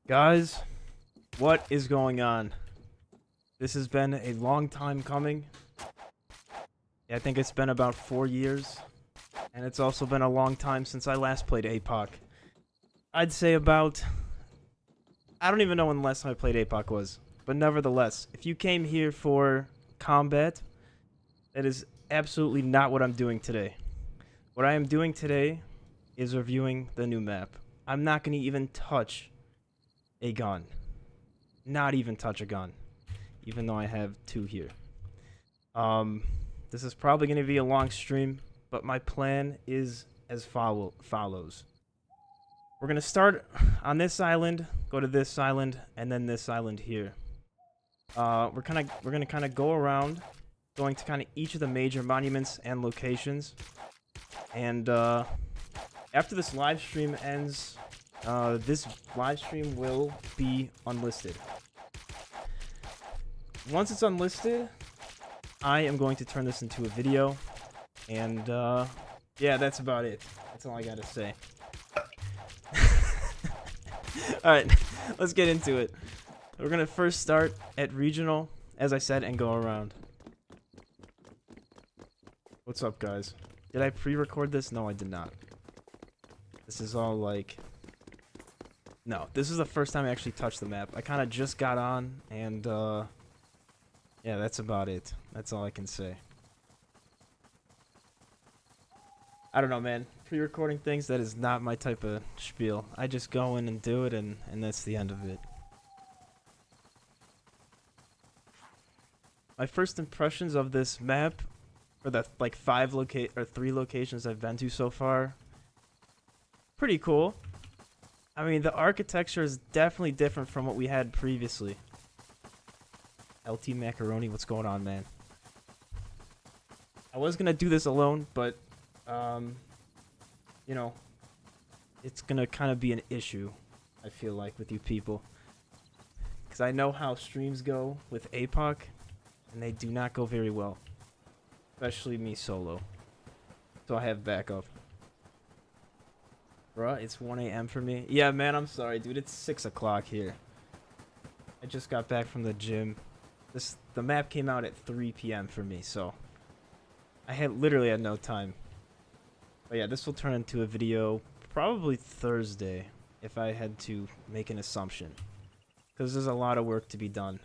Guys, what is going on? This has been a long time coming. Yeah, I think it's been about 4 years. And it's also been a long time since I last played APOC. I'd say about... I don't even know when the last time I played APOC was. But nevertheless, if you came here for combat, that is absolutely not what I'm doing today. What I am doing today is reviewing the new map. I'm not going to even touch a gun. Not even touch a gun. Even though I have two here. This is probably going to be a long stream, but my plan is as follows. We're going to start on this island, go to this island, and then this island here. We're going to kind of go around, going to kind of each of the major monuments and locations. And after this live stream ends, this live stream will be unlisted. Once it's unlisted, I am going to turn this into a video. And yeah, that's about it. That's all I gotta say. Alright, let's get into it. We're gonna first start at regional, as I said, and go around. What's up, guys? Did I pre-record this? No, I did not. This is all like... No, this is the first time I actually touched the map. I kind of just got on, and yeah, that's about it. That's all I can say. I don't know, man. Pre-recording things, that is not my type of spiel. I just go in and do it, and that's the end of it. My first impressions of this map, for the like 3 locations I've been to so far, pretty cool. I mean, the architecture is definitely different from what we had previously. LT Macaroni, what's going on, man? I was gonna do this alone, but you know, it's gonna kind of be an issue, I feel like, with you people, because I know how streams go with APOC, and they do not go very well, especially me solo. So I have backup. Bruh, it's 1 a.m. for me. Yeah, man, I'm sorry, dude. It's 6 o'clock here. I just got back from the gym. The map came out at 3 p.m. for me, so I literally had no time. But yeah, this will turn into a video probably Thursday, if I had to make an assumption, because there's a lot of work to be done.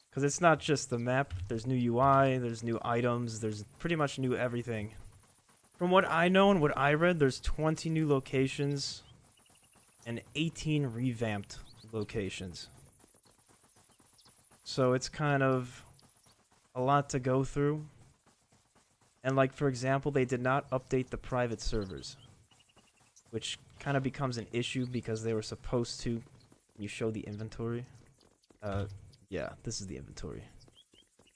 Because it's not just the map. There's new UI, there's new items, there's pretty much new everything. From what I know and what I read, there's 20 new locations and 18 revamped locations. So it's kind of a lot to go through. And like, for example, they did not update the private servers, which kind of becomes an issue because they were supposed to. You show the inventory. Yeah, this is the inventory.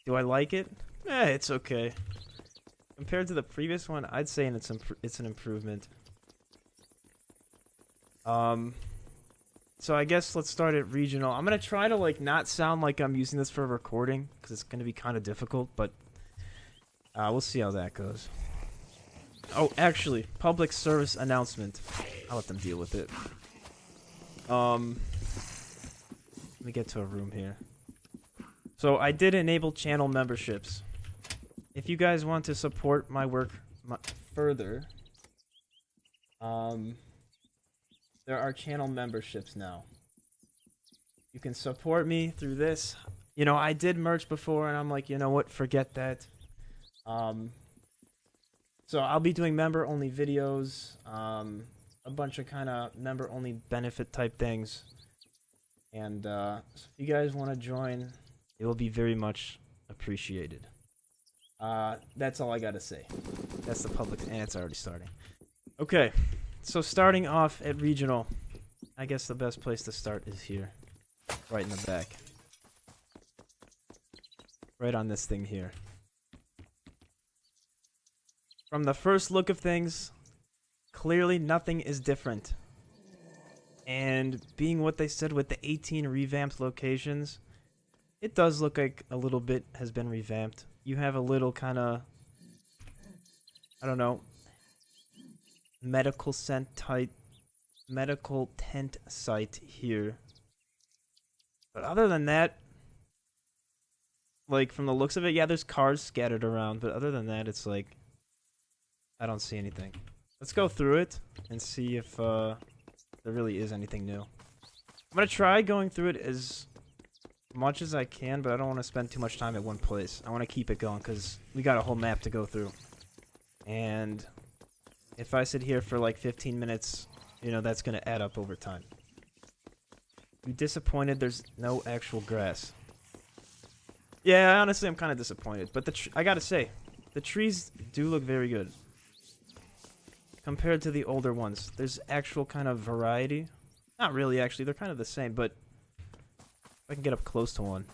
Do I like it? It's okay. Compared to the previous one, I'd say it's an improvement. So I guess let's start at regional. I'm gonna try to like not sound like I'm using this for recording, because it's gonna be kind of difficult, but we'll see how that goes. Oh, actually, public service announcement. I'll let them deal with it. Let me get to a room here. So I did enable channel memberships. If you guys want to support my work further, there are channel memberships now. You can support me through this. You know, I did merch before, and I'm like, you know what, forget that. So I'll be doing member-only videos, a bunch of kind of member-only benefit type things. And so if you guys want to join, it will be very much appreciated. That's all I gotta say. That's the public, and it's already starting. Okay, so starting off at regional, I guess the best place to start is here, right in the back. Right on this thing here. From the first look of things, clearly nothing is different. And being what they said with the 18 revamped locations, it does look like a little bit has been revamped. You have a little kind of, I don't know, medical scent type medical tent site here. But other than that, like, from the looks of it, yeah, there's cars scattered around. But other than that, it's like, I don't see anything. Let's go through it and see if there really is anything new. I'm going to try going through it as much as I can, but I don't want to spend too much time at one place. I want to keep it going because we got a whole map to go through. And if I sit here for like 15 minutes, you know, that's going to add up over time. I'm disappointed there's no actual grass. Yeah, honestly, I'm kind of disappointed. But I gotta say, the trees do look very good. Compared to the older ones, there's actual kind of variety. Not really, actually. They're kind of the same, but if I can get up close to one.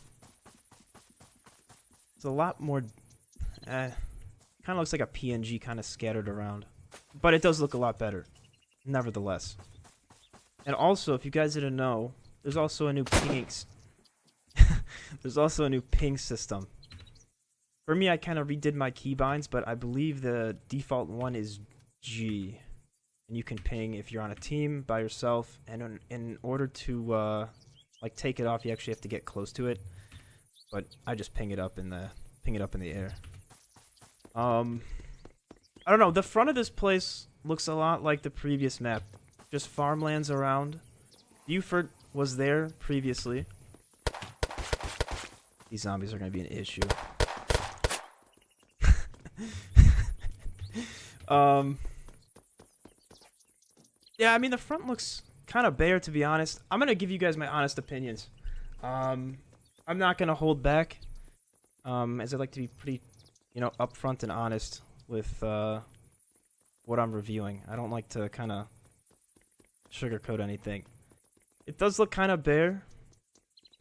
It's a lot more... kind of looks like a PNG kind of scattered around. But it does look a lot better, nevertheless. And also, if you guys didn't know, there's also a new pinging... there's also a new ping system. For me, I kind of redid my keybinds, but I believe the default one is G. And you can ping if you're on a team by yourself. And in order to like take it off, you actually have to get close to it. But I just ping it up in the air. I don't know. The front of this place looks a lot like the previous map. Just farmlands around. Buford was there previously. These zombies are going to be an issue. Yeah, I mean, the front looks kind of bare, to be honest. I'm going to give you guys my honest opinions. I'm not going to hold back, as I like to be pretty, you know, upfront and honest with what I'm reviewing. I don't like to kind of sugarcoat anything. It does look kind of bare.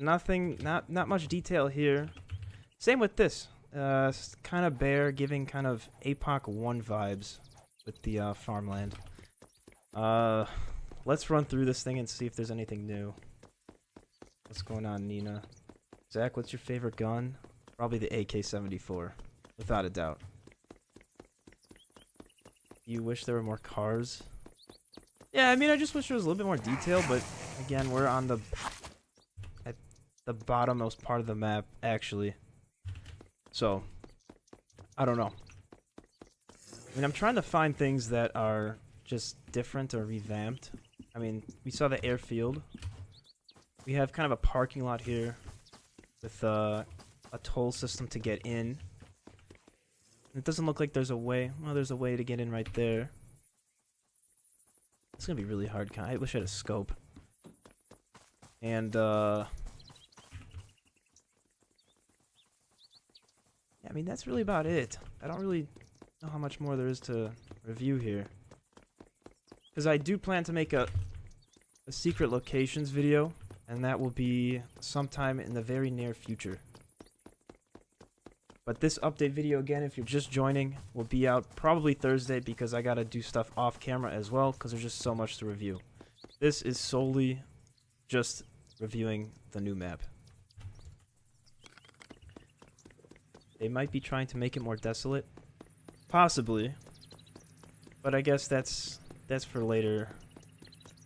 Nothing, not much detail here. Same with this. Kind of bare, giving kind of APOC 1 vibes with the farmland. Let's run through this thing and see if there's anything new. What's going on, Nina? Zach, what's your favorite gun? Probably the AK-74, without a doubt. You wish there were more cars? Yeah, I mean, I just wish there was a little bit more detail, but again, we're on the bottommost part of the map, actually. So, I don't know. I mean, I'm trying to find things that are just different or revamped. I mean, we saw the airfield. We have kind of a parking lot here with a toll system to get in. It doesn't look like there's a way. Well, there's a way to get in right there. It's gonna be really hard. I wish I had a scope. And, yeah, I mean, that's really about it. I don't really know how much more there is to review here. Because I do plan to make a secret locations video, and that will be sometime in the very near future. But this update video, again, if you're just joining, will be out probably Thursday because I gotta do stuff off camera as well because there's just so much to review. This is solely just reviewing the new map. They might be trying to make it more desolate. Possibly. But I guess that's for later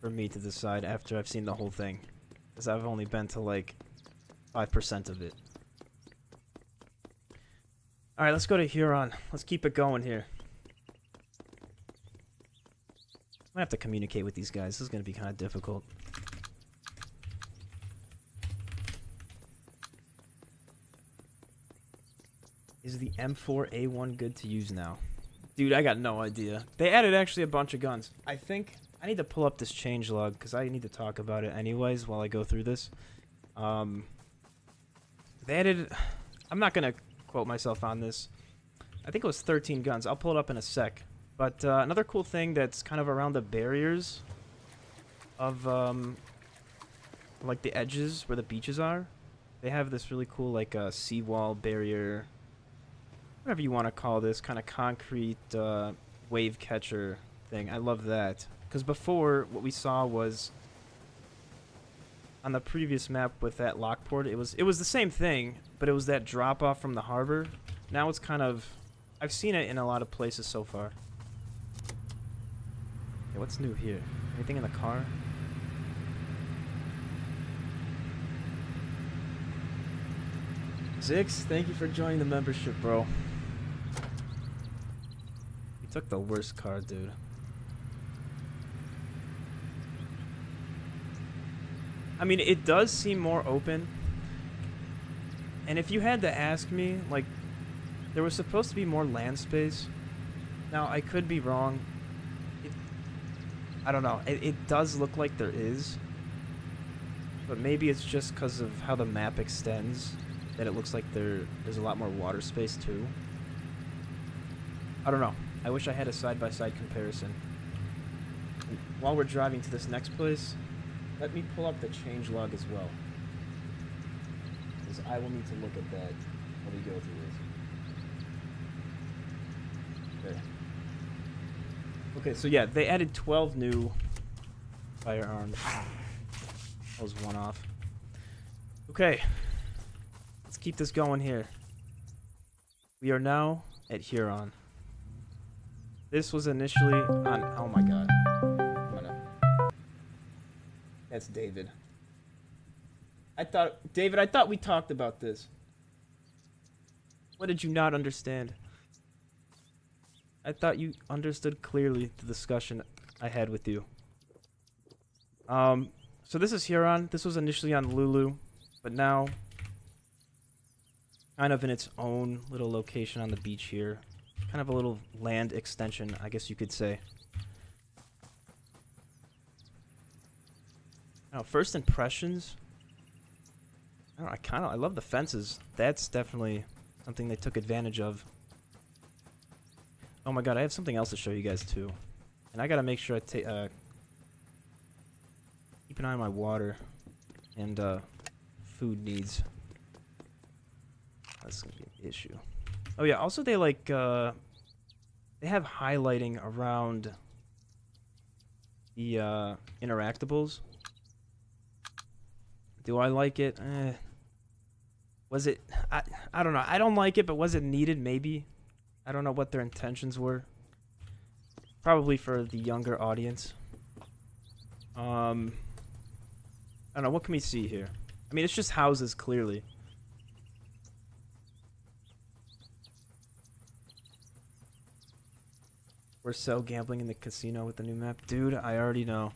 for me to decide after I've seen the whole thing. Because I've only been to like 5% of it. Alright, let's go to Huron. Let's keep it going here. I have to communicate with these guys. This is going to be kind of difficult. Is the M4A1 good to use now? Dude, I got no idea. They added actually a bunch of guns. I think I need to pull up this changelog because I need to talk about it anyways while I go through this. They added... I'm not going to quote myself on this. I think it was 13 guns. I'll pull it up in a sec. But another cool thing that's kind of around the barriers of like the edges where the beaches are, they have this really cool like seawall barrier, whatever you want to call this, kind of concrete wave catcher thing. I love that because before what we saw was on the previous map with that Lockport, it was the same thing, but it was that drop off from the harbor. Now it's kind of, I've seen it in a lot of places so far. Okay, what's new here? Anything in the car? Zix, thank you for joining the membership, bro. You took the worst car, dude. I mean, it does seem more open. And if you had to ask me, like, there was supposed to be more land space. Now, I could be wrong. I don't know. It does look like there is. But maybe it's just because of how the map extends that it looks like there's a lot more water space, too. I don't know. I wish I had a side-by-side comparison. And while we're driving to this next place, let me pull up the changelog as well. Because I will need to look at that while we go through this. Okay. Okay, so yeah, they added 12 new firearms. That was one off. Okay. Let's keep this going here. We are now at Huron. This was initially on... Oh my god. That's David. David, I thought we talked about this. What did you not understand? I thought you understood clearly the discussion I had with you. So this is Huron. This was initially on Lulu, but now kind of in its own little location on the beach here. Kind of a little land extension, I guess you could say. Now, first impressions. I don't know, I love the fences. That's definitely something they took advantage of. Oh my god, I have something else to show you guys too. And I gotta make sure I keep an eye on my water and food needs. That's gonna be an issue. Oh yeah, also they like they have highlighting around the interactables. Do I like it? Was it... I don't know. I don't like it, but was it needed? Maybe. I don't know what their intentions were. Probably for the younger audience. I don't know. What can we see here? I mean, it's just houses, clearly. We're so gambling in the casino with the new map. Dude, I already know.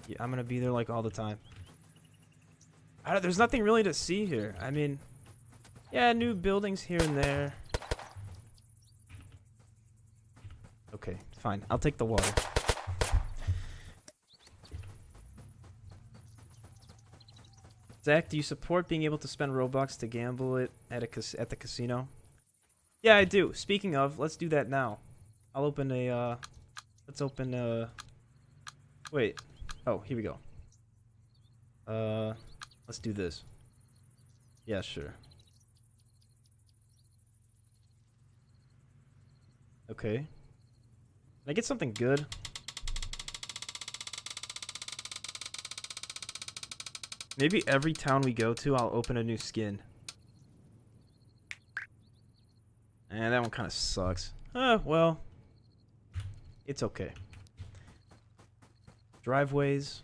Yeah, I'm gonna be there, like, all the time. There's nothing really to see here. I mean, yeah, new buildings here and there. Okay, fine. I'll take the water. Zach, do you support being able to spend Robux to gamble it at the casino? Yeah, I do. Speaking of, let's do that now. I'll open a, let's open a... Wait. Oh, here we go. Let's do this. Yeah, sure. Okay. Can I get something good? Maybe every town we go to, I'll open a new skin. And that one kind of sucks. Well. It's okay. Driveways.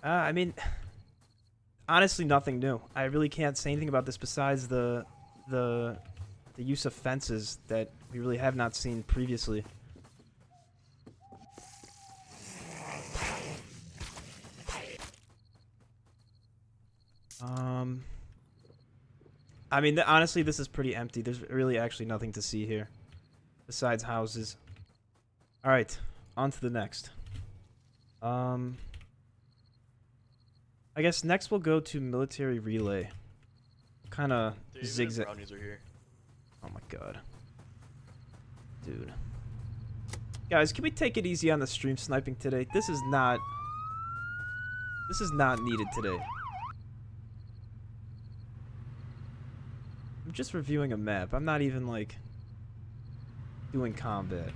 I mean... Honestly, nothing new. I really can't say anything about this besides the use of fences that we really have not seen previously. I mean, honestly, this is pretty empty. There's really actually nothing to see here besides houses. All right, on to the next. I guess next we'll go to military relay. Kind of zigzag. Brownies are here. Oh my god. Dude. Guys, can we take it easy on the stream sniping today? This is not needed today. I'm just reviewing a map. I'm not even like doing combat.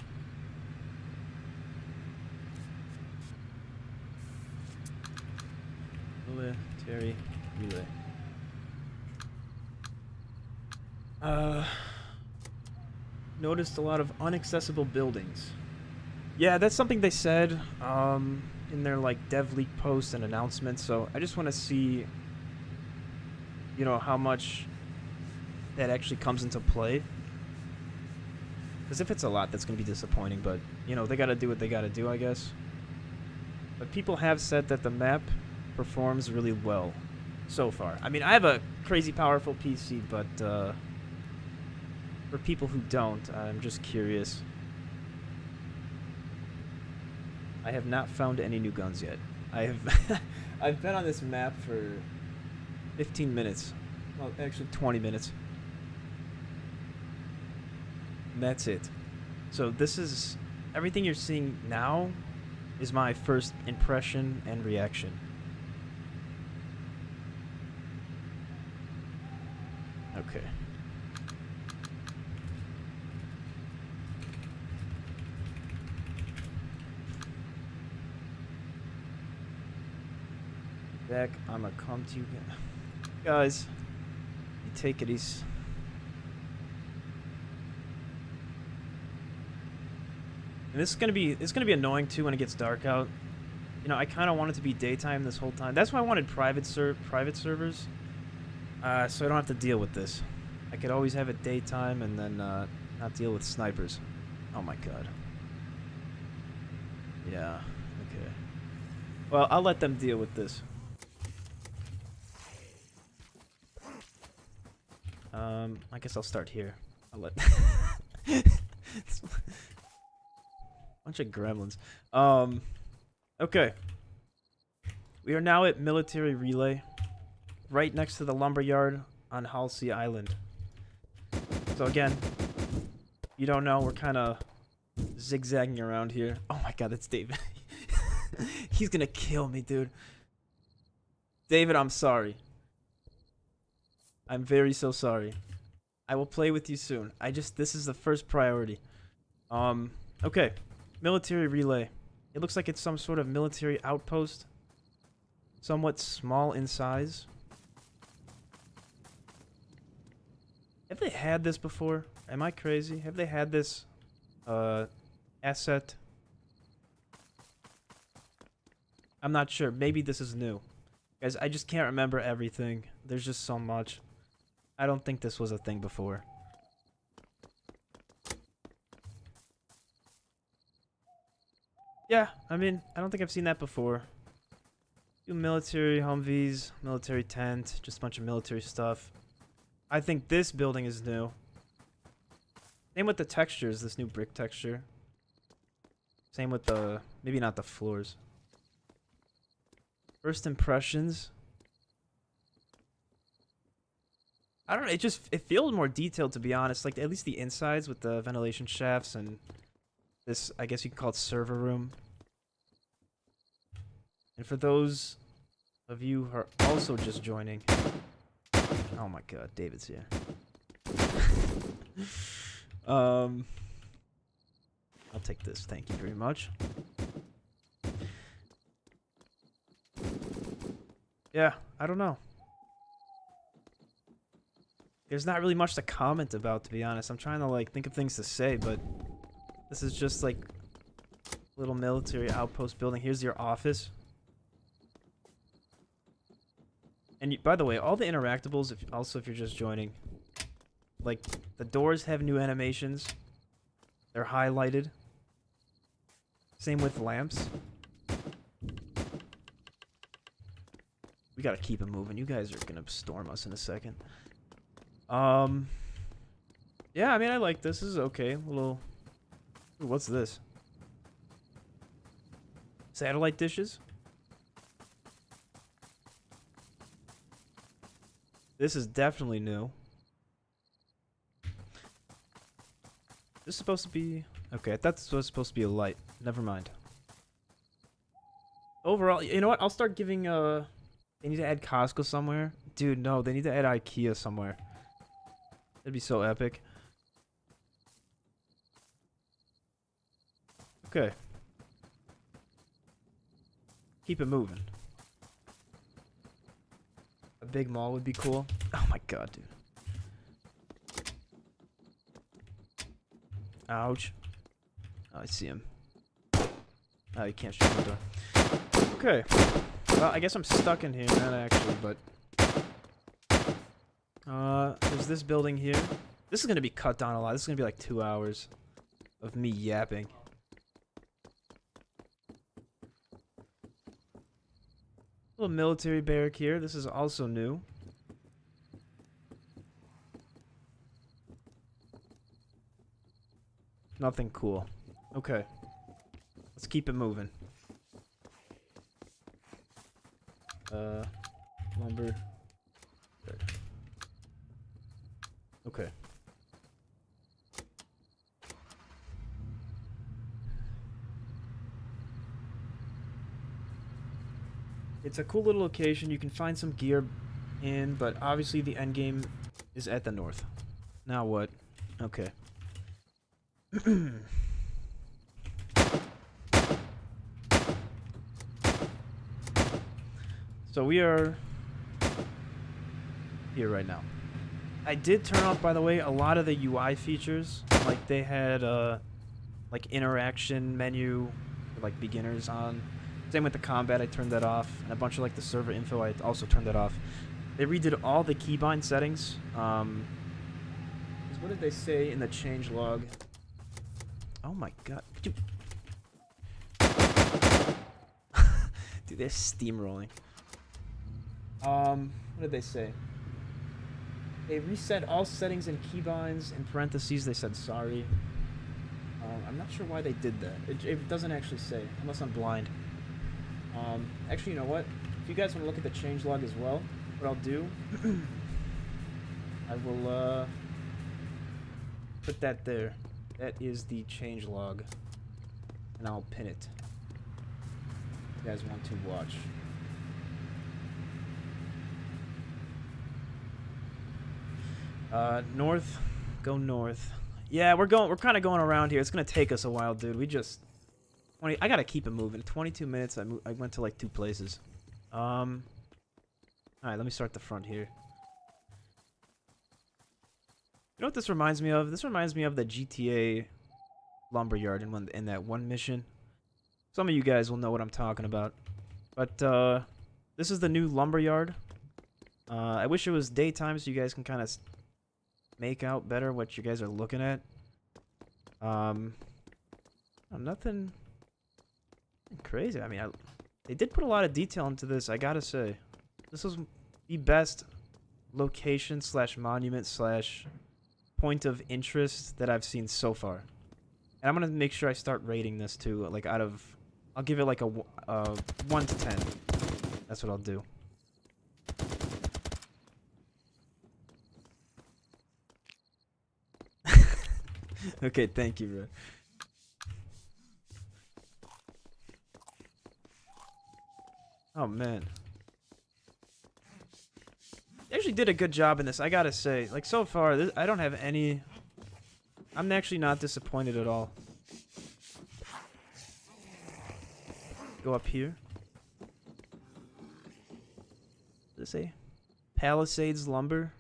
Military relay. Noticed a lot of inaccessible buildings. Yeah, that's something they said in their like dev leak post and announcement. So I just want to see, you know, how much that actually comes into play. Because if it's a lot, that's going to be disappointing. But, you know, they got to do what they got to do, I guess. But people have said that the map performs really well so far. I mean, I have a crazy powerful PC, but for people who don't, I'm just curious. I have not found any new guns yet. I have I've been on this map for 15 minutes. Well, actually 20 minutes. And that's it. So this is everything you're seeing now is my first impression and reaction. Okay. Back, I'ma come to you guys. You take it easy. And this is gonna be annoying too when it gets dark out. You know, I kind of want it to be daytime this whole time. That's why I wanted private servers, so I don't have to deal with this. I could always have it daytime and then not deal with snipers. Oh my god. Yeah. Okay. Well, I'll let them deal with this. I guess I'll start here. I'll let bunch of gremlins. Okay. We are now at Military Relay, right next to the Lumberyard on Halsey Island. So again, you don't know, we're kind of zigzagging around here. Oh my god, that's David. He's gonna kill me, dude. David, I'm sorry. I'm very so sorry. I will play with you soon. This is the first priority. Okay. Military Relay. It looks like it's some sort of military outpost. Somewhat small in size. Have they had this before? Am I crazy? Have they had this asset? I'm not sure. Maybe this is new. Guys, I just can't remember everything. There's just so much. I don't think this was a thing before. Yeah, I mean, I don't think I've seen that before. Few military Humvees, military tent, just a bunch of military stuff. I think this building is new. Same with the textures, this new brick texture. Same with the, maybe not the floors. First impressions. I don't know, it feels more detailed, to be honest. Like, at least the insides with the ventilation shafts and this, I guess you could call it server room. And for those of you who are also just joining... Oh my god, David's here. I'll take this, thank you very much. Yeah, I don't know. There's not really much to comment about, to be honest. I'm trying to, like, think of things to say, but this is just, like, a little military outpost building. Here's your office. And by the way, all the interactables, if you're just joining, like, the doors have new animations. They're highlighted. Same with lamps. We gotta keep it moving. You guys are gonna storm us in a second. Yeah, I mean, I like this. This is okay. A little... Ooh, what's this? Satellite dishes? This is definitely new. This is supposed to be... Okay, I thought this was supposed to be a light. Never mind. Overall, you know what? I'll start giving, They need to add Costco somewhere. Dude, no, they need to add IKEA somewhere. That'd be so epic. Okay. Keep it moving. A big mall would be cool. Oh my god, dude. Ouch. Oh, I see him. Oh, you can't shoot the door. Okay. Well, I guess I'm stuck in here, not actually, but... there's this building here. This is gonna be cut down a lot. This is gonna be like 2 hours of me yapping. Little military barrack here. This is also new. Nothing cool. Okay. Let's keep it moving. Lumber. Okay. It's a cool little location. You can find some gear in, but obviously the end game is at the north. Now what? Okay. So we are here right now. I did turn off, by the way, a lot of the UI features. Like they had like interaction menu for like beginners on. Same with the combat, I turned that off, and a bunch of like the server info, I also turned that off. They redid all the keybind settings. What did they say in the changelog? Oh my god. Dude, dude they're steamrolling. What did they say? They reset all settings and keybinds. In parentheses, they said sorry. I'm not sure why they did that. It doesn't actually say, unless I'm blind. Actually, you know what? If you guys want to look at the changelog as well, what I'll do, I will put that there. That is the changelog, and I'll pin it. If you guys want to watch. North, go north. Yeah, we're kind of going around here. It's gonna take us a while, dude. I gotta keep it moving. 22 minutes. I went to like 2 places. All right, let me start the front here. You know what this reminds me of? This reminds me of the GTA Lumberyard in that one mission. Some of you guys will know what I'm talking about. But this is the new Lumberyard. I wish it was daytime so you guys can kind of make out better what you guys are looking at. Nothing crazy. I mean, they did put a lot of detail into this, I gotta say. This was the best location / monument / point of interest that I've seen so far. And I'm gonna make sure I start rating this too. Like I'll give it like a 1 to 10. That's what I'll do. Okay, thank you, bro. Oh, man. They actually did a good job in this, I gotta say. Like, so far, I don't have any... I'm actually not disappointed at all. Go up here. What does it say? Palisades Lumber.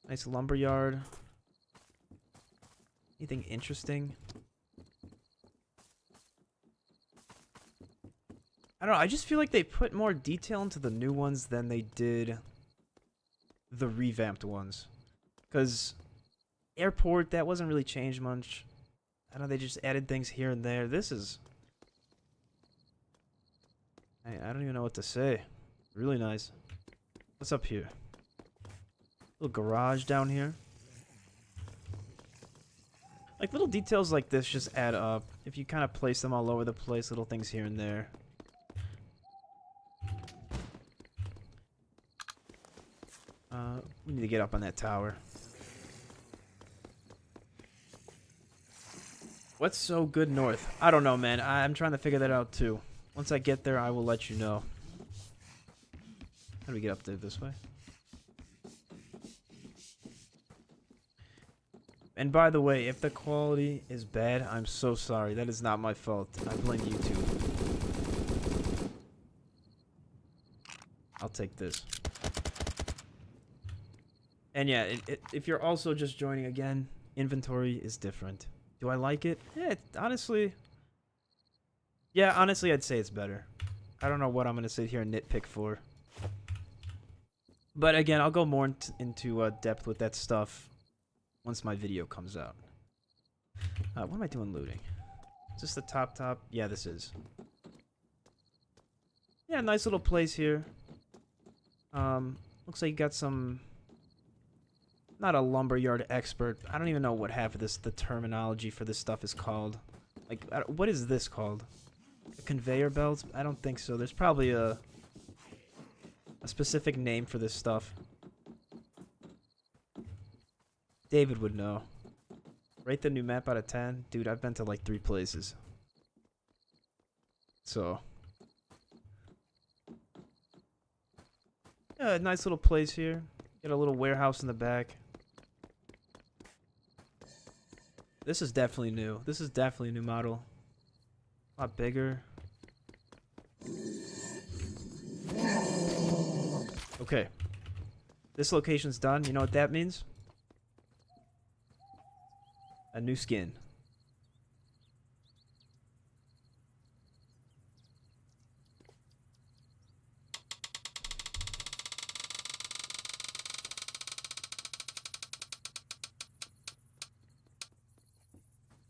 Nice lumberyard. Anything interesting? I don't know, I just feel like they put more detail into the new ones than they did the revamped ones. Because airport, that wasn't really changed much. I don't know, they just added things here and there. This is... I don't even know what to say. Really nice. What's up here? Little garage down here. Like, little details like this just add up. If you kind of place them all over the place, little things here and there. We need to get up on that tower. What's so good north? I don't know, man. I'm trying to figure that out, too. Once I get there, I will let you know. How do we get up there this way? And by the way, if the quality is bad, I'm so sorry. That is not my fault. I blame YouTube. I'll take this. And yeah, if you're also just joining again, inventory is different. Do I like it? Yeah, honestly. Yeah, honestly, I'd say it's better. I don't know what I'm gonna sit here and nitpick for. But again, I'll go more into depth with that stuff once my video comes out. What am I doing looting? Is this the top? Yeah, this is. Yeah, nice little place here. Looks like you got some... Not a lumberyard expert. I don't even know what half of the terminology for this stuff is called. Like, what is this called? A conveyor belt? I don't think so. There's probably a specific name for this stuff. David would know. Rate the new map out of 10? Dude, I've been to like 3 places. So... Yeah, a nice little place here. Got a little warehouse in the back. This is definitely new. This is definitely a new model. A lot bigger. Okay. This location's done. You know what that means? A new skin.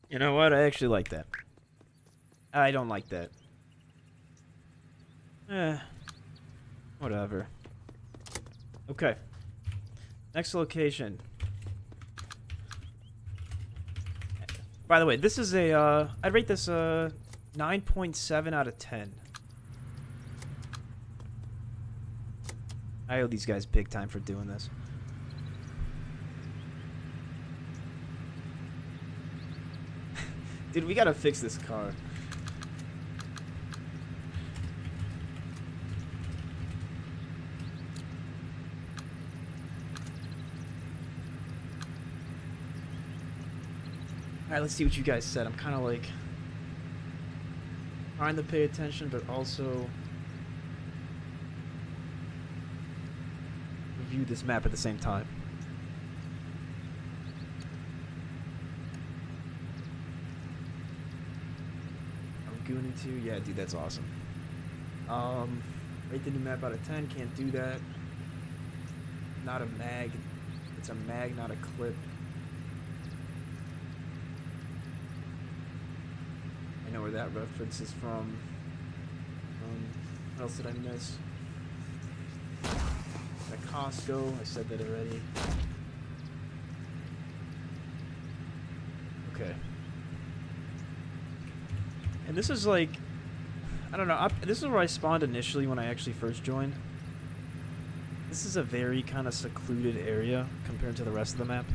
You know what? I actually like that. I don't like that. Whatever. Okay. Next location. By the way, this is a, I'd rate this a 9.7 out of 10. I owe these guys big time for doing this. Dude, we gotta fix this car. Alright, let's see what you guys said. I'm kind of like trying to pay attention, but also review this map at the same time. Goonie 2, yeah, dude, that's awesome. Rate the new map out of 10, can't do that. Not a mag. It's a mag, not a clip. I know where that reference is from. What else did I miss? At Costco, I said that already. Okay. And this is like, I don't know, this is where I spawned initially when I actually first joined. This is a very kind of secluded area compared to the rest of the map.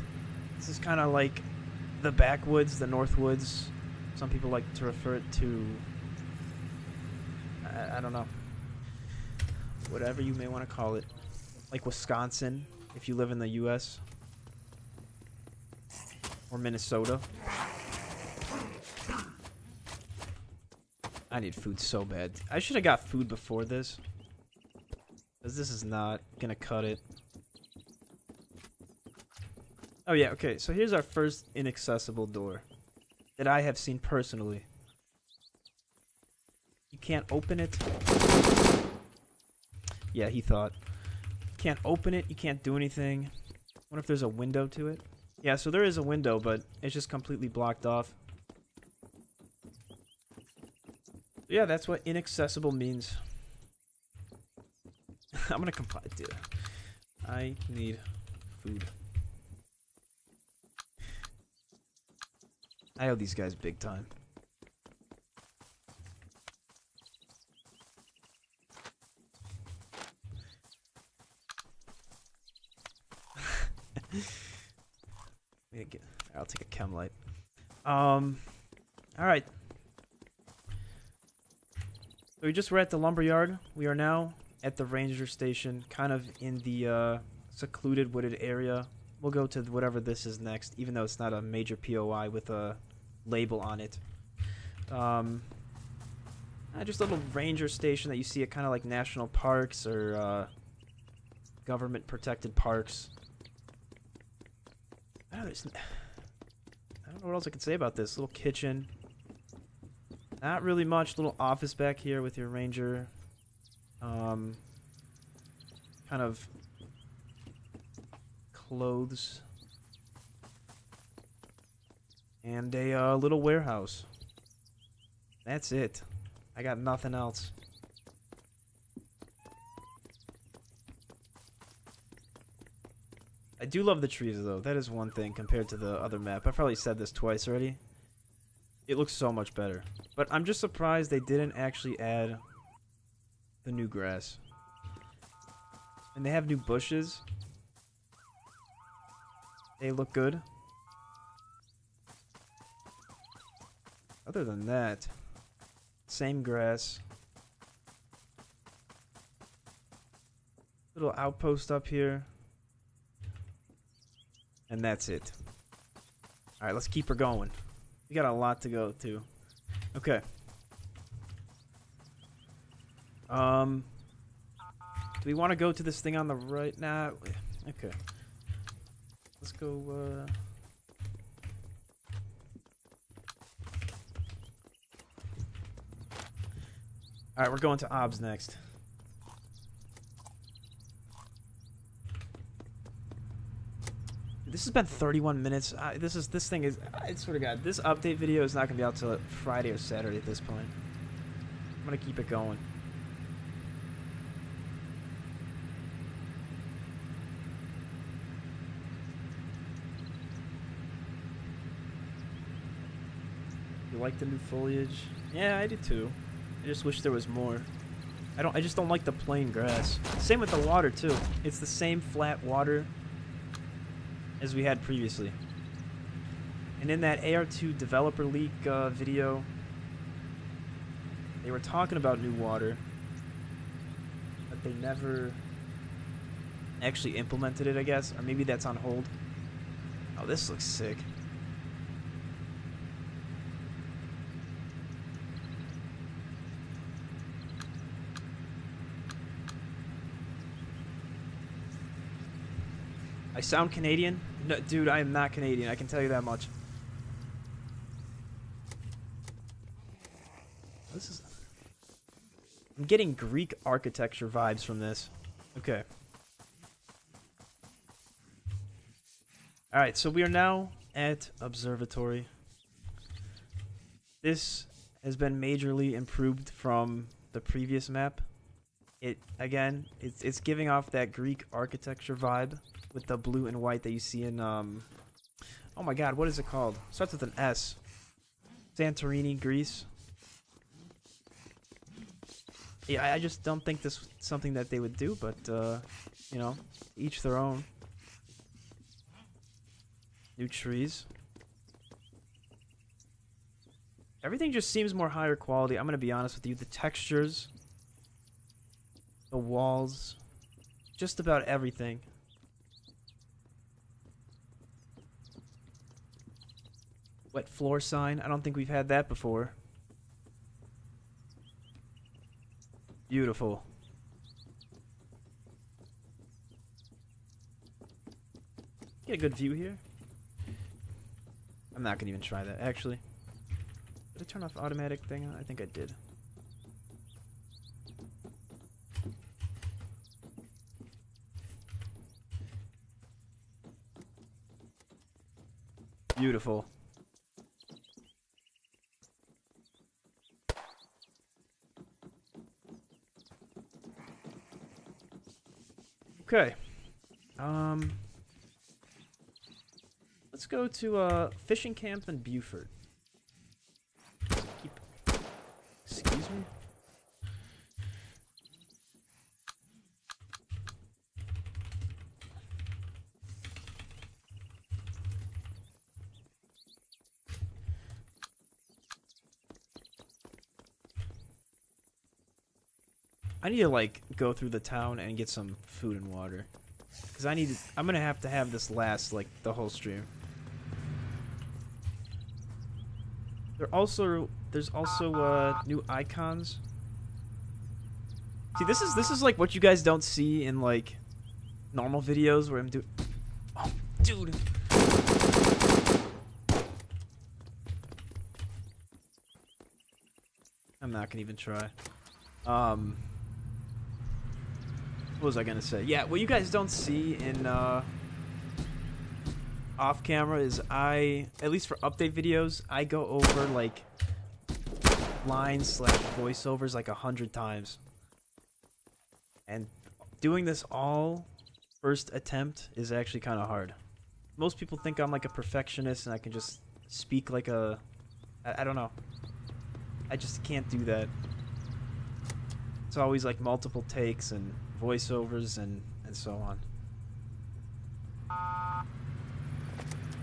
This is kind of like the backwoods, the Northwoods. Some people like to refer it to, I don't know, whatever you may want to call it. Like Wisconsin, if you live in the US. Or Minnesota. I need food so bad. I should have got food before this. Because this is not gonna cut it. Oh yeah, okay, so here's our first inaccessible door. That I have seen personally. You can't open it. Yeah, he thought. You can't open it, you can't do anything. I wonder if there's a window to it. Yeah, so there is a window, but it's just completely blocked off. Yeah, that's what inaccessible means. I'm gonna compile, dude. I need food. I owe these guys big time. I'll take a chem light. All right. So we just were at the lumberyard. We are now at the ranger station, kind of in the secluded wooded area. We'll go to whatever this is next, even though it's not a major POI with a label on it. Just a little ranger station that you see at kind of like national parks or government protected parks. I don't don't know what else I can say about this. Little kitchen. Not really much. Little office back here with your ranger. Kind of clothes. And a little warehouse. That's it. I got nothing else. I do love the trees, though. That is one thing compared to the other map. I've probably said this twice already. It looks so much better. But I'm just surprised they didn't actually add the new grass. And they have new bushes. They look good. Other than that, same grass. Little outpost up here. And that's it. Alright, let's keep her going. We got a lot to go to. Okay. Do we want to go to this thing on the right? Nah. Okay. Let's go, Alright, we're going to Obs next. This has been 31 minutes. This thing is. I swear to God, this update video is not gonna be out till Friday or Saturday at this point. I'm gonna keep it going. You like the new foliage? Yeah, I do too. I just wish there was more. I just don't like the plain grass. Same with the water too. It's the same flat water as we had previously. And in that AR2 developer leak video, they were talking about new water, but they never actually implemented it, I guess. Or maybe that's on hold. Oh, this looks sick. I sound Canadian? No, dude, I am not Canadian. I can tell you that much. This is... I'm getting Greek architecture vibes from this. Okay. Alright, so we are now at Observatory. This has been majorly improved from the previous map. It's giving off that Greek architecture vibe with the blue and white that you see in oh my god, what is it called? Starts with an S. Santorini, Greece. Yeah, I just don't think this was something that they would do, but you know, each their own. New trees. Everything just seems more higher quality. I'm gonna be honest with you. The textures, the walls, just about everything. Wet floor sign. I don't think we've had that before. Beautiful. Get a good view here. I'm not gonna even try that, actually. Did I turn off automatic thing? I think I did. Beautiful. Okay. Let's go to fishing camp in Buford. Excuse me? I need to like go through the town and get some food and water, because I'm gonna have to have this last like the whole stream. There's also new icons. See, this is like what you guys don't see in like normal videos where I'm doing. Oh, dude. I'm not gonna even try. What was I gonna say? Yeah, what you guys don't see in off camera is at least for update videos, I go over like lines slash voiceovers like 100 times. And doing this all first attempt is actually kind of hard. Most people think I'm like a perfectionist and I can just speak like a... I don't know. I just can't do that. It's always like multiple takes and voiceovers and so on.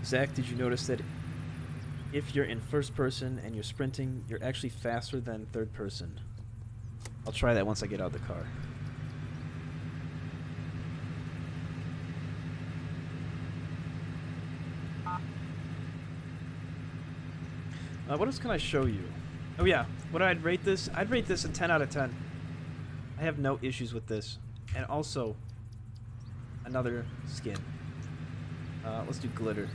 Zach, did you notice that if you're in first person and you're sprinting, you're actually faster than third person? I'll try that once I get out of the car. What else can I show you? Oh yeah, what I'd rate this? I'd rate this a 10 out of 10. I have no issues with this. And also, another skin. Let's do glitter.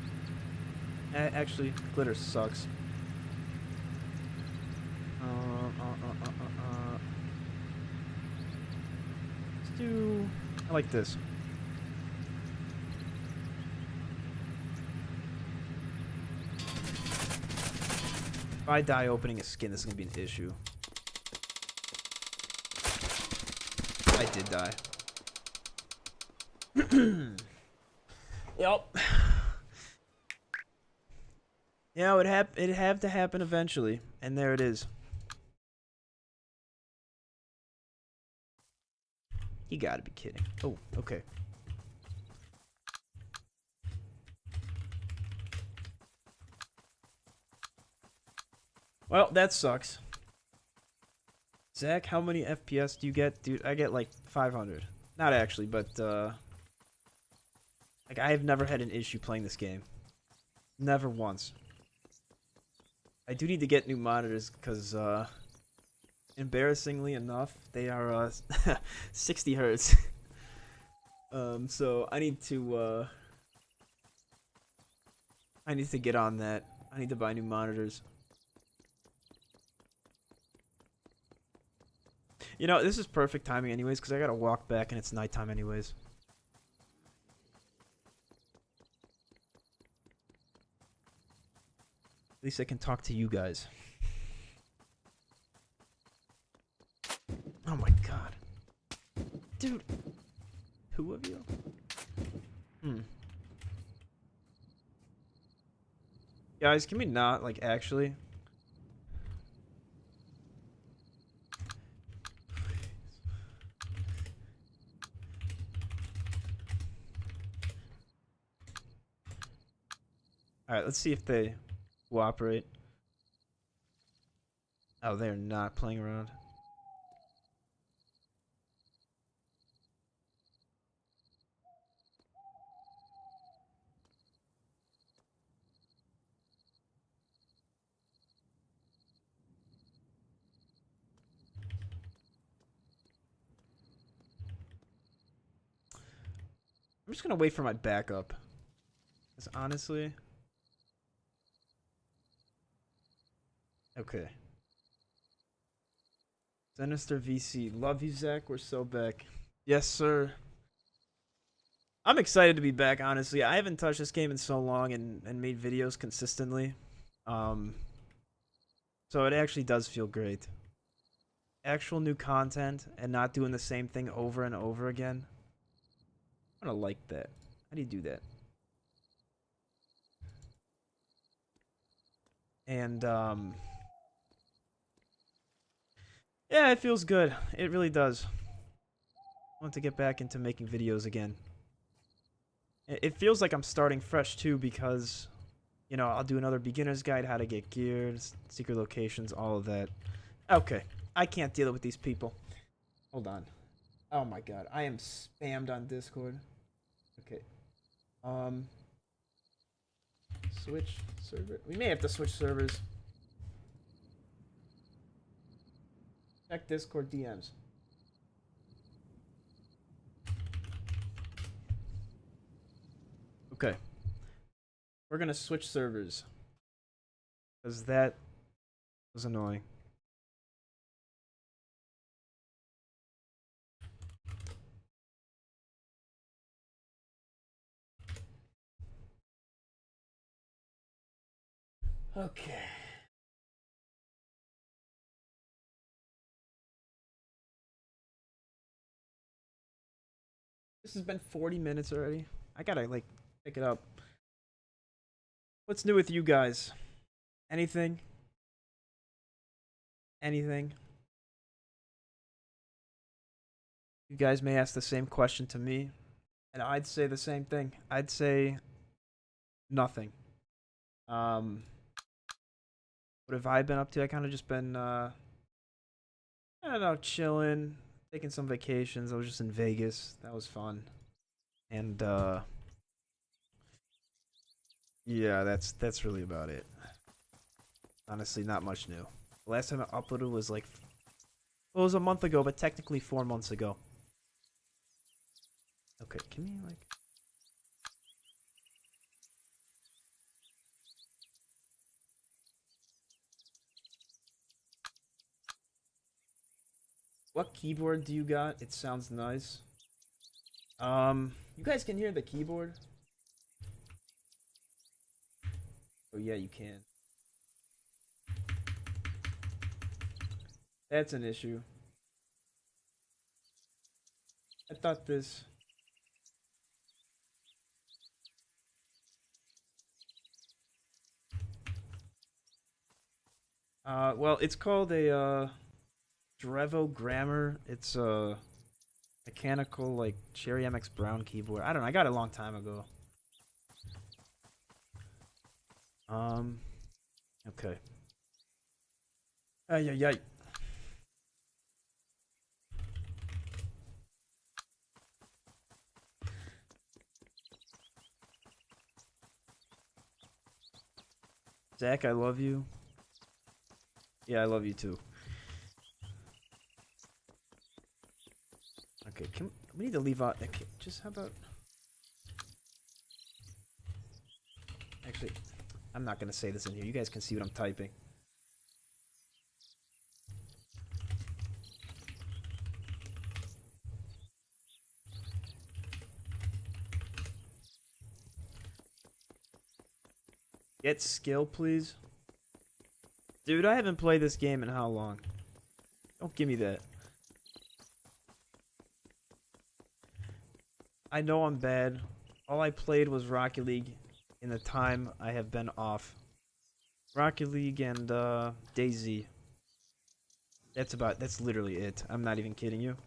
Actually, glitter sucks. Let's do... I like this. If I die opening a skin, this is going to be an issue. I did die. Yep. Yeah, it'd have to happen eventually. And there it is. You gotta be kidding. Oh, okay. Well, that sucks. Zach, how many FPS do you get? Dude, I get like 500. Not actually, but like I have never had an issue playing this game. Never once. I do need to get new monitors because embarrassingly enough, they are 60 hertz. So I need to get on that. I need to buy new monitors. You know, this is perfect timing anyways, because I gotta walk back and it's nighttime anyways. At least I can talk to you guys. Oh my god. Dude. Who of you? Guys, can we not, like, actually? Alright, let's see if they cooperate. Oh, they're not playing around. I'm just gonna wait for my backup. Because honestly... Okay. Sinister VC. Love you, Zach. We're so back. Yes, sir. I'm excited to be back, honestly. I haven't touched this game in so long and made videos consistently. So it actually does feel great. Actual new content and not doing the same thing over and over again. I don't like that. How do you do that? And, yeah, it feels good. It really does. I want to get back into making videos again. It feels like I'm starting fresh, too, because, you know, I'll do another beginner's guide, how to get gear, secret locations, all of that. Okay. I can't deal with these people. Hold on. Oh, my God. I am spammed on Discord. Okay. Switch server. We may have to switch servers. Check Discord DMs. Okay. We're gonna switch servers. Because that was annoying. Okay. This has been 40 minutes already. I gotta, like, pick it up. What's new with you guys? Anything? Anything? You guys may ask the same question to me, and I'd say the same thing. I'd say nothing. What have I been up to? I kind of just been, I don't know, chilling, taking some vacations. I was just in Vegas. That was fun. And, yeah, that's really about it. Honestly, not much new. The last time I uploaded was like, well, it was a month ago, but technically 4 months ago. Okay, can you like? What keyboard do you got? It sounds nice. You guys can hear the keyboard? Oh yeah, you can. That's an issue. I thought this. Well, it's called a Drevo Grammar. It's a mechanical like Cherry MX Brown keyboard. I don't know. I got it a long time ago. Okay. Ay ay ay. Zach, I love you. Yeah, I love you too. Okay, we need to leave out. Okay, just how about? Actually, I'm not gonna say this in here. You guys can see what I'm typing. Get skill, please. Dude, I haven't played this game in how long? Don't give me that. I know I'm bad. All I played was Rocket League in the time I have been off. Rocket League and DayZ. That's literally it. I'm not even kidding you.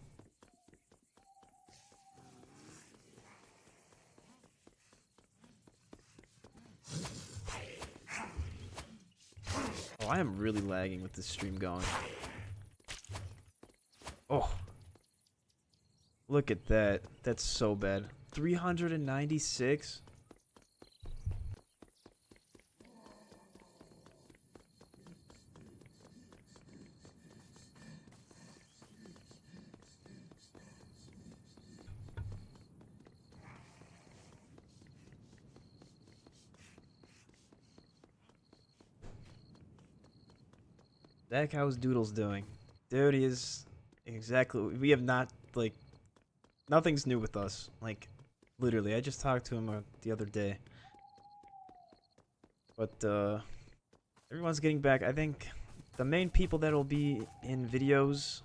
Oh, I am really lagging with this stream going. Oh. Look at that. That's so bad. 396? Zach, how's Doodles doing? Dude, he is exactly. We have not, like, nothing's new with us. Like, literally, I just talked to him the other day. But, everyone's getting back. I think the main people that will be in videos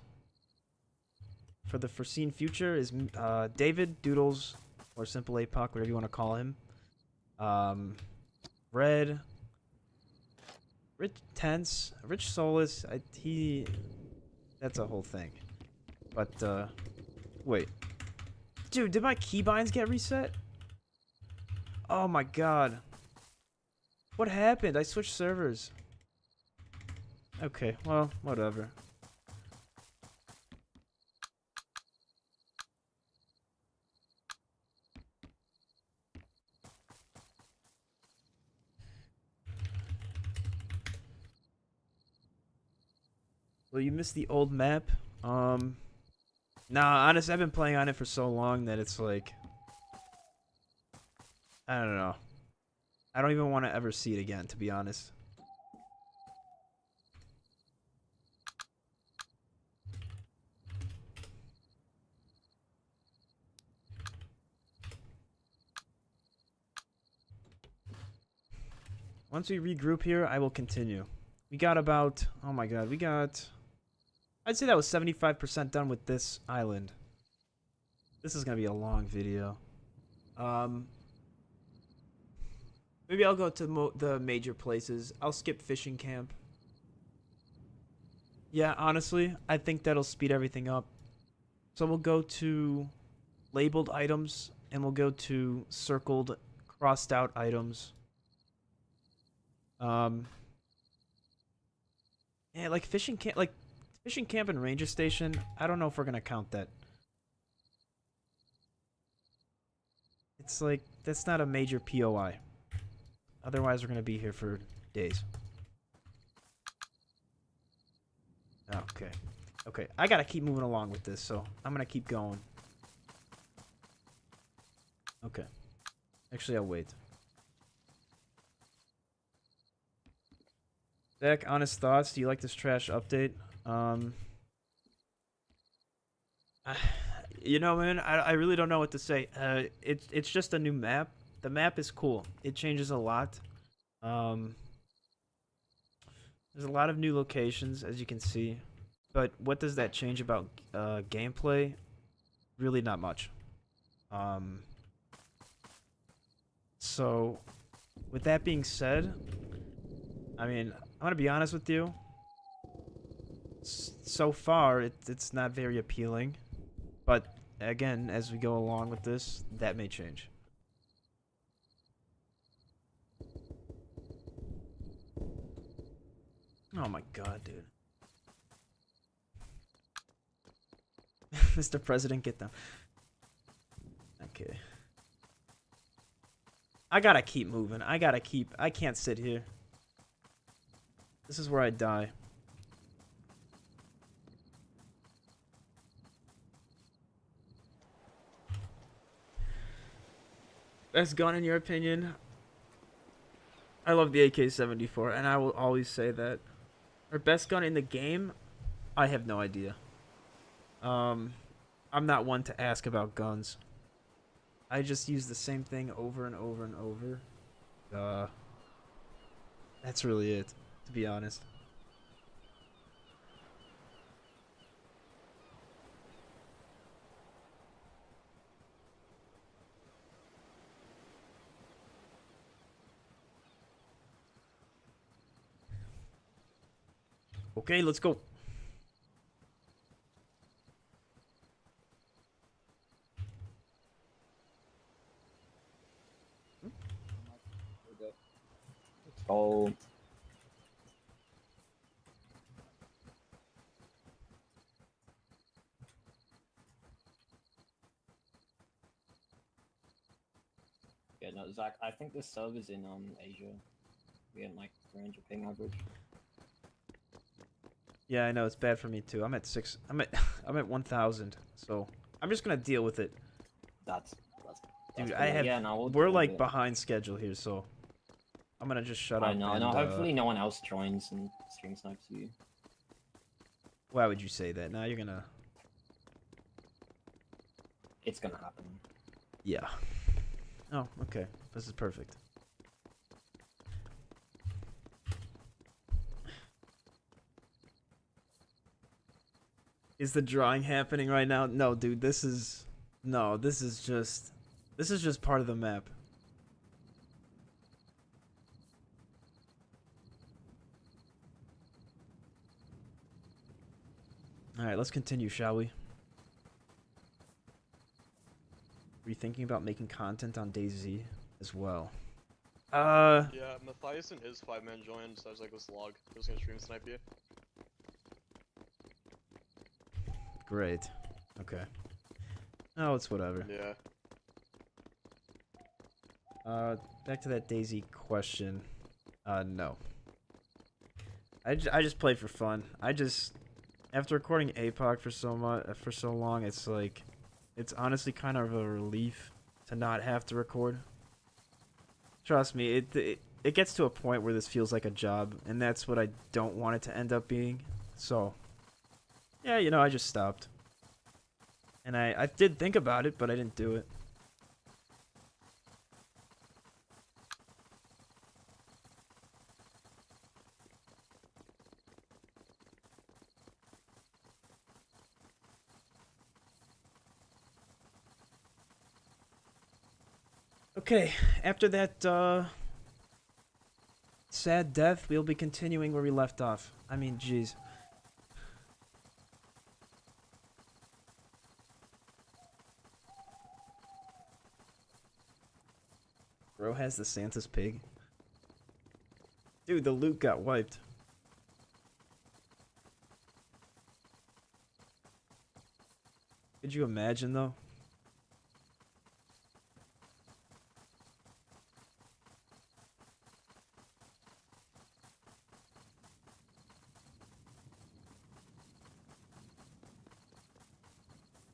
for the foreseen future is David, Doodles, or Simple APOC, whatever you want to call him. Red, Rich Tense, Rich Solus. That's a whole thing. But wait, dude, did my keybinds get reset? Oh my god, what happened? I switched servers. Okay, well, whatever. Well, you missed the old map. Nah, honestly, I've been playing on it for so long that it's like, I don't know. I don't even want to ever see it again, to be honest. Once we regroup here, I will continue. We got about, oh my god, we got, I'd say that was 75% done with this island. This is gonna be a long video. Maybe I'll go to the major places. I'll skip fishing camp. Yeah, honestly, I think that'll speed everything up. So we'll go to labeled items, and we'll go to circled, crossed out items. Yeah, like fishing camp and ranger station. I don't know if we're gonna count that. It's like that's not a major POI. Otherwise, we're gonna be here for days. Okay. Okay, I gotta keep moving along with this, so I'm gonna keep going. Okay. Actually, I'll wait. Zach, honest thoughts. Do you like this trash update? You know, man, I really don't know what to say. It's just a new map. The map is cool. It changes a lot. There's a lot of new locations, as you can see. But what does that change about gameplay? Really not much. So, with that being said, I mean, I'm gonna be honest with you. So far, it's not very appealing. But, again, as we go along with this, that may change. Oh my god, dude. Mr. President, get them. Okay. I gotta keep moving. I can't sit here. This is where I die. Best gun in your opinion? I love the AK-74, and I will always say that. Our best gun in the game? I have no idea. I'm not one to ask about guns. I just use the same thing over and over and over. That's really it, to be honest. Okay, let's go. Oh. Yeah, no, Zach, I think this server's in Asia. We get like 300 ping average. Yeah, I know it's bad for me too. I'm at 1,000. So I'm just gonna deal with it. That's Dude, cool. I have. Yeah, no, we're like behind schedule here, so I'm gonna just shut up. I know. Hopefully, no one else joins and stream snipes you. Why would you say that? Now you're gonna. It's gonna happen. Yeah. Oh, okay. This is perfect. Is the drawing happening right now? No, dude. This is just part of the map. All right, let's continue, shall we? Were you thinking about making content on DayZ as well? Yeah, Matthias and his 5-man joined, so I was like, let's log. I was gonna stream snipe you. Great. Okay. Oh, it's whatever. Yeah. Back to that DayZ question. No. I just play for fun. After recording APOC for so long, it's like, it's honestly kind of a relief to not have to record. Trust me, it gets to a point where this feels like a job, and that's what I don't want it to end up being. So, yeah, you know, I just stopped. And I did think about it, but I didn't do it. Okay, after that, sad death, we'll be continuing where we left off. I mean, jeez. Bro has the Santa's pig. Dude, the loot got wiped. Could you imagine, though?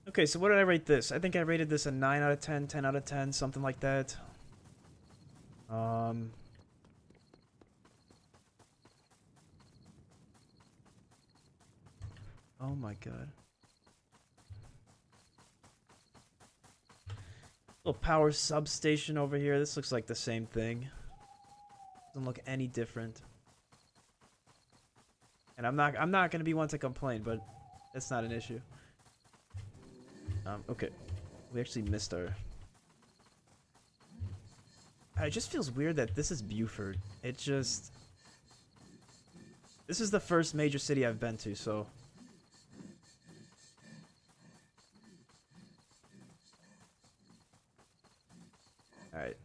Okay, so what did I rate this? I think I rated this a 9 out of 10, 10 out of 10, something like that. Oh my god. Little power substation over here. This looks like the same thing. Doesn't look any different. And I'm not gonna be one to complain, but that's not an issue. Okay. We actually missed our... It just feels weird that this is Buford. It just... This is the first major city I've been to, so... Alright.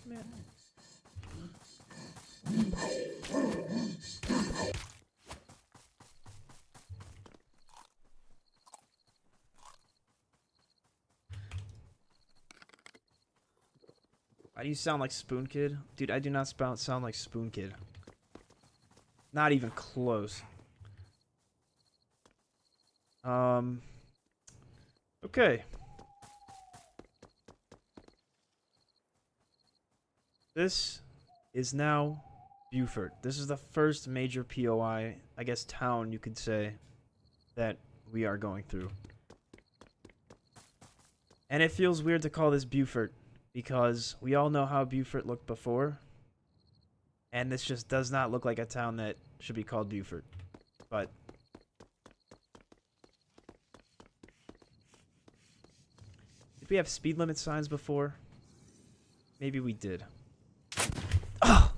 Man. Why do you sound like Spoon Kid? Dude, I do not sound like Spoon Kid. Not even close. Okay. This is now Buford. This is the first major POI, I guess town you could say, that we are going through. And it feels weird to call this Buford, because we all know how Buford looked before. And this just does not look like a town that should be called Buford. But... Did we have speed limit signs before? Maybe we did. Oh!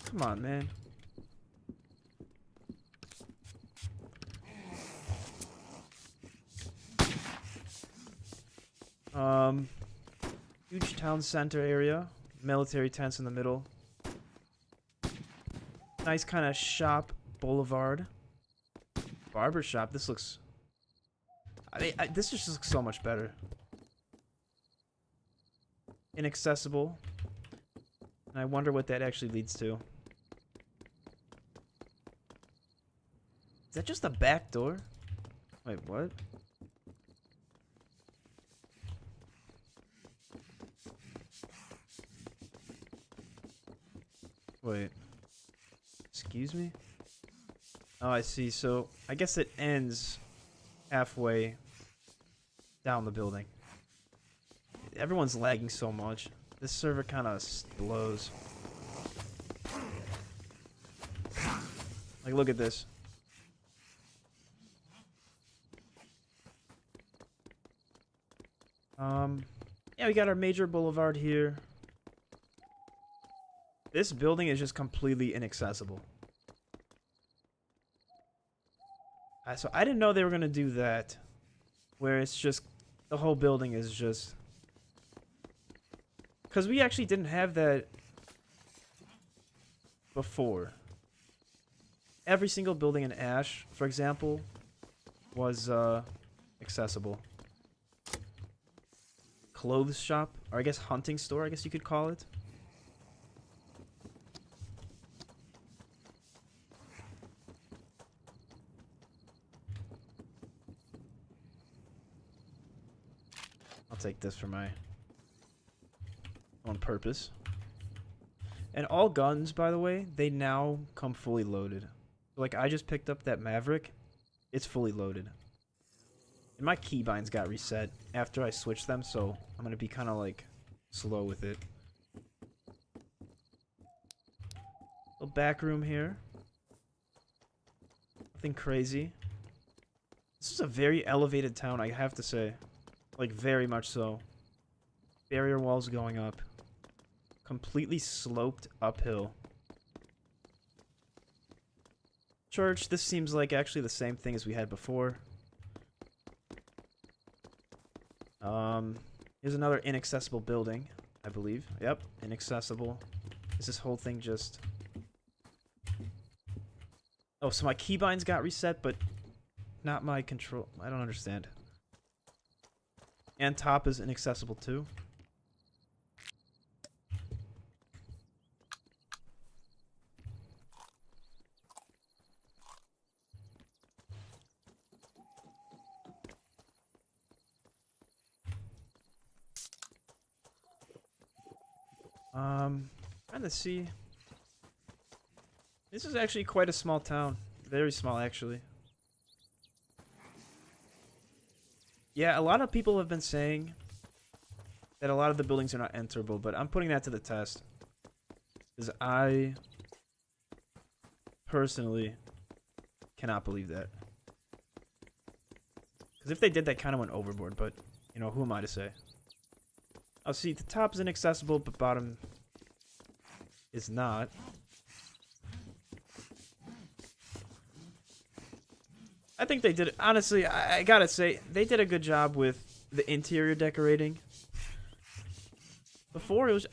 Come on, man. Huge town center area. Military tents in the middle. Nice kind of shop boulevard. Barber shop. This looks... this just looks so much better. Inaccessible. And I wonder what that actually leads to. Is that just a back door? Wait, what? Wait. Excuse me? Oh, I see. So, I guess it ends halfway down the building. Everyone's lagging so much. This server kind of blows. Like, look at this. Yeah, we got our major boulevard here. This building is just completely inaccessible. So I didn't know they were gonna do that, where it's just the whole building is just... Because we actually didn't have that before. Every single building in Ash, for example, was accessible. Clothes shop, or I guess hunting store, I guess you could call it. I'll take this for my own purpose. And all guns, by the way, they now come fully loaded. Like, I just picked up that Maverick. It's fully loaded. And my keybinds got reset after I switched them, so I'm gonna be kind of, like, slow with it. Little back room here. Nothing crazy. This is a very elevated town, I have to say. Like, very much so. Barrier walls going up. Completely sloped uphill. Church, this seems like actually the same thing as we had before. Here's another inaccessible building, I believe. Yep, inaccessible. Is this whole thing just... Oh, so my keybinds got reset, but not my control. I don't understand. And top is inaccessible too. Trying to see. This is actually quite a small town. Very small, actually. Yeah, a lot of people have been saying that a lot of the buildings are not enterable, but I'm putting that to the test. Because I personally cannot believe that. Because if they did, they kind of went overboard, but, you know, who am I to say? Oh, see, the top is inaccessible, but bottom is not. I think they did, honestly, I gotta say, they did a good job with the interior decorating. Before, it was,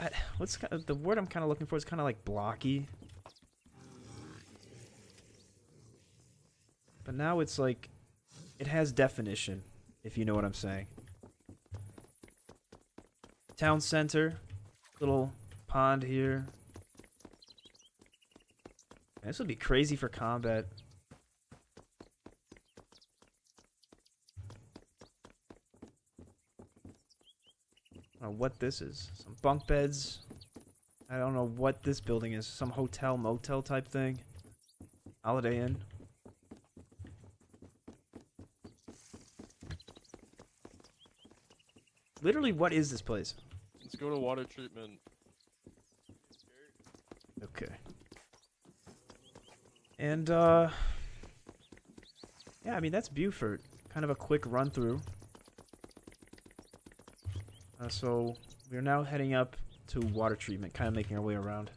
the word I'm kind of looking for is kind of like blocky. But now it's like, it has definition, if you know what I'm saying. Town center, little pond here. Man, this would be crazy for combat. I don't know what this is. Some bunk beds. I don't know what this building is. Some hotel, motel type thing. Holiday Inn. Literally, what is this place? Let's go to water treatment. Okay. And, yeah, I mean, that's Buford. Kind of a quick run through. So, we're now heading up to water treatment, kind of making our way around.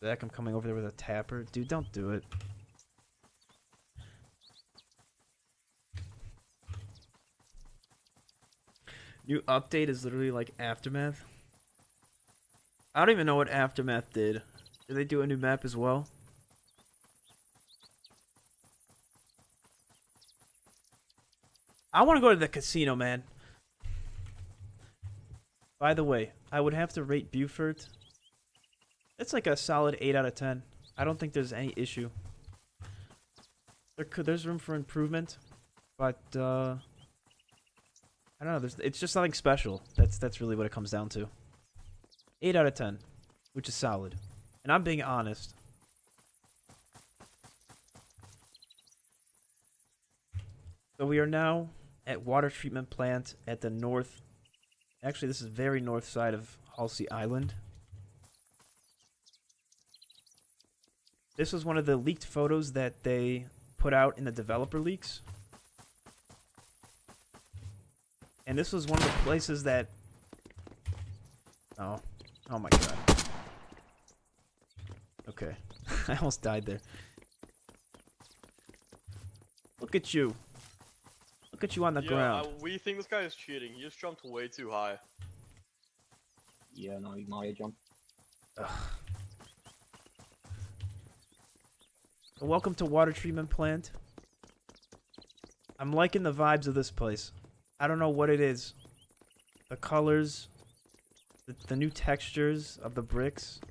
Zach, I'm coming over there with a tapper. Dude, don't do it. New update is literally like Aftermath. I don't even know what Aftermath did. Did they do a new map as well? I want to go to the casino, man. By the way, I would have to rate Buford. It's like a solid 8 out of 10. I don't think there's any issue. There's room for improvement, but I don't know. It's just something special. That's really what it comes down to. 8 out of 10, which is solid, and I'm being honest. So we are now at water treatment plant at the north. Actually, this is very north side of Halsey Island. This was one of the leaked photos that they put out in the developer leaks. And this was one of the places that... Oh my god. Okay. I almost died there. Look at you. Look at you on the ground. We think this guy is cheating. He just jumped way too high. Yeah, no, he might have jumped. Ugh. So welcome to water treatment plant. I'm liking the vibes of this place. I don't know what it is. The colors, the new textures of the bricks.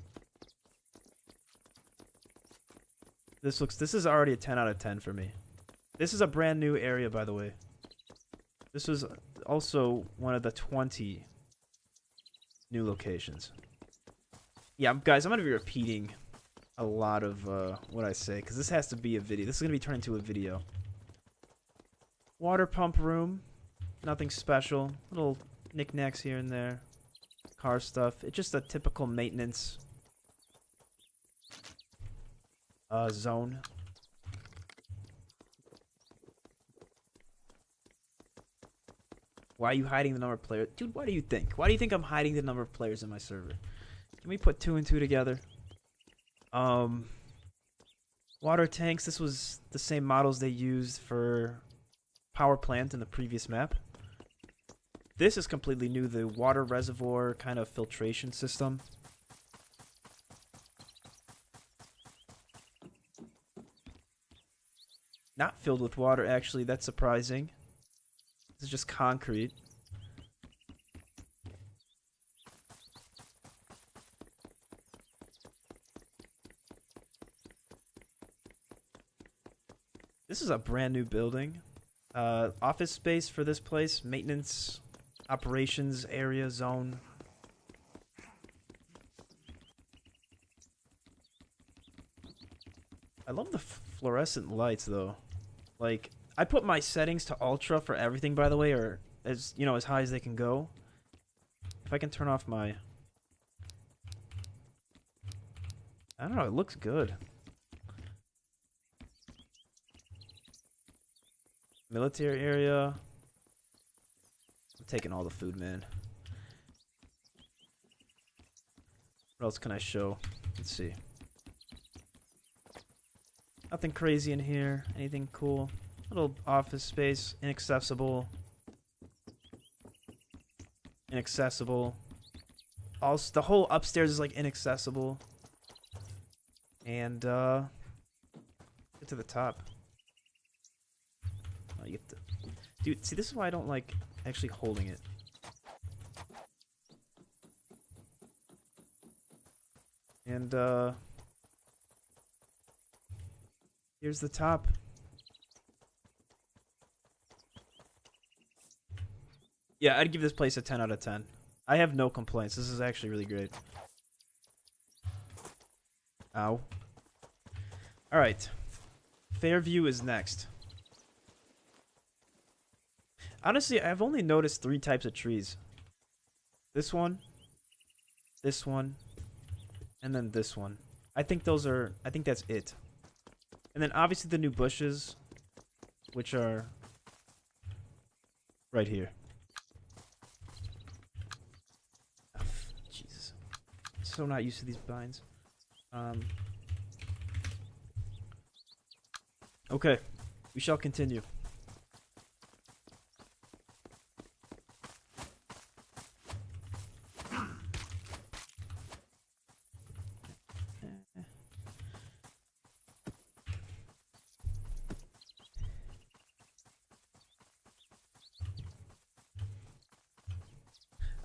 This is already a 10 out of 10 for me. This is a brand new area, by the way. This was also one of the 20 new locations. Yeah, guys, I'm going to be repeating a lot of what I say, because this has to be a video. This is going to be turned into a video. Water pump room. Nothing special. Little knickknacks here and there. Car stuff. It's just a typical maintenance. zone. Why are you hiding the number of players? Dude, what do you think? Why do you think I'm hiding the number of players in my server? Can we put 2 and 2 together? Water tanks. This was the same models they used for power plant in the previous map. This is completely new. The water reservoir kind of filtration system. Not filled with water, actually. That's surprising. This is just concrete. This is a brand new building. Office space for this place. Maintenance, operations, area, zone. I love the fluorescent lights, though. Like, I put my settings to ultra for everything, by the way, or as, you know, as high as they can go. If I can turn off my... I don't know, it looks good. Military area. I'm taking all the food, man. What else can I show? Let's see. Nothing crazy in here. Anything cool? Little office space. Inaccessible. Inaccessible. Also, the whole upstairs is like inaccessible. And get to the top. Oh, you get to... Dude, see, this is why I don't like actually holding it. And here's the top. Yeah, I'd give this place a 10 out of 10. I have no complaints. This is actually really great. Ow. Alright. Fairview is next. Honestly, I've only noticed 3 types of trees. This one, and then this one. I think that's it. And then obviously the new bushes, which are right here. Oh, Jesus. So not used to these vines. Okay, we shall continue.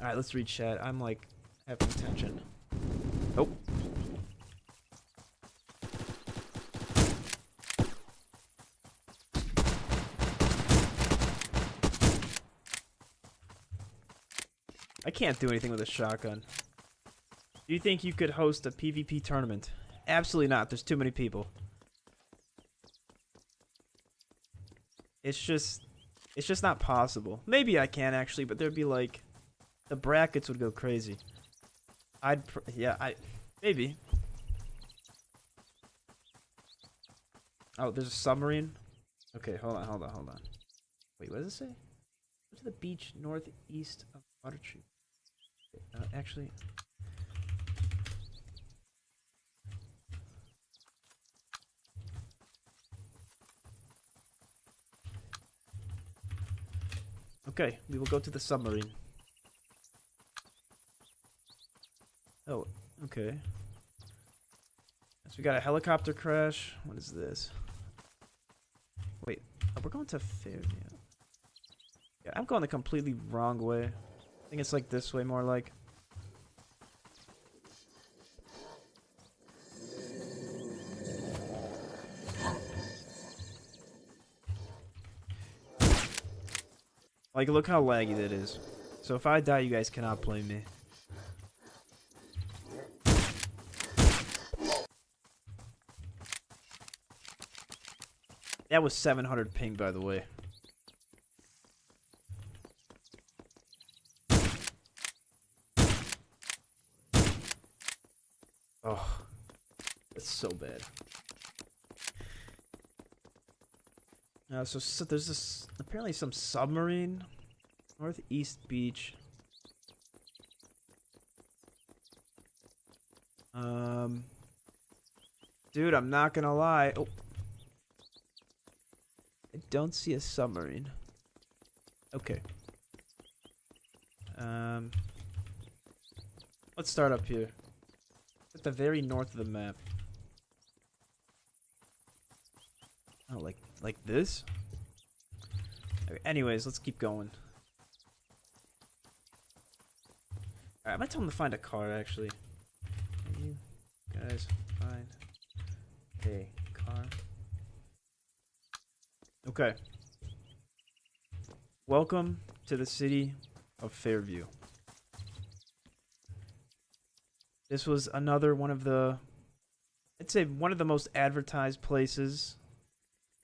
Alright, let's read chat. I'm like having tension. Nope. I can't do anything with a shotgun. Do you think you could host a PvP tournament? Absolutely not. There's too many people. It's just not possible. Maybe I can actually, but there'd be like the brackets would go crazy. Maybe. Oh, there's a submarine. Okay, hold on. Wait, what does it say? Go to the beach northeast of Watertree. Actually. Okay, we will go to the submarine. Oh, okay. So we got a helicopter crash. What is this? Wait, we're going to Fairview. Yeah, I'm going the completely wrong way. I think it's like this way more like. Like, look how laggy that is. So if I die, you guys cannot blame me. That was 700 ping, by the way. Oh, that's so bad. So there's this apparently some submarine. Northeast beach. Dude, I'm not gonna lie. Oh. I don't see a submarine. Okay. Let's start up here. At the very north of the map. Oh, like this? Okay, anyways, let's keep going. Alright, I might tell him to find a car, actually. Can you guys find a car? Okay. Welcome to the city of Fairview. This was another one of the, I'd say one of the most advertised places,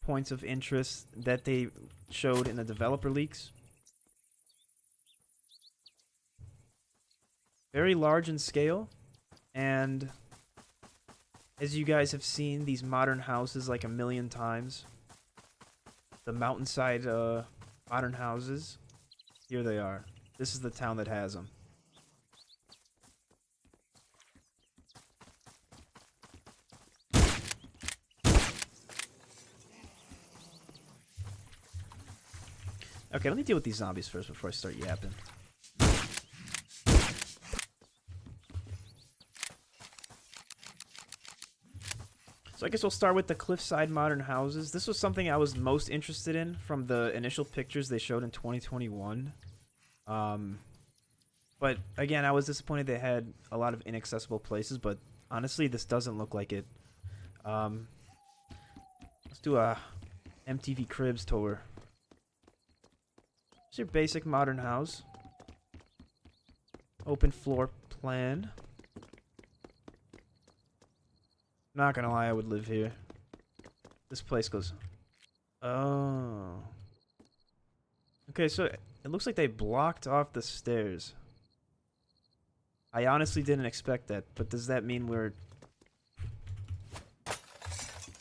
points of interest that they showed in the developer leaks. Very large in scale, and as you guys have seen these modern houses like a million times, the mountainside modern houses, here they are. This is the town that has them. Okay, let me deal with these zombies first before I start yapping. So I guess we'll start with the cliffside modern houses. This was something I was most interested in from the initial pictures they showed in 2021. But again, I was disappointed they had a lot of inaccessible places, but honestly, this doesn't look like it. Let's do a MTV Cribs tour. Here's your basic modern house. Open floor plan. Not gonna lie, I would live here. This place goes... Oh. Okay, so it looks like they blocked off the stairs. I honestly didn't expect that, but does that mean we're...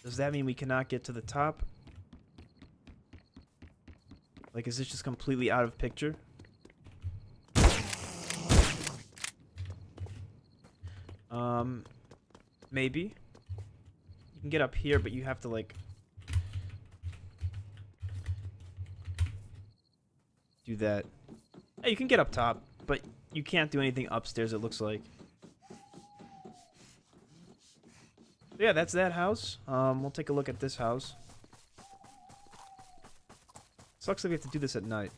Does that mean we cannot get to the top? Like, is this just completely out of picture? Maybe. You can get up here, but you have to, like... do that. Hey, you can get up top, but you can't do anything upstairs, it looks like. Yeah, that's that house. We'll take a look at this house. Sucks that we have to do this at night.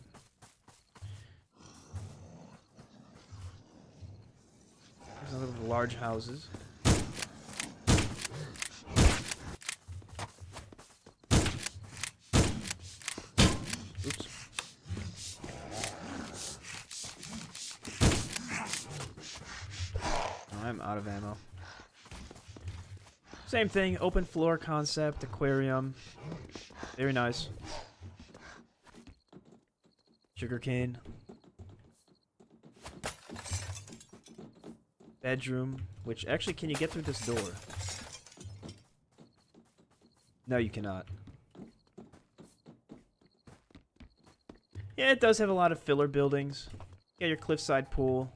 There's another of the large houses. Oops. I'm out of ammo. Same thing, open floor concept, aquarium. Very nice. Sugarcane. Bedroom, which actually, can you get through this door? No, you cannot. Yeah, it does have a lot of filler buildings. Yeah, your cliffside pool.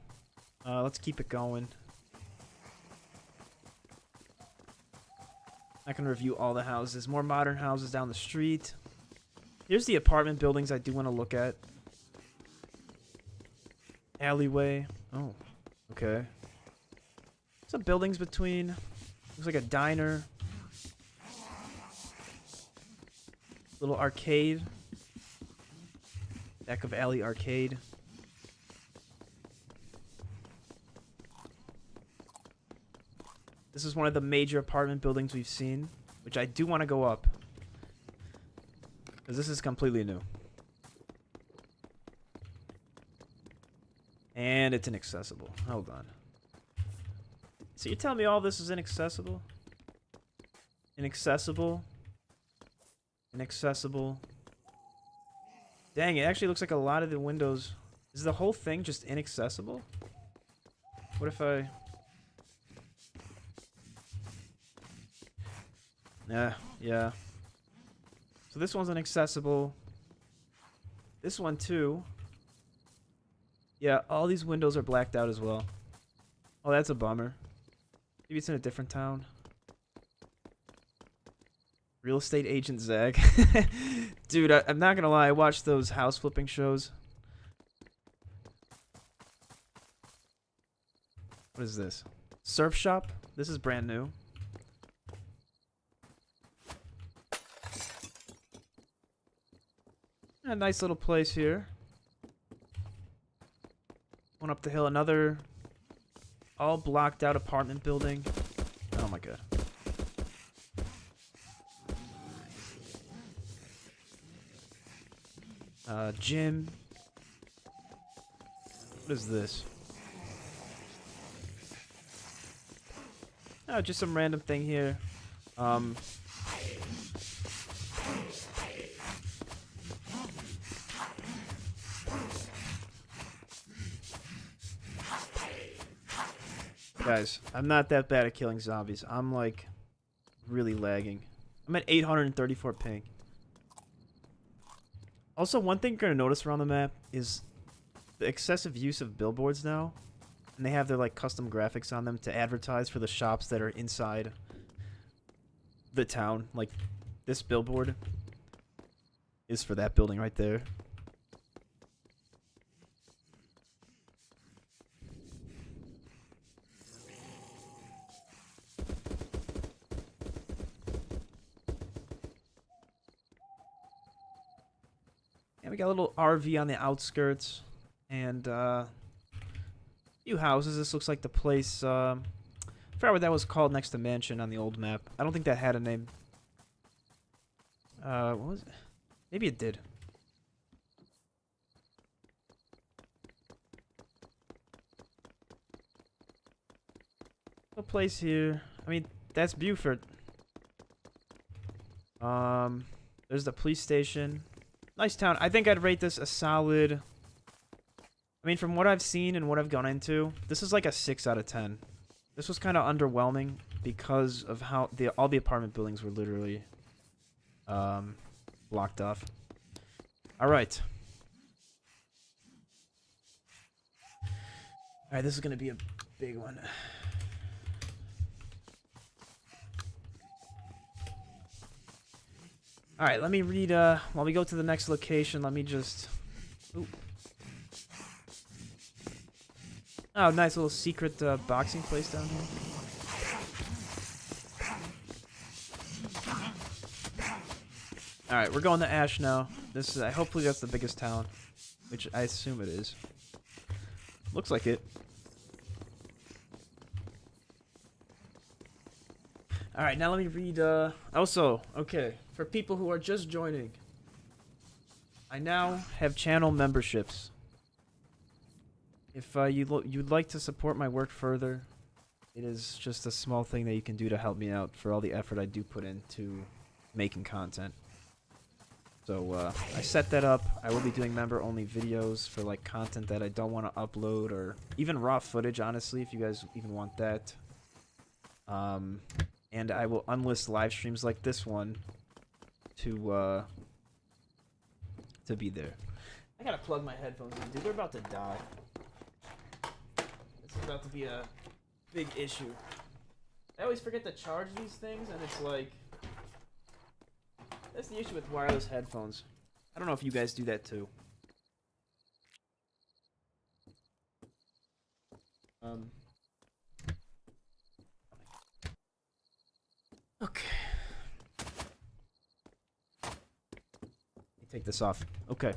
Let's keep it going. I can review all the houses. More modern houses down the street. Here's the apartment buildings I do want to look at. Alleyway. Oh, okay. Some buildings between. Looks like a diner. Little arcade. Back of alley arcade. This is one of the major apartment buildings we've seen, which I do want to go up. Because this is completely new. And it's inaccessible. Hold on. So you're telling me all this is inaccessible? Inaccessible? Inaccessible? Dang, it actually looks like a lot of the windows... Is the whole thing just inaccessible? What if I... Yeah. So this one's inaccessible. This one too. Yeah, all these windows are blacked out as well. Oh, that's a bummer. Maybe it's in a different town. Real estate agent Zag. Dude, I'm not gonna lie, I watched those house flipping shows. What is this? Surf shop? This is brand new. A nice little place here. One up the hill, another all blocked out apartment building. Oh my god. Gym. What is this? Oh, just some random thing here. Guys, I'm not that bad at killing zombies. I'm like really lagging. I'm at 834 ping. Also, one thing you're gonna notice around the map is the excessive use of billboards now. And they have their like custom graphics on them to advertise for the shops that are inside the town. Like this billboard is for that building right there. And we got a little RV on the outskirts and few houses. This looks like the place. I forgot what that was called next to Mansion on the old map. I don't think that had a name. What was it? Maybe it did. A place here. I mean, that's Buford. There's the police station. Nice town. I think I'd rate this a solid. I mean, from what I've seen and what I've gone into, this is like a 6 out of 10. This was kind of underwhelming because of how all the apartment buildings were literally blocked off. All right. All right, this is going to be a big one. All right, let me read, while we go to the next location, let me just... Ooh. Oh, nice little secret boxing place down here. All right, we're going to Ash now. This is hopefully that's the biggest town, which I assume it is. Looks like it. All right, now let me read. Also, okay, for people who are just joining, I now have channel memberships. If you'd like to support my work further, it is just a small thing that you can do to help me out for all the effort I do put into making content. So I set that up. I will be doing member-only videos for like content that I don't want to upload, or even raw footage, honestly, if you guys even want that. And I will unlist live streams like this one to be there. I gotta plug my headphones in, dude. They're about to die. This is about to be a big issue. I always forget to charge these things, and it's like... That's the issue with wireless headphones. I don't know if you guys do that too. Okay. Let me take this off. Okay.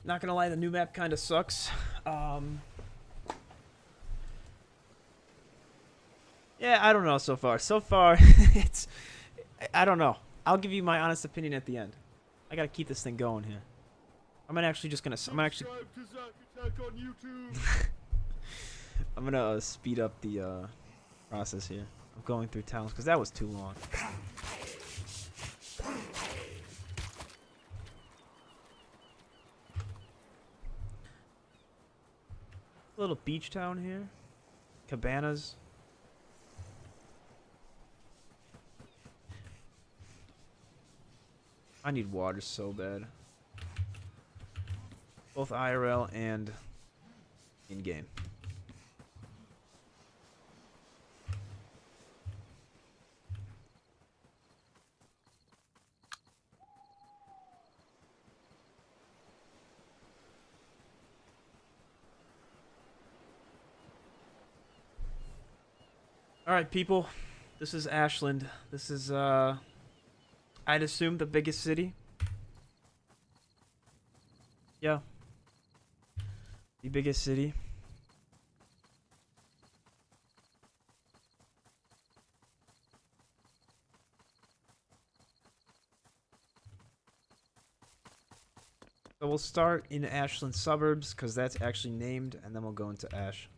Not gonna lie, the new map kind of sucks. Yeah, I don't know so far. So far, I don't know. I'll give you my honest opinion at the end. I gotta keep this thing going here. I'm actually I'm gonna speed up the process here. I'm going through towns because that was too long. Little beach town here. Cabanas. I need water so bad. Both IRL and in-game. Alright, people. This is Ashland. This is, I'd assume the biggest city. Yeah. The biggest city. So we'll start in Ashland suburbs, because that's actually named, and then we'll go into Ash.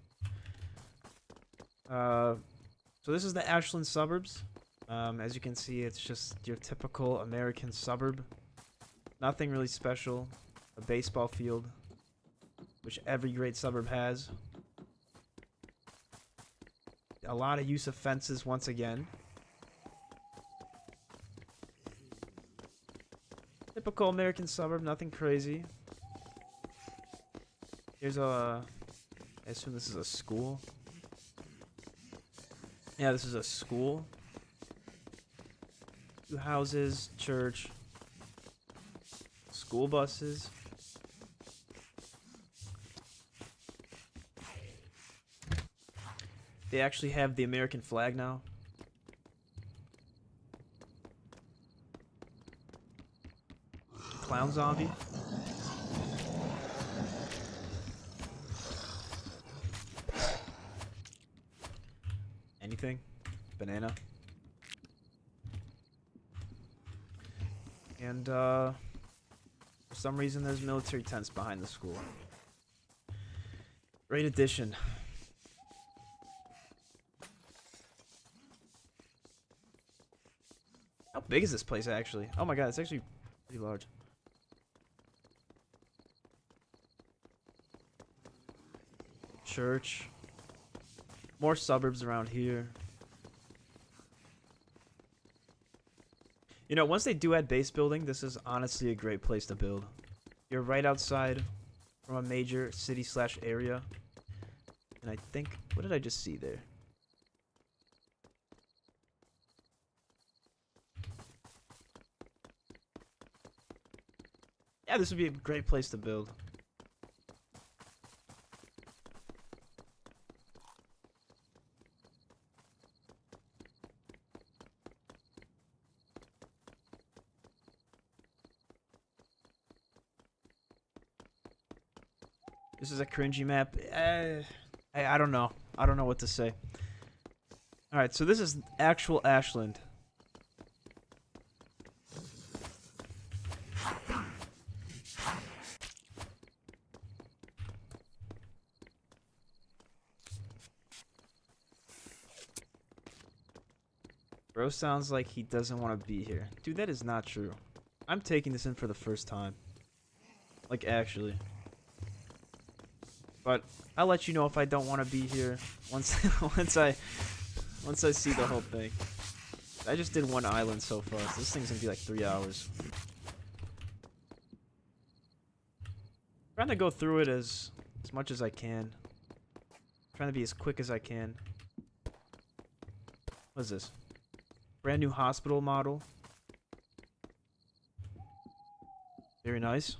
So this is the Ashland suburbs. As you can see, it's just your typical American suburb. Nothing really special. A baseball field, which every great suburb has. A lot of use of fences once again. Typical American suburb, nothing crazy. Here's a... I assume this is a school. Yeah, this is a school. 2 houses, church, school buses. They actually have the American flag now. Clown zombie. Anything? Banana. And for some reason there's military tents behind the school. Great addition. How big is this place actually? Oh my god, it's actually pretty large. Church. More suburbs around here. You know, once they do add base building, this is honestly a great place to build. You're right outside from a major city / area. And I think, what did I just see there? Yeah, this would be a great place to build. This is a cringy map. I don't know. I don't know what to say. Alright, so this is actual Ashland. Bro sounds like he doesn't want to be here. Dude, that is not true. I'm taking this in for the first time. Like, actually. But I'll let you know if I don't want to be here once once I see the whole thing. I just did one island so far, so this thing's gonna be like 3 hours. Trying to go through it as much as I can. Trying to be as quick as I can. What is this? Brand new hospital model. Very nice.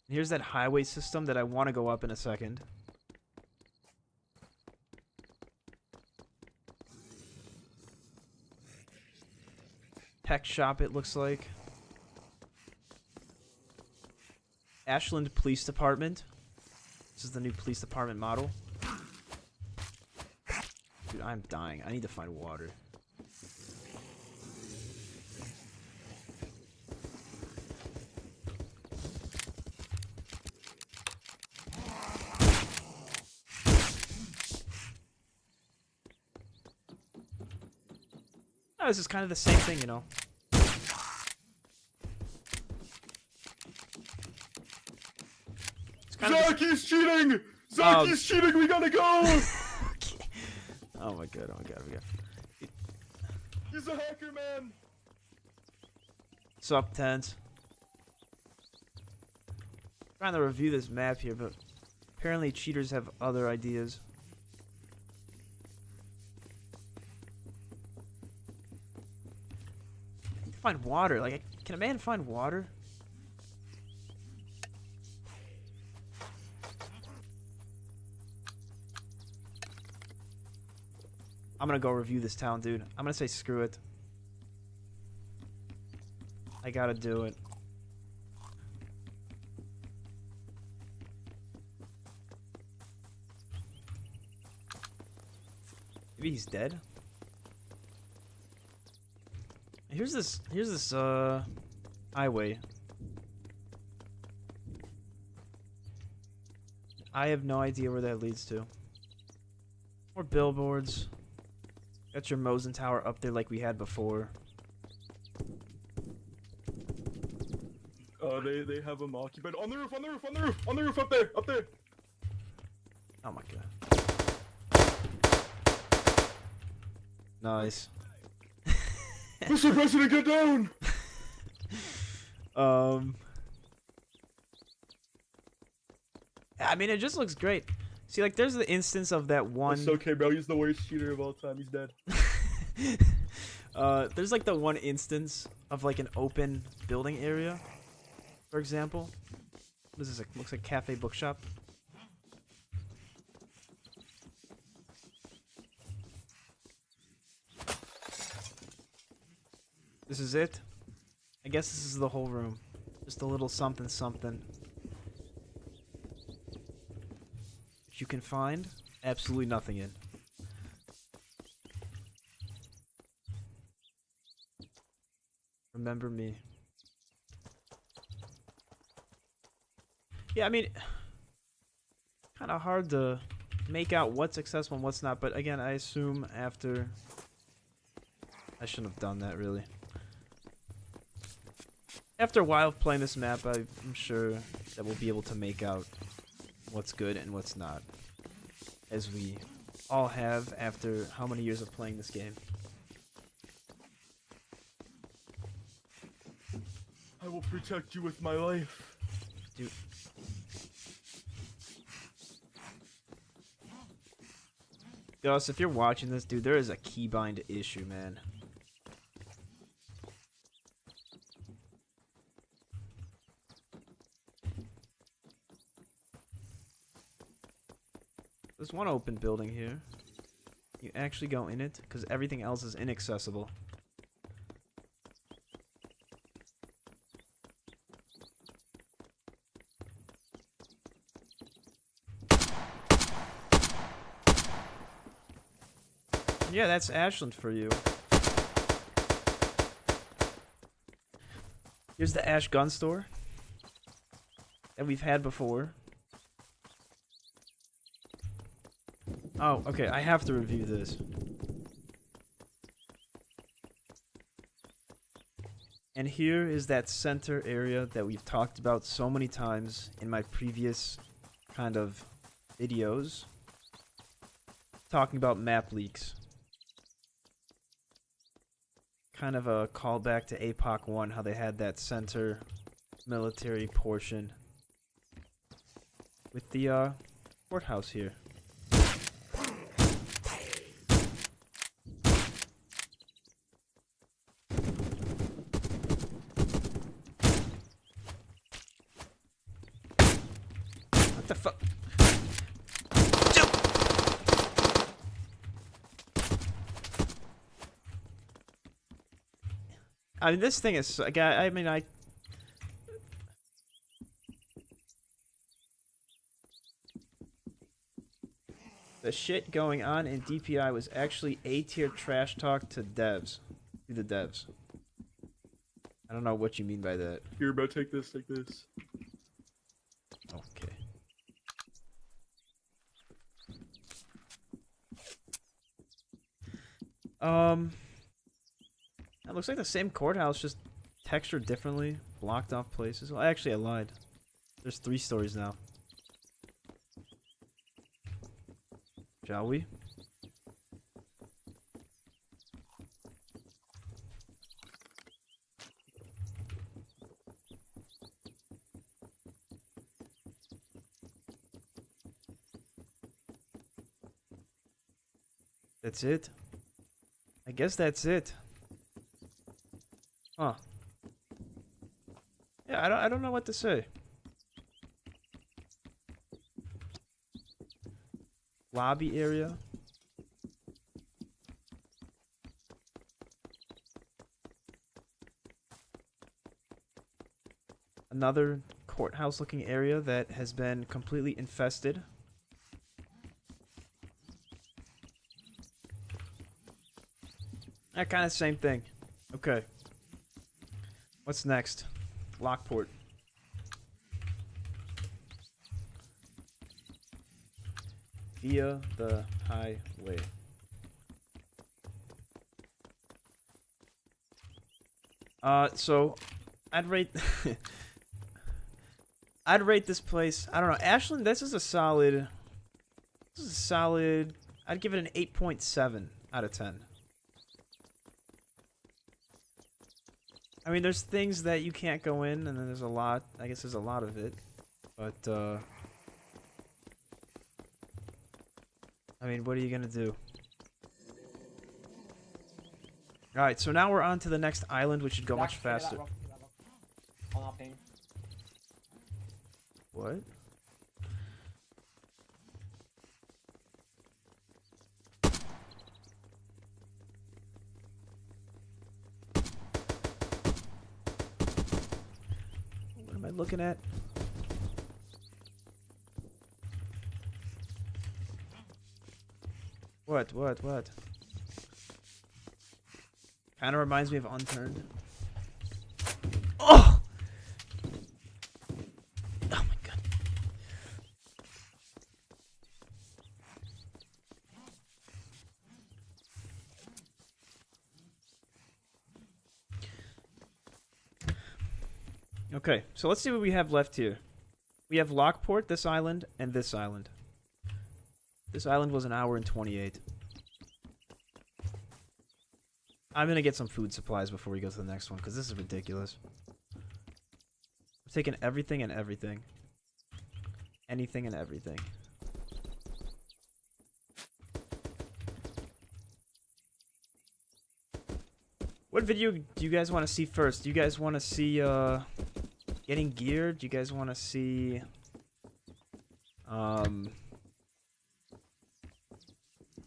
Here's that highway system that I want to go up in a second. Tech shop, it looks like. Ashland Police Department. This is the new police department model. Dude, I'm dying. I need to find water. Oh, this is kind of the same thing, you know. Zaki's cheating! Zaki's cheating! We gotta go! Okay. Oh my god, oh my god. He's a hacker, man! Sup, Tens? Trying to review this map here, but apparently cheaters have other ideas. Find water. Like, can a man find water? I'm gonna go review this town, dude. I'm gonna say screw it. I gotta do it. Maybe he's dead? Here's this highway. I have no idea where that leads to. More billboards. Got your Mosen Tower up there like we had before. They have them occupied. On the roof, on the roof, on the roof, on the roof, up there, up there! Oh my god. Nice. Mr. President, get down! I mean, it just looks great. See, like, there's the instance of that one. It's okay, bro. He's the worst cheater of all time. He's dead. There's like the one instance of like an open building area, for example. What is this? It looks like cafe bookshop. This is it. I guess this is the whole room. Just a little something something. That you can find absolutely nothing in. Remember me. Yeah, I mean, kind of hard to make out what's accessible and what's not, but again, I assume after... I shouldn't have done that, really. After a while of playing this map, I'm sure that we'll be able to make out what's good and what's not. As we all have after how many years of playing this game. I will protect you with my life. Dude. Gus, if you're watching this, dude, there is a keybind issue, man. There's one open building here. You actually go in it, because everything else is inaccessible. Yeah, that's Ashland for you. Here's the Ash gun store that we've had before. Oh, okay, I have to review this. And here is that center area that we've talked about so many times in my previous kind of videos. Talking about map leaks. Kind of a callback to APOC 1, how they had that center military portion with the courthouse here. What the fuck? I mean, this thing is... I mean, the shit going on in DPI was actually A-tier trash talk to devs. To the devs. I don't know what you mean by that. Here, bro, take this, take this. Okay. It looks like the same courthouse, just textured differently, blocked off places. Well, actually, I lied. There's 3 stories now. shall we? That's it? I guess that's it. Huh. Yeah, I don't know what to say. Lobby area. Another courthouse looking area that has been completely infested. That kind of same thing. Okay. What's next? Lockport. Via the highway. So I'd rate I'd rate this place, I don't know, Ashland, this is a solid I'd give it an 8.7 out of 10. I mean, there's things that you can't go in, and then there's a lot, I guess there's a lot of it, but I mean, what are you gonna do? Alright, so now we're on to the next island, which should go much faster. On our ping. What? What am I looking at? What? Kinda reminds me of Unturned. Oh! Oh my god. Okay, so let's see what we have left here. We have Lockport, this island, and this island. This island was 1 hour and 28. I'm gonna get some food supplies before we go to the next one, because this is ridiculous. I'm taking everything and everything. Anything and everything. What video do you guys want to see first? Do you guys want to see, getting geared? Do you guys want to see,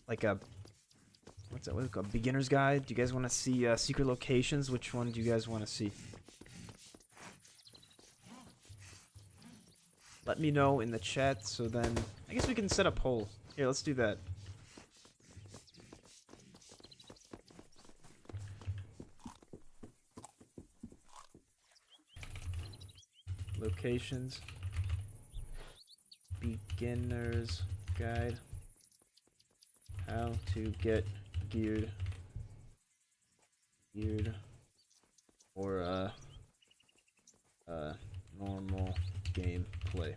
like a, what's that called? Beginner's guide? Do you guys want to see secret locations? Which one do you guys want to see? Let me know in the chat, so then I guess we can set a poll. Here, let's do that. Locations. Beginner's guide. How to get geared or normal gameplay.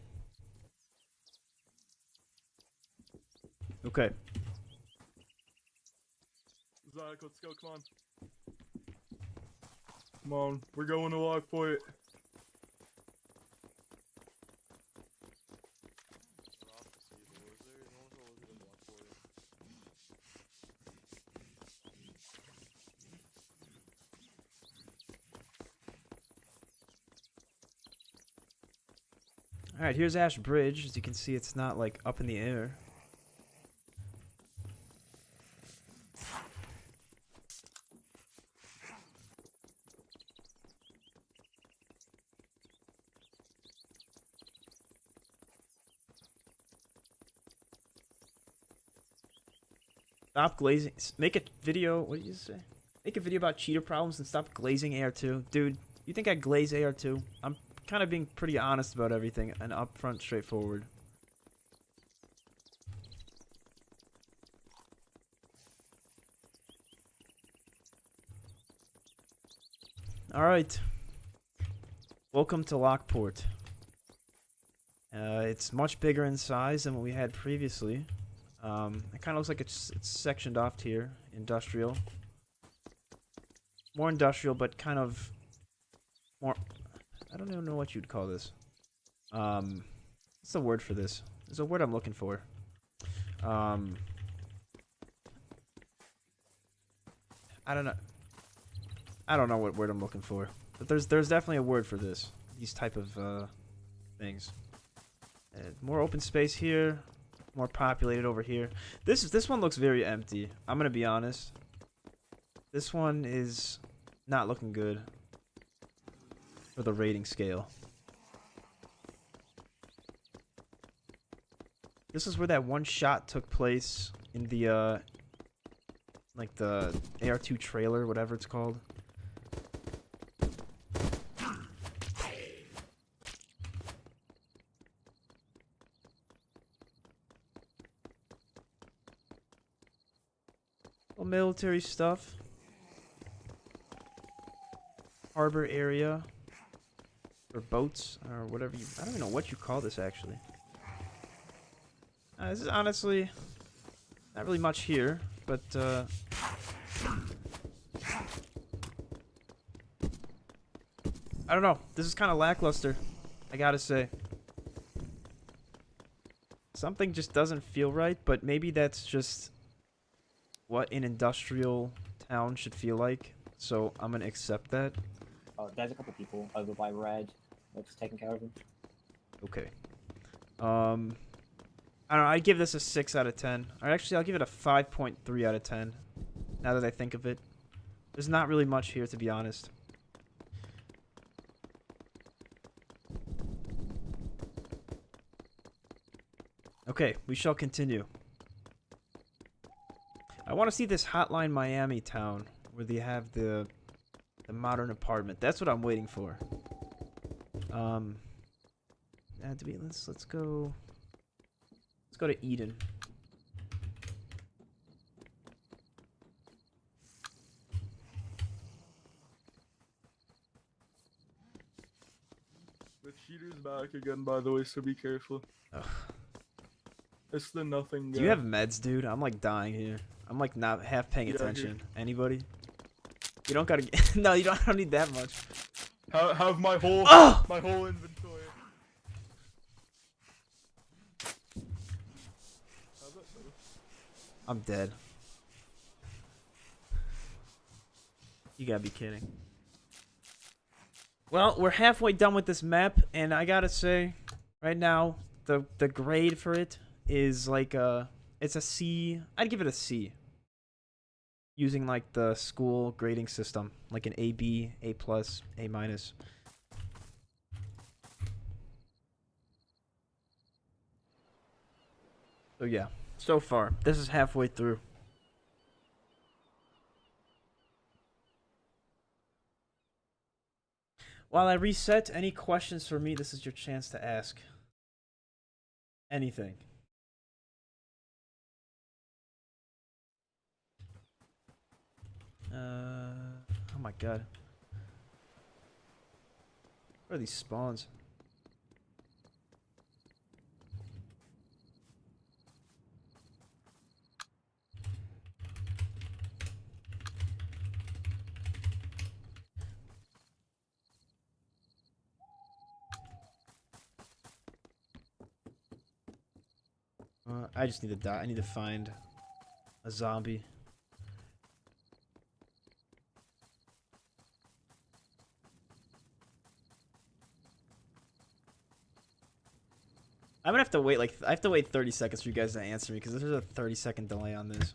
Okay. Zach, let's go, come on. Come on, we're going to Lockport. Alright, here's Ash Bridge. As you can see, it's not like up in the air. Stop glazing. Make a video. What did you say? Make a video about cheater problems and stop glazing AR2. Dude, you think I glaze AR2? I'm kind of being pretty honest about everything and upfront, straightforward. Alright. Welcome to Lockport. It's much bigger in size than what we had previously. It kind of looks like it's sectioned off here. Industrial. More industrial, but kind of more... I don't even know what you'd call this. What's the word for this? There's a word I'm looking for. I don't know. I don't know what word I'm looking for. But there's definitely a word for this. These type of things. More open space here. More populated over here. This one looks very empty. I'm gonna be honest. This one is not looking good for the rating scale. This is where that one shot took place in the like the AR2 trailer, whatever it's called. Military stuff. Harbor area. Or boats. Or whatever you... I don't even know what you call this, actually. This is honestly... not really much here. But, I don't know. This is kind of lackluster. I gotta say. Something just doesn't feel right. But maybe that's just... what an industrial town should feel like, so I'm gonna accept that. Oh, there's a couple people over by Red that's taking care of them. Okay. I don't know, I'd give this a 6 out of 10. Or actually, I'll give it a 5.3 out of 10, now that I think of it. There's not really much here, to be honest. Okay, we shall continue. I want to see this Hotline Miami town where they have the modern apartment. That's what I'm waiting for. Let's go to Eden. The cheater's back again, by the way, so be careful. Ugh. It's the nothing guy. Do you have meds, dude? I'm like dying here. I'm like not half paying attention. Anybody? You don't gotta get... No, you don't, I don't need that much. Have my whole my whole inventory. I'm dead. You gotta be kidding. Well, we're halfway done with this map, and I gotta say, right now, the grade for it is like it's a C. I'd give it a C. Using like the school grading system, like an A, B, A+, A-. So yeah, so far, this is halfway through. While I reset, any questions for me, this is your chance to ask. Anything. Oh my god. What are these spawns? I just need to die. I need to find a zombie. I'm gonna have to wait, like, I have to wait 30 seconds for you guys to answer me, because there's a 30-second delay on this.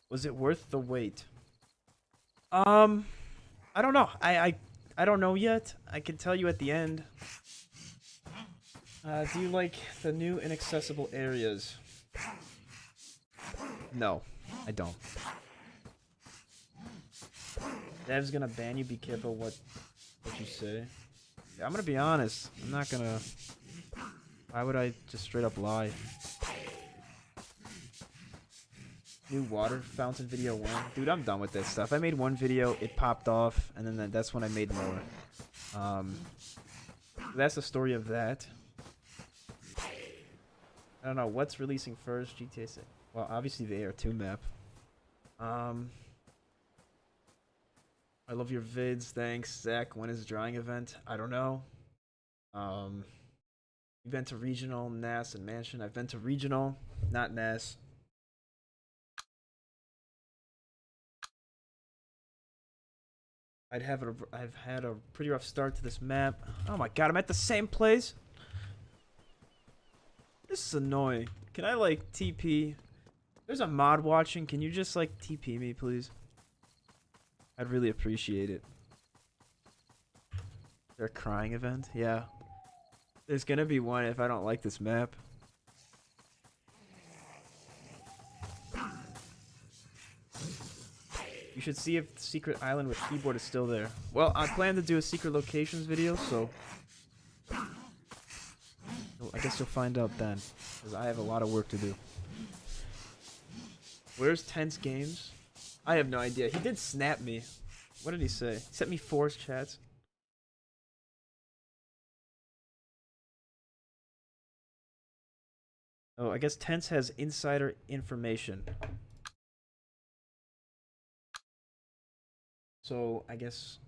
Was it worth the wait? I don't know. I don't know yet. I can tell you at the end. Do you like the new inaccessible areas? No, I don't. Dev's gonna ban you. Be careful what you say. I'm gonna be honest. I'm not gonna. Why would I just straight up lie? New water fountain video 1. Dude, I'm done with this stuff. I made one video, it popped off, and then that's when I made more. That's the story of that. I don't know what's releasing first. GTA 6. Well, obviously the AR2 map. I love your vids. Thanks, Zach. When is the drawing event? I don't know. You've been to regional, NAS, and mansion. I've been to regional, not NAS. I've had a pretty rough start to this map. Oh my god, I'm at the same place. This is annoying. Can I like TP? There's a mod watching. Can you just like TP me, please? I'd really appreciate it. Is there a crying event? Yeah. There's gonna be one if I don't like this map. You should see if the secret island with keyboard is still there. Well, I plan to do a secret locations video, so I guess you'll find out then, because I have a lot of work to do. Where's Tense Games? I have no idea. He did snap me. What did he say? He sent me 4 chats. Oh, I guess Tense has insider information. So, I guess...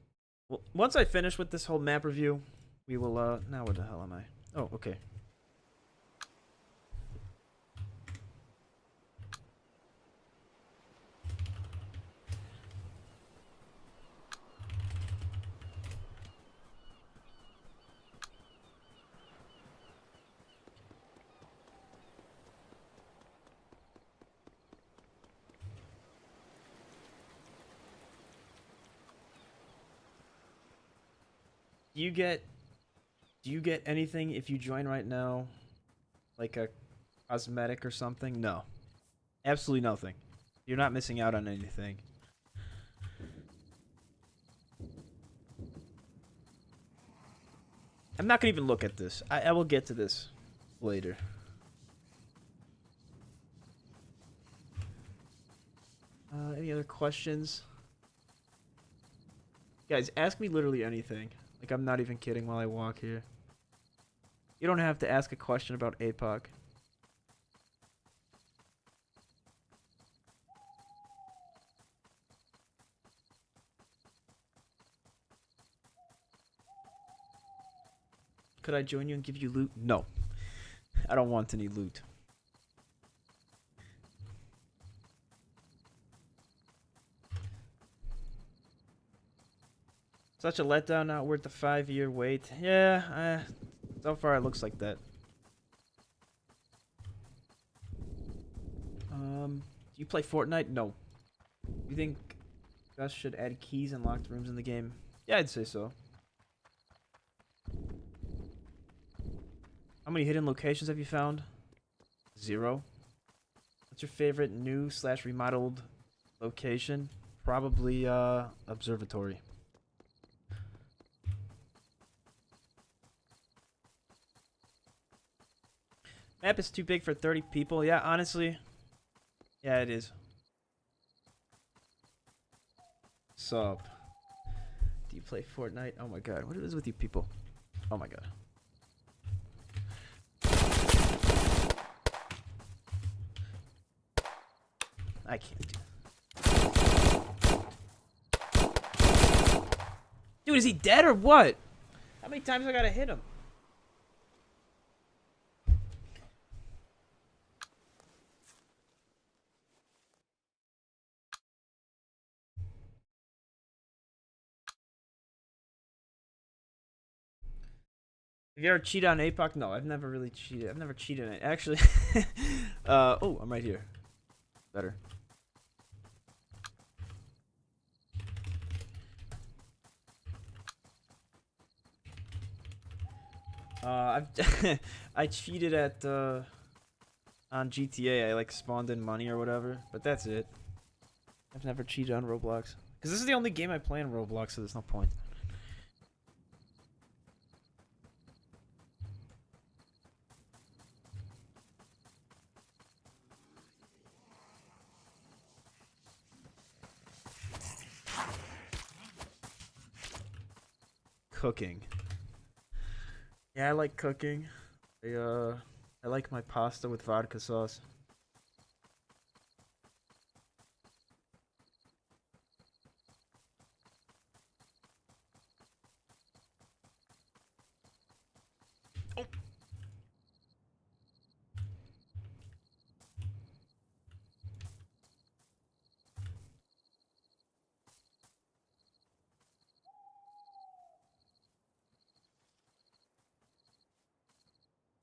Well, once I finish with this whole map review, we will, now where the hell am I? Oh, okay. Do you get anything if you join right now? Like a cosmetic or something? No. Absolutely nothing. You're not missing out on anything. I'm not gonna even look at this. I will get to this later. Any other questions? Guys, ask me literally anything. Like, I'm not even kidding while I walk here. You don't have to ask a question about APOC. Could I join you and give you loot? No. I don't want any loot. Such a letdown, not worth the 5-year wait. Yeah, so far it looks like that. Do you play Fortnite? No. You think Gus should add keys and locked rooms in the game? Yeah, I'd say so. How many hidden locations have you found? 0. What's your favorite new/remodeled location? Probably Observatory. Map is too big for 30 people. Yeah, honestly. Yeah, it is. Sup? Do you play Fortnite? Oh my god. What is with you people? Oh my god. I can't do it. Dude, is he dead or what? How many times I gotta hit him? Have you ever cheated on APOC? No, I've never really cheated. I've never cheated on it. Actually, oh, I'm right here. Better. I've I cheated at on GTA. I like spawned in money or whatever, but that's it. I've never cheated on Roblox because this is the only game I play on Roblox, so there's no point. Cooking. Yeah, I like cooking. I like my pasta with vodka sauce.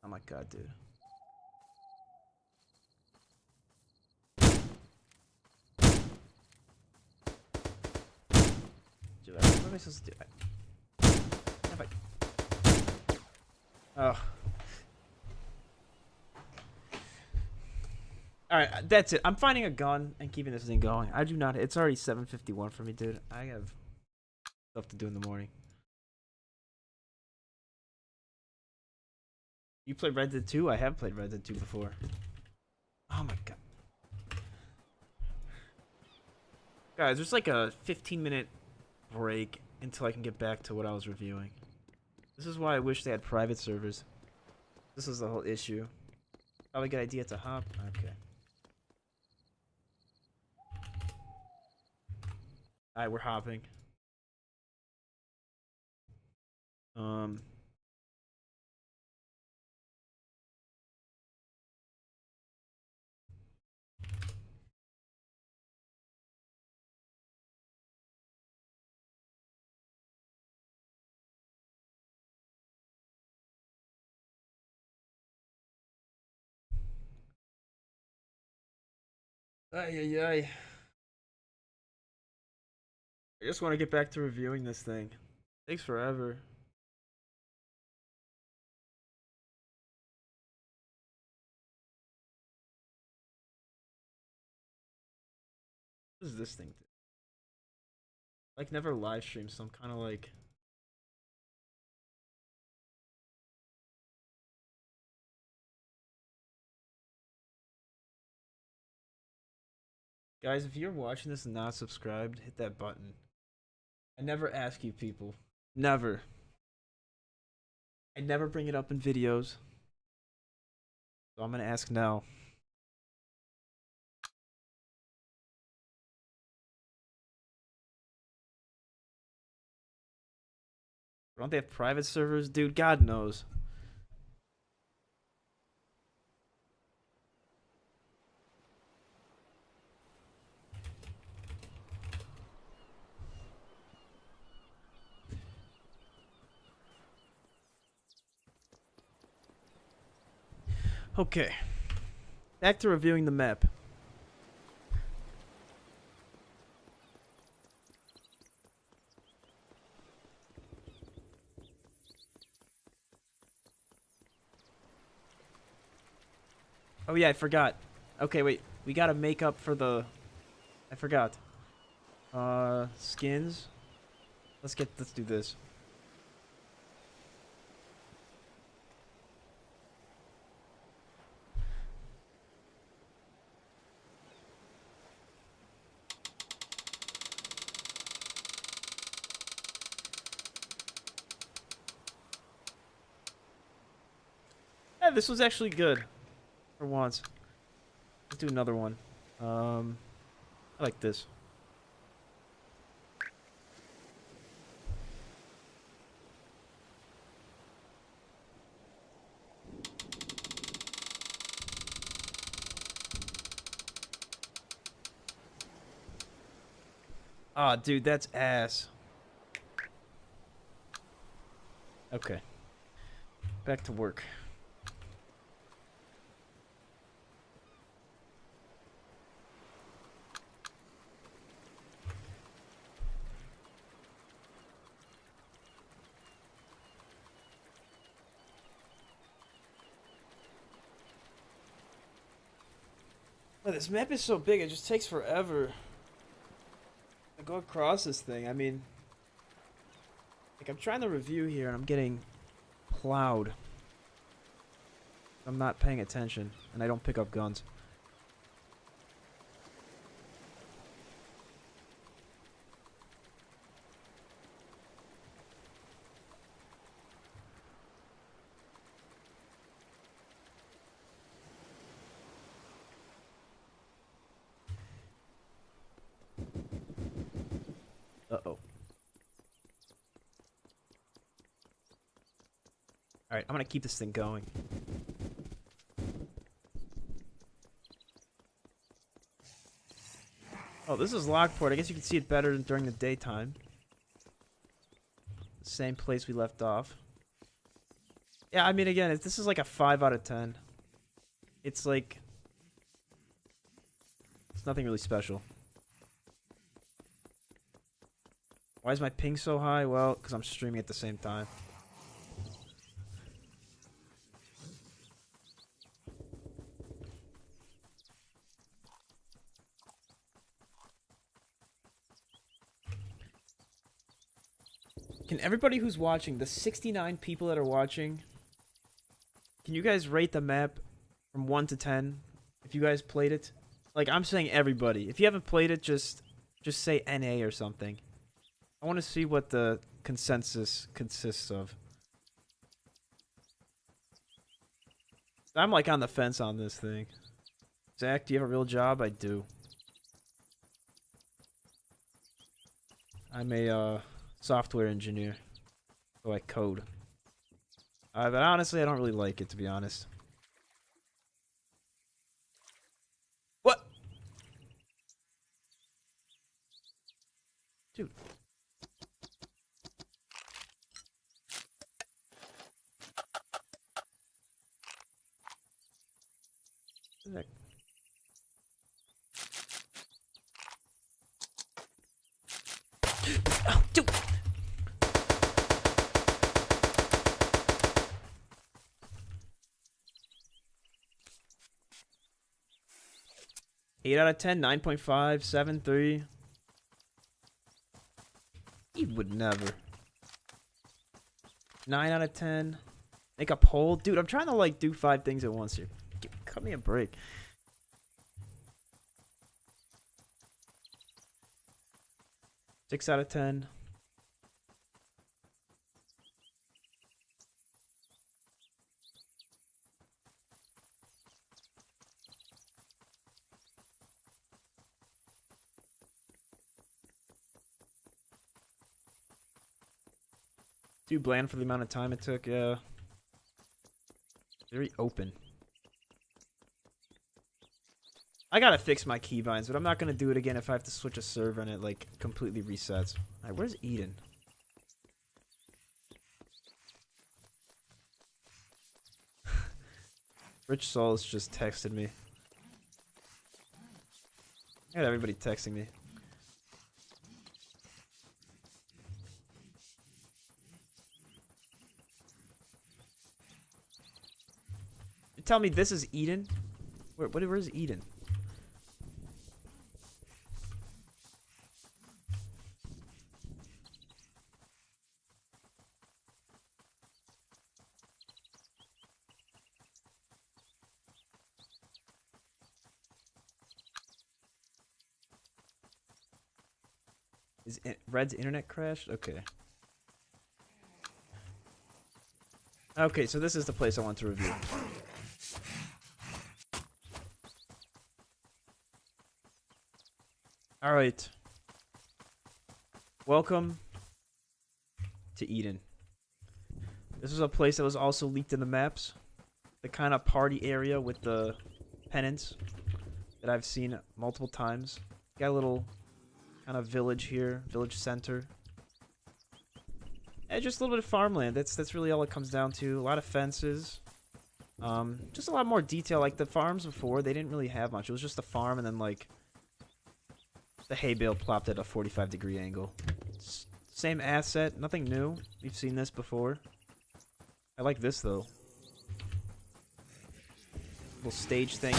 Oh my god, dude. Dude, what am I supposed to do? If I... Oh. Alright, that's it. I'm finding a gun and keeping this thing going. I do not... It's already 7:51 for me, dude. I have stuff to do in the morning. You played Red Dead 2? I have played Red Dead 2 before. Oh my god. Guys, there's like a 15-minute break until I can get back to what I was reviewing. This is why I wish they had private servers. This is the whole issue. Probably a good idea to hop. Okay. Alright, we're hopping. Ay, ay, ay. I just want to get back to reviewing this thing. Takes forever. What does this thing do? Like, never live stream, so I'm kind of like... Guys, if you're watching this and not subscribed, hit that button. I never ask you people. Never. I never bring it up in videos. So I'm gonna ask now. Don't they have private servers? Dude, God knows. Okay. Back to reviewing the map. Oh yeah, I forgot. Okay, wait. We gotta make up for the... I forgot. Skins. Let's do this. Yeah, this was actually good. For once. Let's do another one. I like this. Ah, dude, that's ass. Okay. Back to work. Oh, this map is so big, it just takes forever. I go across this thing, I mean... Like, I'm trying to review here, and I'm getting plowed. I'm not paying attention, and I don't pick up guns. Alright, I'm gonna keep this thing going. Oh, this is Lockport. I guess you can see it better during the daytime. Same place we left off. Yeah, I mean, again, this is like a 5 out of 10. It's like... It's nothing really special. Why is my ping so high? Well, because I'm streaming at the same time. Can everybody who's watching, the 69 people that are watching, can you guys rate the map from 1 to 10 if you guys played it? Like, I'm saying everybody. If you haven't played it, just say NA or something. I want to see what the consensus consists of. I'm like on the fence on this thing. Zach, do you have a real job? I do. I'm a software engineer. So I code. But honestly, I don't really like it, to be honest. What? Dude. What the heck? Oh, dude. 8 out of 10, 9.5, 7.3. He would never. 9 out of 10. Make a poll. Dude, I'm trying to like do 5 things at once here. Cut me a break. Six out of 10. Too bland for the amount of time it took, yeah. Very open. I gotta fix my keybinds, but I'm not gonna do it again if I have to switch a server and it like completely resets. Alright, where's Eden? Rich Souls just texted me. I got everybody texting me. You tell me this is Eden? Where's Eden? Is Red's internet crashed? Okay. Okay, so this is the place I want to review. Alright. Welcome to Eden. This was a place that was also leaked in the maps. The kind of party area with the pennants that I've seen multiple times. Got a little kind of village here, village center. And just a little bit of farmland. That's really all it comes down to. A lot of fences. Just a lot more detail. Like the farms before, they didn't really have much. It was just a farm and then like the hay bale plopped at a 45-degree angle. Same asset, nothing new. We've seen this before. I like this though. Little stage thing. I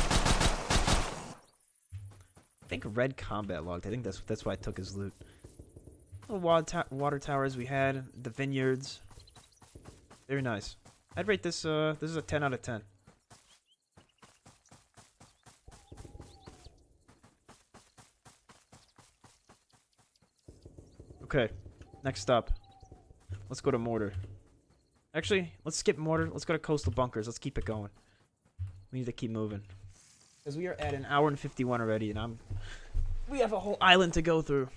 think Red combat logged. I think that's why I took his loot. Little water towers we had. The vineyards. Very nice. I'd rate this. This is a 10 out of 10. Okay, next up. Let's go to Mortar. Actually, let's skip Mortar. Let's go to Coastal Bunkers. Let's keep it going. We need to keep moving. Because we are at an hour and 51 already, and we have a whole island to go through.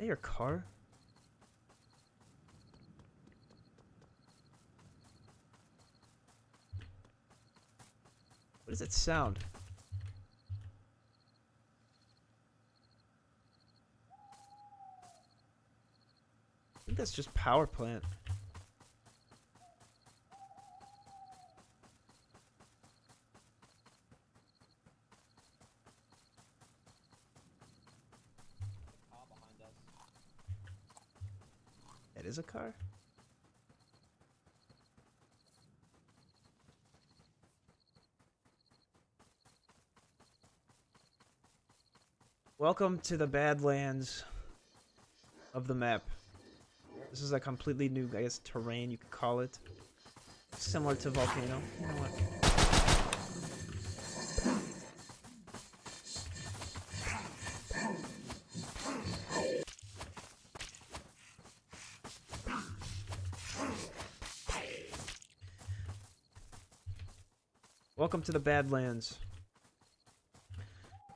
that your car? What does it sound? I think that's just power plant. Car behind us. That is a car? Welcome to the Badlands of the map. This is a completely new, I guess, terrain, you could call it. Similar to Volcano. You know what? Welcome to the Badlands.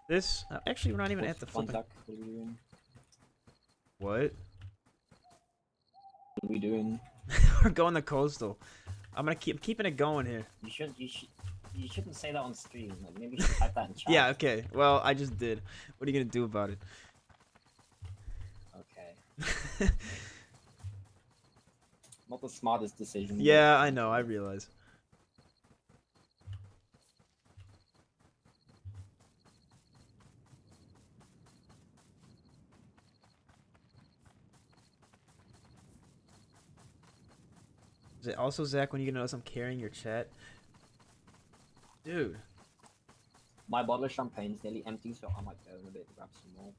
This actually, we're not even at the flipping. Contact, what are we doing? What? What are we doing? We're going to coastal. I'm keeping it going here. You shouldn't say that on stream. Like, maybe you should type that in chat. Yeah. Okay. Well, I just did. What are you gonna do about it? Okay. Not the smartest decision. Yeah, I know. I realize. Is it also, Zach, when you gonna notice I'm carrying your chat? Dude. My bottle of champagne is nearly empty, so I might go in a bit to grab some more.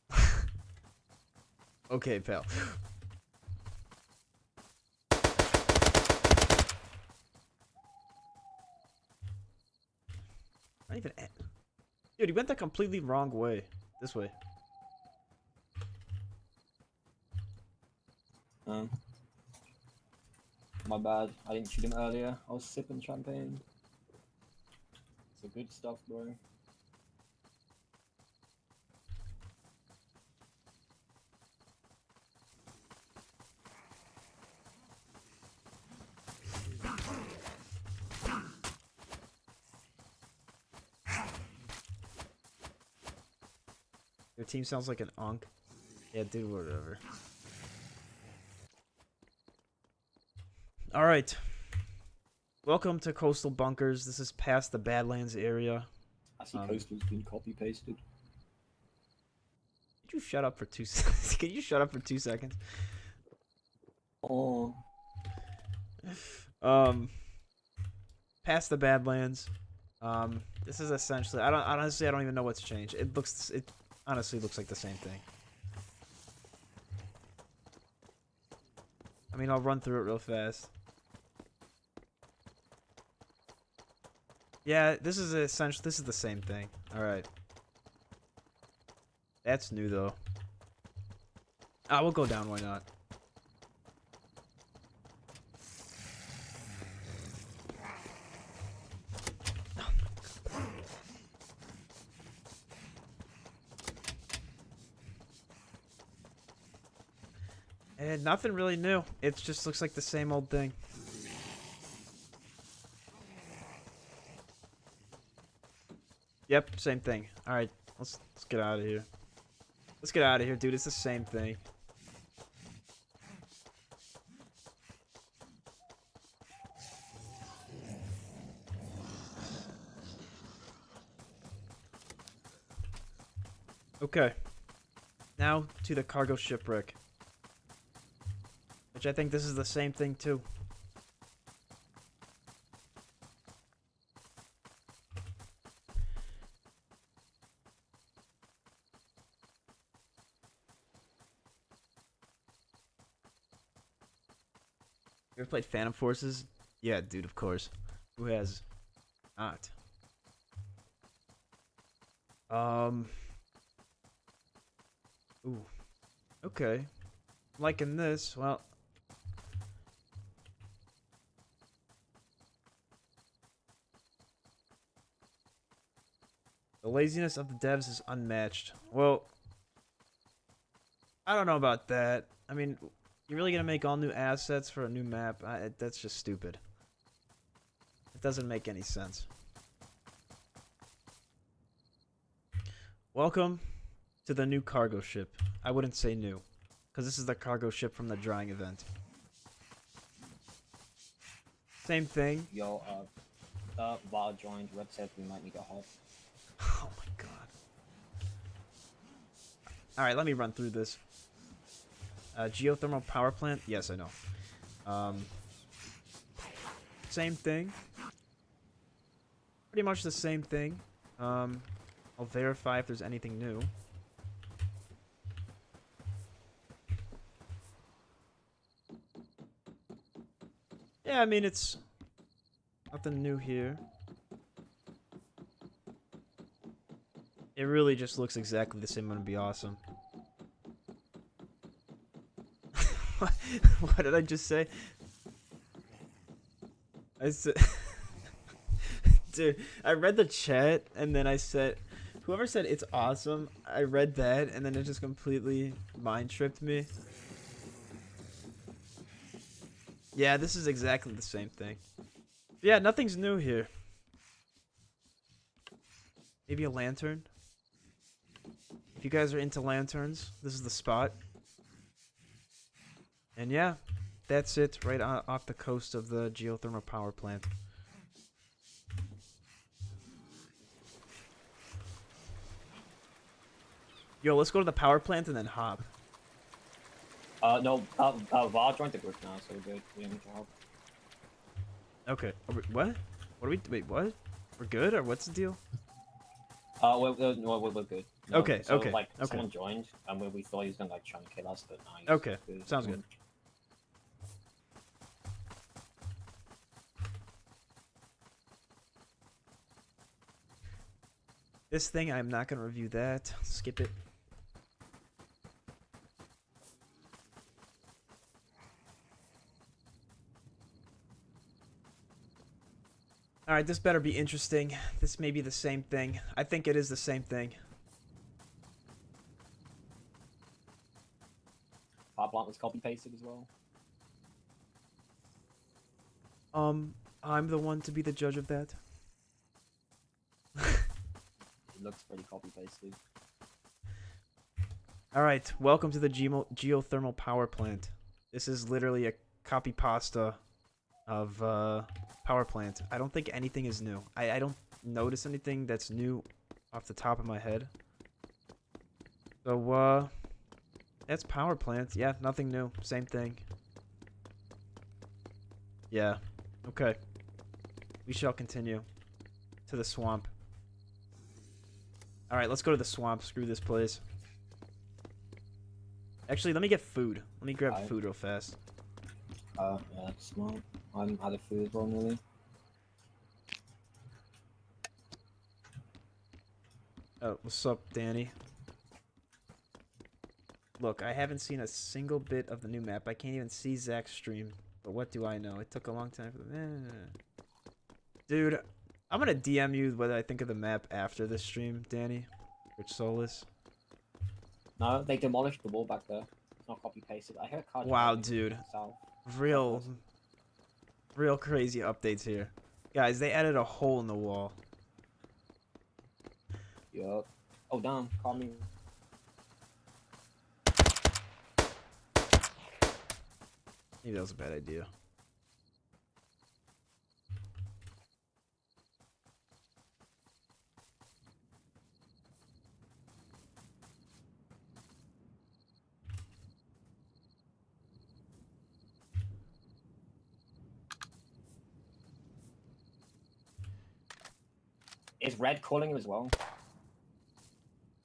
But... Okay, pal. Not even. Dude, he went the completely wrong way. This way. My bad. I didn't shoot him earlier. I was sipping champagne. It's a good stuff, bro. Your team sounds like an unk. Yeah, dude, whatever. Alright. Welcome to Coastal Bunkers. This is past the Badlands area. I see coastal's been copy pasted. Could you shut up for 2 seconds? Can you shut up for 2 seconds? Oh. Past the Badlands. This is essentially, honestly I don't even know what's changed. It honestly looks like the same thing. I mean, I'll run through it real fast. Yeah, this is the same thing. All right. That's new though. Ah, we'll go down. Why not? And nothing really new. It just looks like the same old thing. Yep, same thing. All right, let's get out of here. Let's get out of here, dude. It's the same thing. Okay. Now to the cargo shipwreck. Which I think this is the same thing too. You ever played Phantom Forces? Yeah, dude, of course. Who has not? Ooh. Okay. Liking this. Well. The laziness of the devs is unmatched. Well. I don't know about that. I mean, you're really gonna make all new assets for a new map? That's just stupid. It doesn't make any sense. Welcome to the new cargo ship. I wouldn't say new, because this is the cargo ship from the drawing event. Same thing. Yo, Val joined. Red said we might need a hop. Oh my god. Alright, let me run through this. Geothermal power plant? Yes, I know. Same thing. Pretty much the same thing. I'll verify if there's anything new. Yeah, I mean, it's nothing new here. It really just looks exactly the same. Gonna be awesome. What did I just say? I said, dude, I read the chat and then I said, whoever said it's awesome, I read that and then it just completely mind tripped me. Yeah, this is exactly the same thing. Yeah, nothing's new here. Maybe a lantern? If you guys are into lanterns, this is the spot. And yeah, that's it right off the coast of the geothermal power plant. Yo, let's go to the power plant and then hop. No, Val joined the group now, so we're good. We don't need to hop. Okay. What? What are we? Wait, what? We're good, or what's the deal? We're good. No, Okay, so, okay, like, okay. someone joined, and we thought he was gonna, like, try and kill us, but no, he's Okay, good. sounds good. This thing, I'm not gonna review that. Skip it. Alright, this better be interesting. This may be the same thing. I think it is the same thing. Our plant was copy pasted as well. I'm the one to be the judge of that. It looks pretty copy pasted. Alright, welcome to the geothermal power plant. This is literally a copy pasta of power plant. I don't think anything is new. I don't notice anything that's new off the top of my head. So, that's power plant. Yeah, nothing new. Same thing. Yeah. Okay. We shall continue to the swamp. Alright, let's go to the swamp. Screw this place. Actually, let me get food. Let me grab food real fast. Yeah, that's smart. I'm out of food as well, nearly. Oh, what's up, Danny? Look, I haven't seen a single bit of the new map. I can't even see Zach's stream. But what do I know? It took a long time for the... Dude, I'm gonna DM you what I think of the map after this stream, Danny. Rich Solus. No, they demolished the wall back there. It's not copy pasted. I heard car Wow, driving dude. south. Real crazy updates here. Guys, they added a hole in the wall. Yup. Oh, damn. Call me. Maybe that was a bad idea. Is Red calling him as well?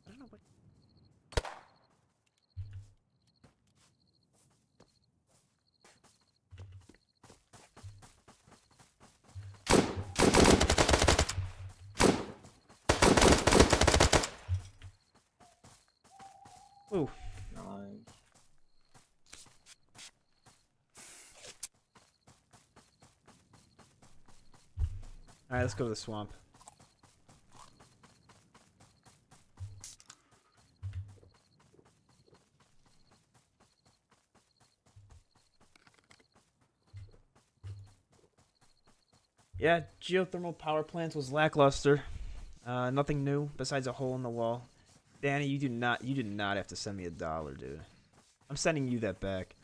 I don't know what... Ooh. Nice. Alright, let's go to the swamp. Yeah, geothermal power plants was lackluster. Nothing new besides a hole in the wall. Danny, you do not have to send me $1, dude. I'm sending you that back.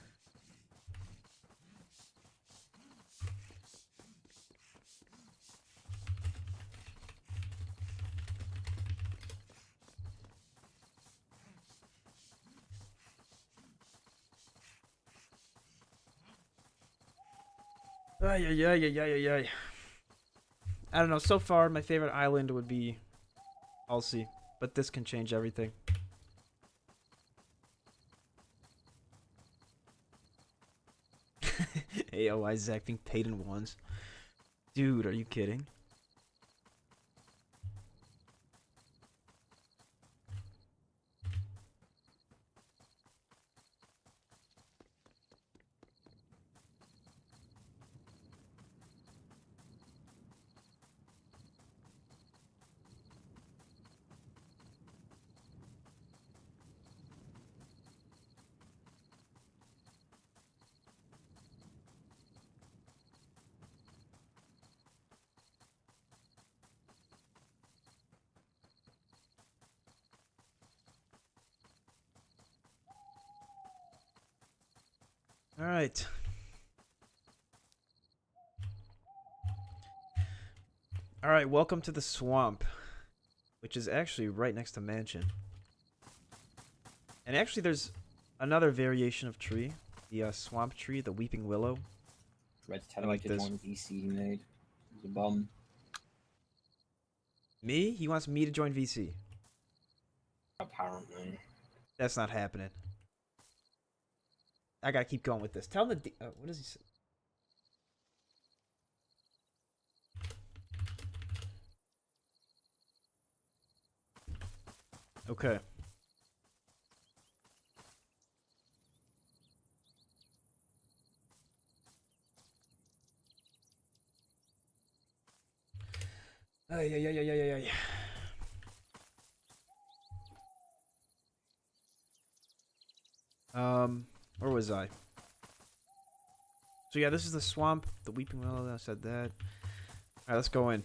Ay, ay, ay, ay, ay, ay, ay. I don't know. So far, my favorite island would be Halsey, but this can change everything. AOI Zach being paid in ones. Dude, are you kidding? All right. All right, welcome to the swamp, which is actually right next to mansion. And actually, there's another variation of tree, the swamp tree, the weeping willow. Red's telling me to join VC he made. He's a bum. Me? He wants me to join VC. Apparently. That's not happening. I gotta keep going with this. Tell him the what does he say? Okay. Ay, ay, ay, ay, ay, ay. Where was I? So yeah, this is the swamp, the weeping willow. I said that. All right, let's go in.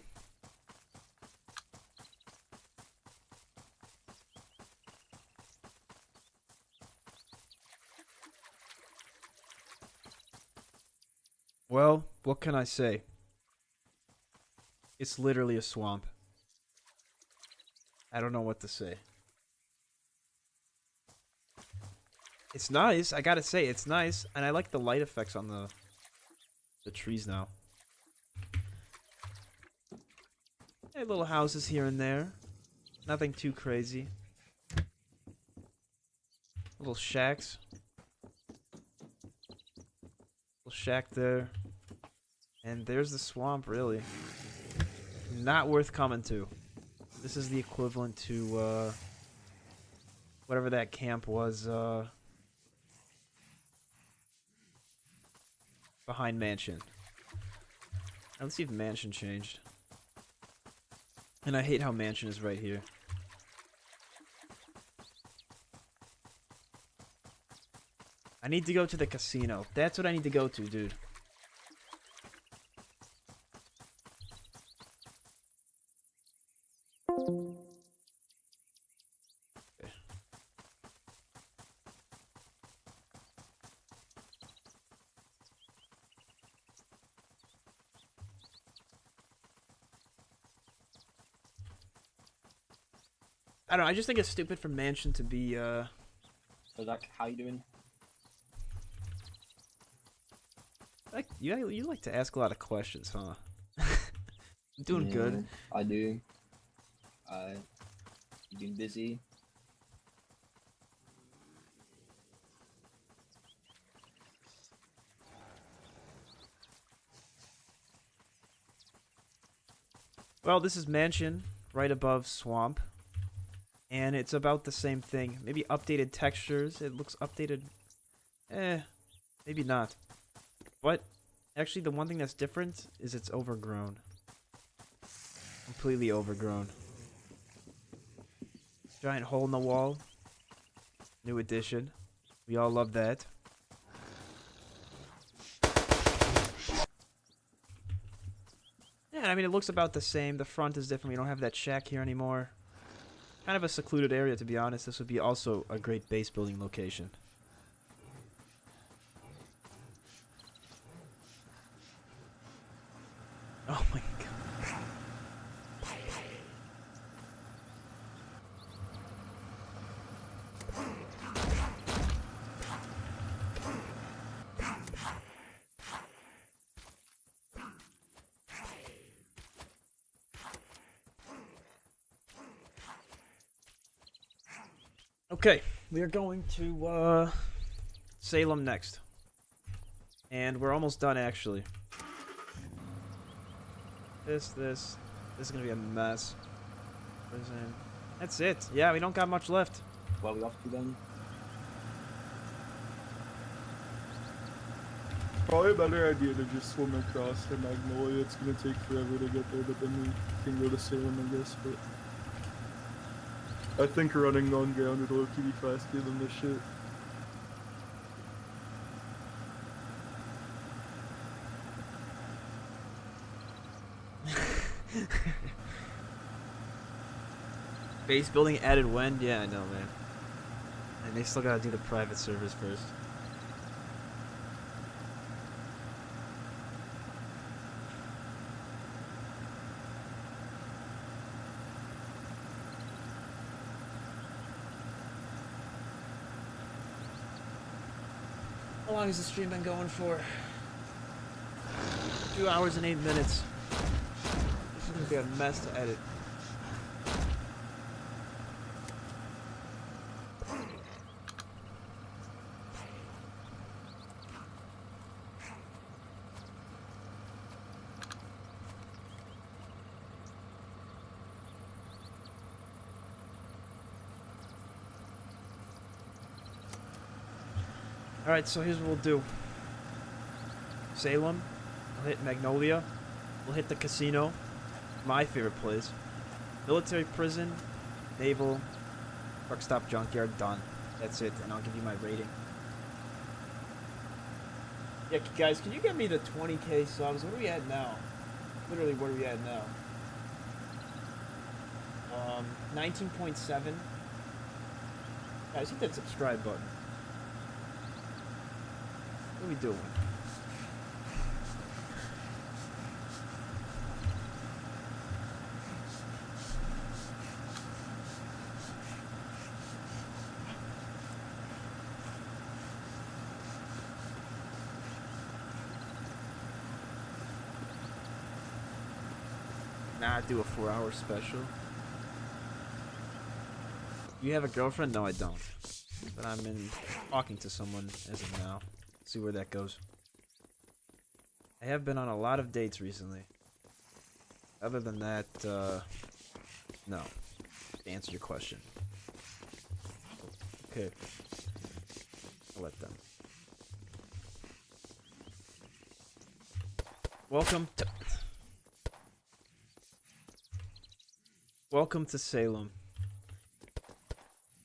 Well, what can I say? It's literally a swamp. I don't know what to say. It's nice. I gotta say, it's nice, and I like the light effects on the trees now. Hey, little houses here and there. Nothing too crazy. Little shacks. Little shack there. And there's the swamp, really. Not worth coming to. This is the equivalent to, whatever that camp was, behind Mansion. Now, let's see if Mansion changed. And I hate how Mansion is right here. I need to go to the casino. That's what I need to go to, dude. I don't know, I just think it's stupid for Mansion to be, So Zach, how you doing? like, you like to ask a lot of questions, huh? I'm doing good. I do. You been busy? Well, this is Mansion, right above Swamp. And it's about the same thing. Maybe updated textures. It looks updated. Maybe not. But, actually, the one thing that's different is it's overgrown. Completely overgrown. Giant hole in the wall. New addition. We all love that. Yeah, I mean, it looks about the same. The front is different. We don't have that shack here anymore. Kind of a secluded area, to be honest. This would be also a great base building location. Oh my god. Okay, we are going to Salem next. And we're almost done, actually. This is gonna be a mess. Prison. That's it. Yeah, we don't got much left. What are we off to then? Probably a better idea to just swim across to Magnolia. It's gonna take forever to get there, but then we can go to Salem, I guess. But I think running on ground would low-key be faster than this shit. Base building added when? Yeah, I know, man. And they still gotta do the private servers first. How long has the stream been going for? 2 hours and 8 minutes. This is gonna be a mess to edit. Alright, so here's what we'll do. Salem, we'll hit Magnolia, we'll hit the casino, my favorite place. Military prison, naval, truck stop, junkyard, done. That's it, and I'll give you my rating. Yeah, guys, can you get me the 20k subs? What are we at now? Literally, what are we at now? 19.7. Guys, hit that subscribe button. What are we doing? Nah, do a 4-hour special. You have a girlfriend? No, I don't. But I'm talking to someone as of now. See where that goes. I have been on a lot of dates recently. Other than that, no. To answer your question. Okay. I'll let them. Welcome to Salem.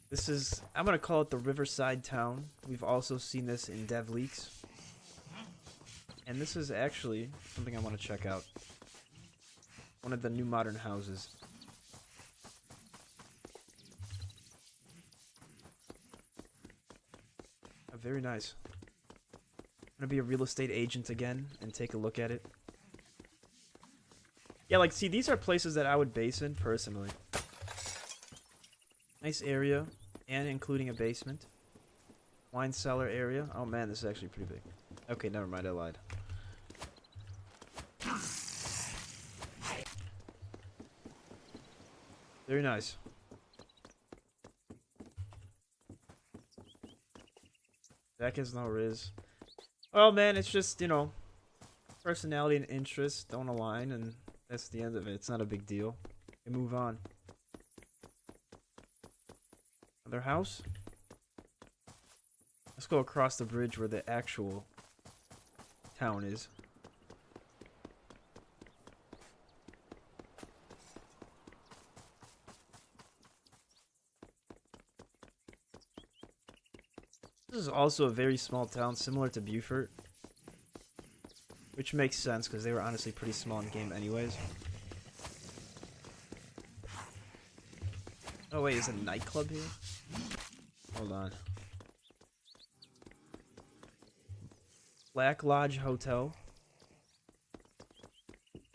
This is, I'm gonna call it the Riverside Town. We've also seen this in Dev Leaks. And this is actually something I want to check out. One of the new modern houses. Very nice. I'm gonna be a real estate agent again and take a look at it. Yeah, like, see, these are places that I would base in personally. Nice area. And including a basement. Wine cellar area. Oh man, this is actually pretty big. Okay, never mind, I lied. Very nice. Jack has no riz. Well, man, it's just, you know, personality and interests don't align, and that's the end of it. It's not a big deal. We move on. Their house. Let's go across the bridge where the actual town is. This is also a very small town, similar to Buford. Which makes sense, because they were honestly pretty small in game anyways. Oh wait, is a nightclub here? Hold on. Black Lodge Hotel.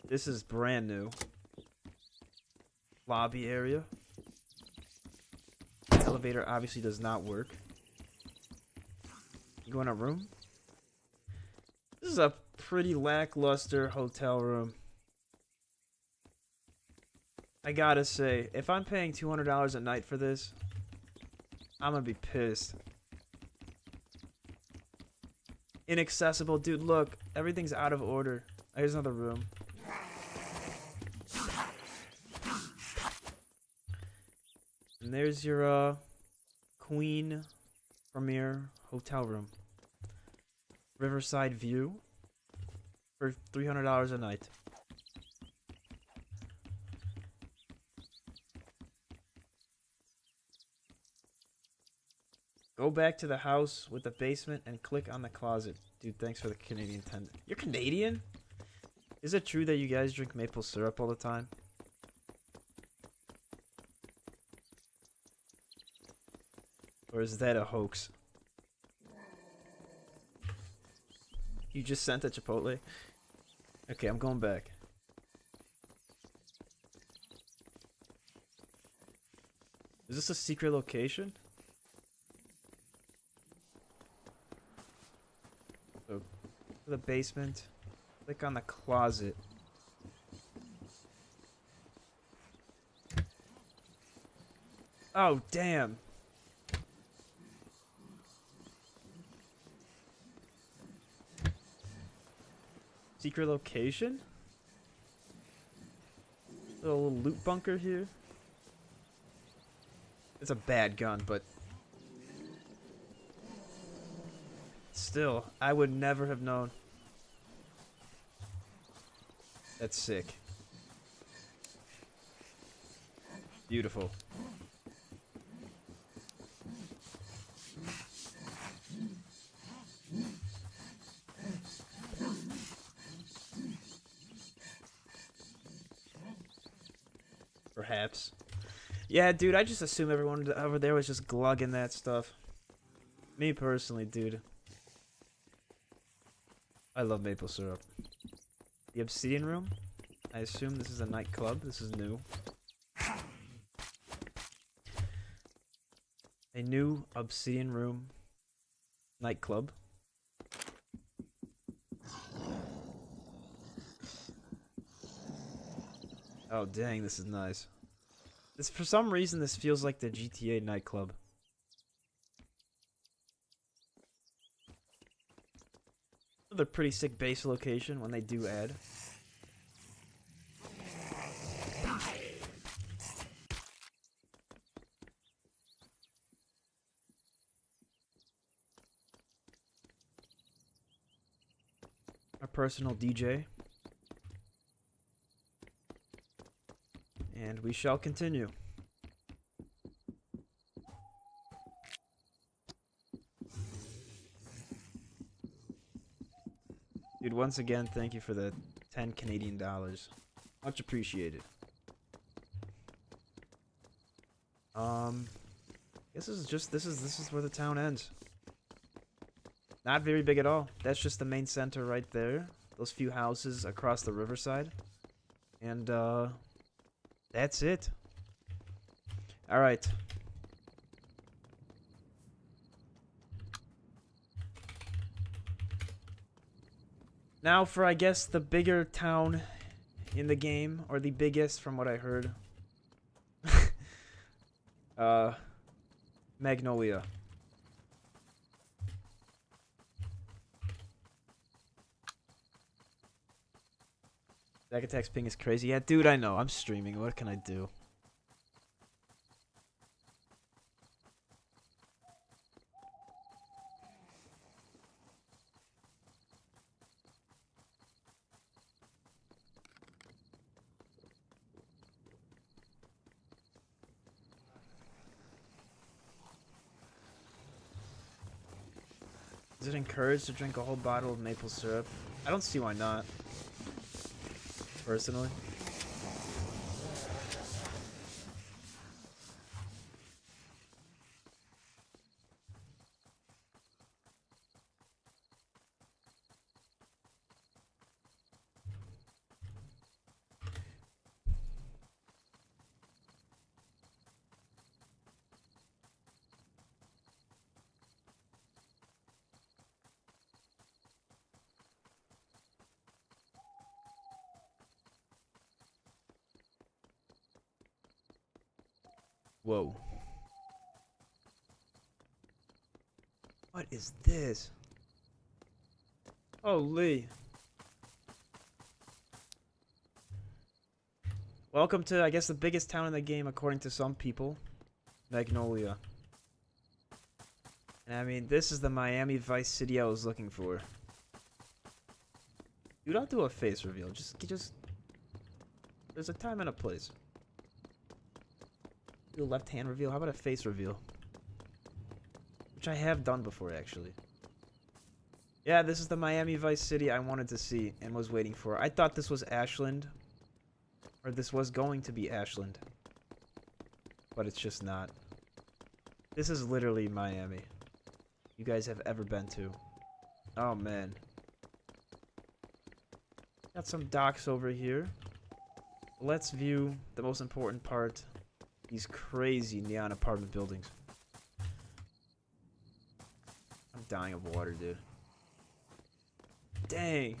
This is brand new. Lobby area. Elevator obviously does not work. You go in a room? This is a pretty lackluster hotel room. I gotta say, if I'm paying $200 a night for this, I'm gonna be pissed. Inaccessible, dude, look. Everything's out of order. Here's another room. And there's your, Queen Premier Hotel room. Riverside View. For $300 a night. Go back to the house with the basement and click on the closet. Dude, thanks for the Canadian 10. You're Canadian? Is it true that you guys drink maple syrup all the time? Or is that a hoax? You just sent a Chipotle? Okay, I'm going back. Is this a secret location? So, the basement. Click on the closet. Oh, damn. Secret location? Little loot bunker here. It's a bad gun, but still, I would never have known. That's sick. Beautiful. Perhaps. Yeah, dude, I just assume everyone over there was just glugging that stuff. Me personally, dude. I love maple syrup. The Obsidian Room? I assume this is a nightclub. This is new. A new Obsidian Room nightclub. Oh, dang, this is nice. This, for some reason, this feels like the GTA nightclub. Another pretty sick base location when they do add. Our personal DJ. And we shall continue. Dude, once again, thank you for the 10 Canadian dollars. Much appreciated. This is where the town ends. Not very big at all. That's just the main center right there. Those few houses across the riverside. And that's it. All right. Now for, I guess, the bigger town in the game, or the biggest from what I heard. Magnolia. Zack Attack's ping is crazy. Yeah, dude, I know. I'm streaming. What can I do? Is it encouraged to drink a whole bottle of maple syrup? I don't see why not. Personally. Whoa. What is this? Holy. Welcome to, I guess, the biggest town in the game, according to some people. Magnolia. And I mean, this is the Miami Vice City I was looking for. Dude, I'll do a face reveal. Just... There's a time and a place. Do a left hand reveal. How about a face reveal? Which I have done before, actually. Yeah, this is the Miami Vice City I wanted to see and was waiting for. I thought this was Ashland. Or this was going to be Ashland. But it's just not. This is literally Miami. You guys have ever been to. Oh, man. Got some docks over here. Let's view the most important part. These crazy neon apartment buildings. I'm dying of water, dude. Dang.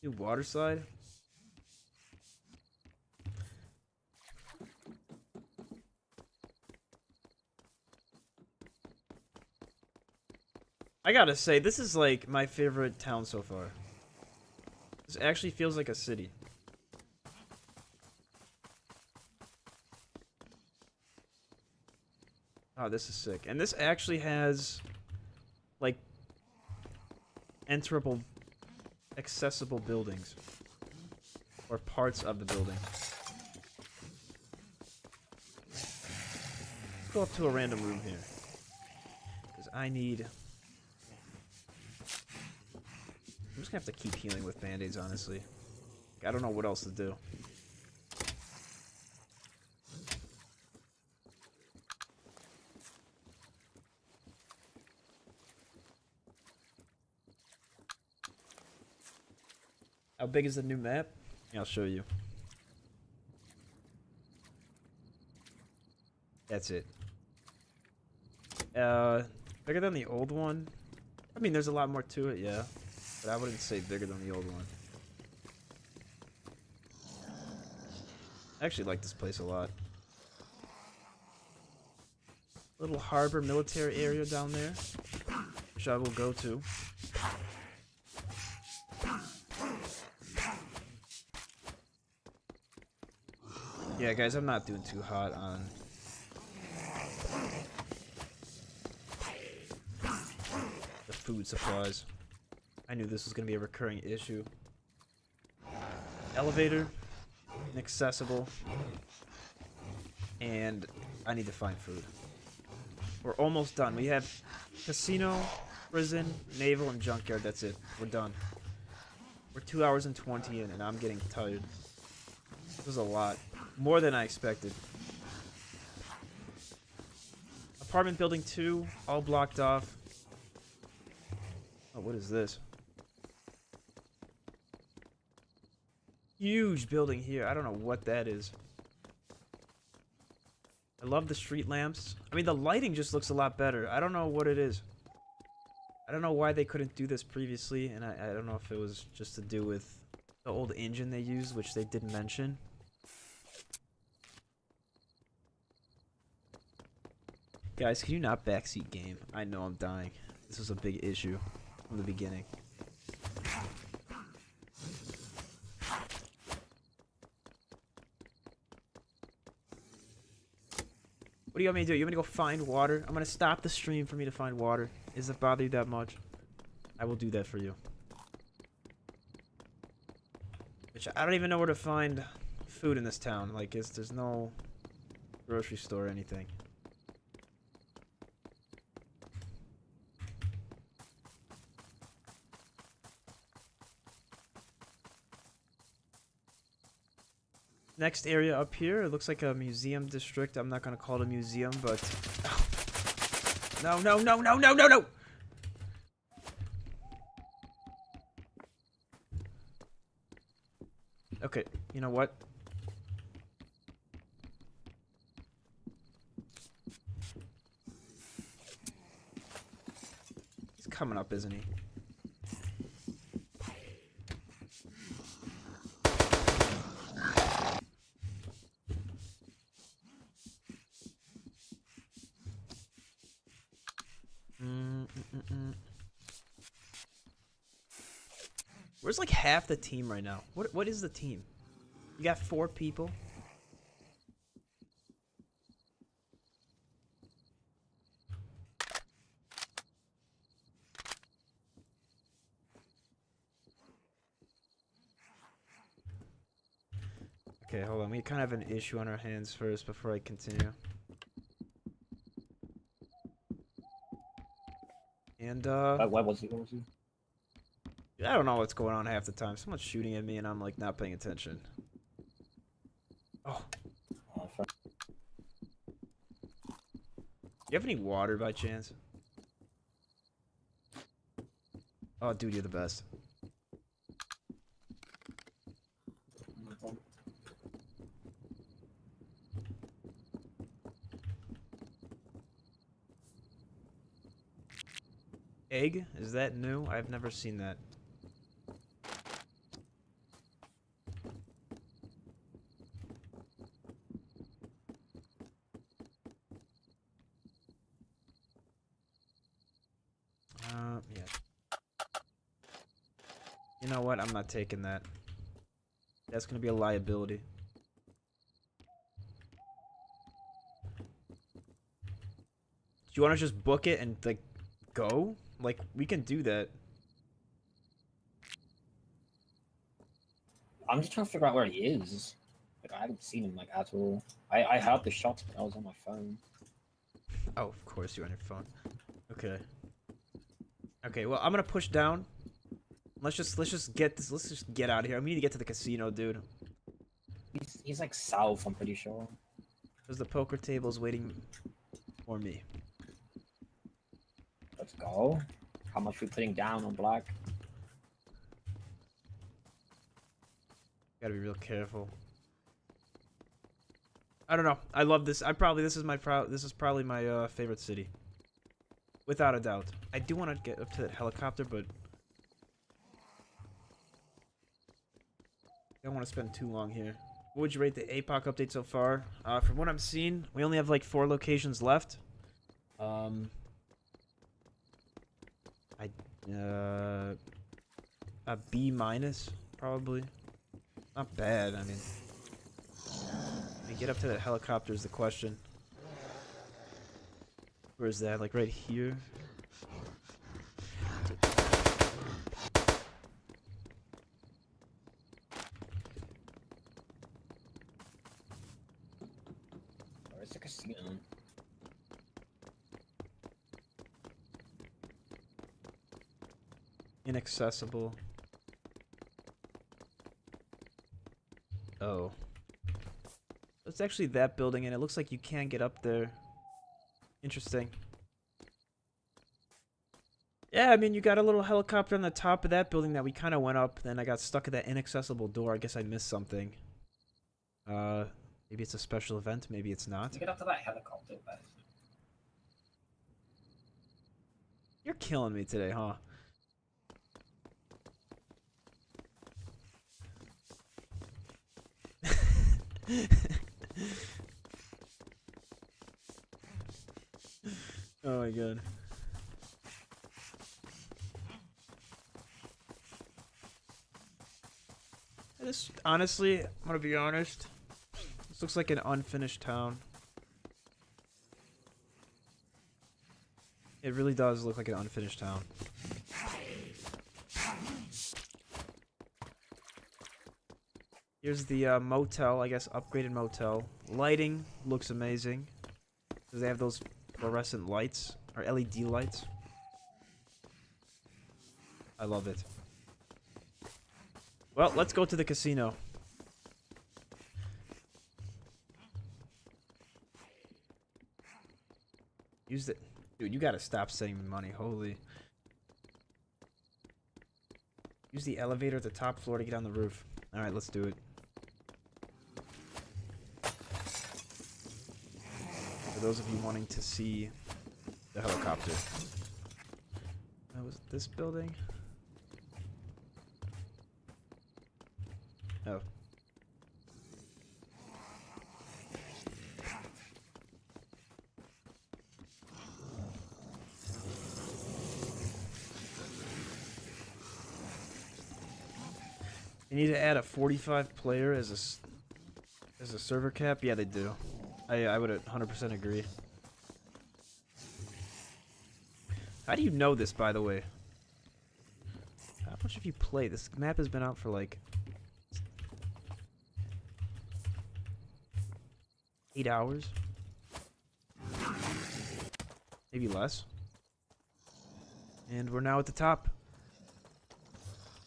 New water slide? I gotta say, this is like my favorite town so far. This actually feels like a city. Oh, this is sick. And this actually has, like, enterable, accessible buildings. Or parts of the building. Let's go up to a random room here. Because I need... I'm just gonna have to keep healing with band-aids, honestly. I don't know what else to do. How big is the new map? Yeah, I'll show you. That's it. Bigger than the old one? I mean, there's a lot more to it, yeah. But I wouldn't say bigger than the old one. I actually like this place a lot. Little harbor military area down there, which I will go to. Yeah, guys, I'm not doing too hot on... the food supplies. I knew this was going to be a recurring issue. Elevator. Inaccessible. And I need to find food. We're almost done. We have casino, prison, naval, and junkyard. That's it. We're done. We're 2 hours and 20 in, and I'm getting tired. This was a lot. More than I expected. Apartment building 2, all blocked off. Oh, what is this? Huge building here. I don't know what that is. I love the street lamps. I mean, the lighting just looks a lot better. I don't know what it is. I don't know why they couldn't do this previously, and I don't know if it was just to do with the old engine they used, which they didn't mention. Guys, can you not backseat game? I know I'm dying. This was a big issue from the beginning. What do you want me to do? You want me to go find water? I'm gonna stop the stream for me to find water. Does it bother you that much? I will do that for you. Which I don't even know where to find food in this town. Like, there's no grocery store or anything. Next area up here, it looks like a museum district. I'm not gonna call it a museum, but no, no, no, no, no, no, no. Okay, you know what? He's coming up, isn't he? Where's like half the team right now? What is the team? You got 4 people? Okay, hold on. We kind of have an issue on our hands first before I continue. And What was he? What was he? I don't know what's going on half the time. Someone's shooting at me and I'm like not paying attention. Oh. You have any water by chance? Oh, dude, you're the best. Egg? Is that new? I've never seen that. Yeah. You know what? I'm not taking that. That's gonna be a liability. Do you want to just book it and like go? Like we can do that. I'm just trying to figure out where he is. Like, I haven't seen him like at all. I heard the shots, but I was on my phone. Oh, of course you're on your phone. Okay. Okay, well I'm gonna push down. Let's just get this. Let's just get out of here. We need to get to the casino, dude. He's like south, I'm pretty sure. Because the poker table's waiting for me. Let's go. How much we putting down on black? Gotta be real careful. I don't know. I love this. This is probably my favorite city. Without a doubt. I do want to get up to that helicopter, but I don't want to spend too long here. What would you rate the APOC update so far? From what I'm seeing, we only have like 4 locations left. A B minus probably. Not bad. I mean, get up to that helicopter is the question. Where is that? Like right here? Where's the casino? Inaccessible. Oh. It's actually that building, and it looks like you can get up there. Interesting. Yeah, I mean, you got a little helicopter on the top of that building that we kind of went up. Then I got stuck at that inaccessible door. I guess I missed something. Maybe it's a special event. Maybe it's not. Get up to that helicopter, but You're killing me today, huh? Oh my god. This, honestly, I'm gonna be honest. This looks like an unfinished town. It really does look like an unfinished town. Here's the motel, I guess, upgraded motel. Lighting looks amazing. Because they have those fluorescent lights, or LED lights. I love it. Well, let's go to the casino. Use the... Dude, you gotta stop saving money. Holy. Use the elevator at the top floor to get on the roof. Alright, let's do it. For those of you wanting to see the helicopter. That was this building? Oh. You need to add a 45 player as a server cap? Yeah, they do. I would 100% agree. How do you know this, by the way? How much have you played? This map has been out for like 8 hours? Maybe less. And we're now at the top.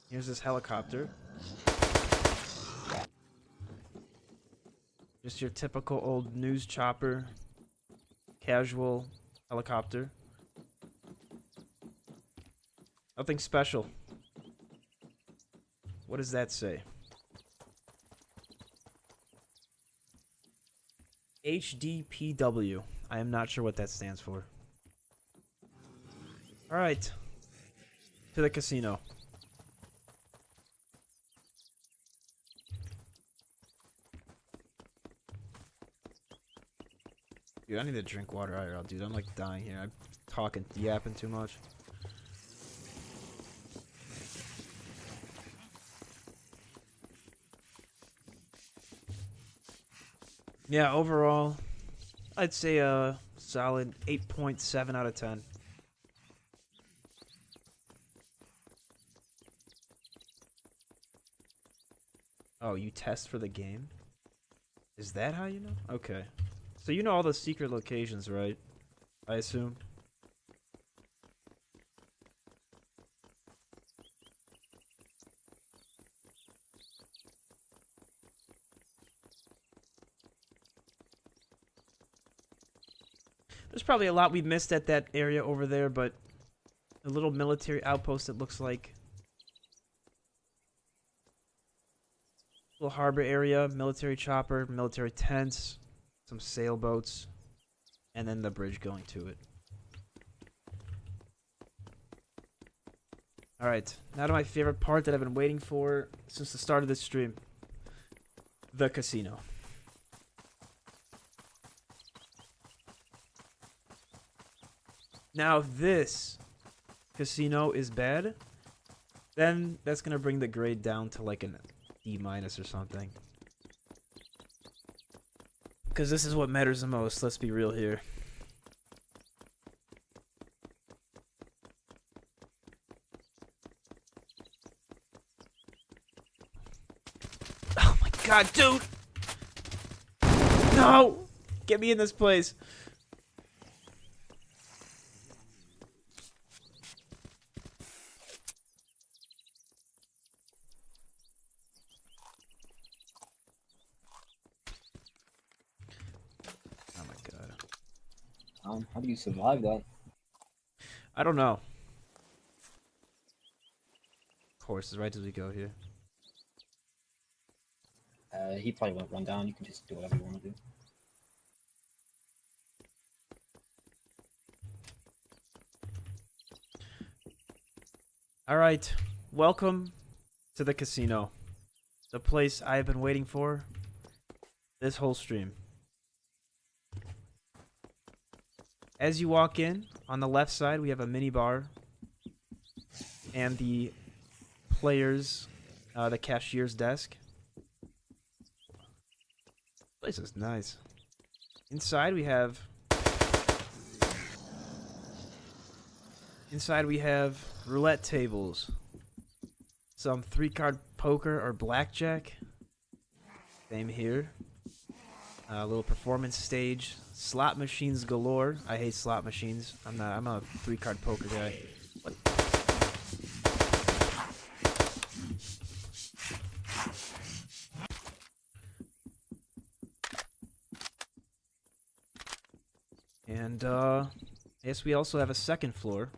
Here's this helicopter. Just your typical old news chopper, casual helicopter. Nothing special. What does that say? HDPW. I am not sure what that stands for. Alright. To the casino. Dude, I need to drink water IRL, dude. I'm like dying here. I'm talking, yapping too much. Yeah, overall, I'd say a solid 8.7 out of 10. Oh, you test for the game? Is that how you know? Okay. So you know all the secret locations, right? I assume. There's probably a lot we missed at that area over there, but a little military outpost, it looks like. Little harbor area, military chopper, military tents, some sailboats, and then the bridge going to it. Alright, now to my favorite part that I've been waiting for since the start of this stream. The casino. Now if this casino is bad, then that's going to bring the grade down to like an E- or something. Because this is what matters the most, let's be real here. Oh my god, dude! No! Get me in this place. How do you survive that? I don't know. Horses, right as we go here. He probably won't run down. You can just do whatever you want to do. Alright, welcome to the casino. The place I have been waiting for this whole stream. As you walk in, on the left side, we have a mini bar and the players, the cashier's desk. This place is nice. Inside we have roulette tables, some 3-card poker or blackjack. Same here. A little performance stage. Slot machines galore. I hate slot machines. I'm a 3-card poker guy. What? And Yes, we also have a second floor.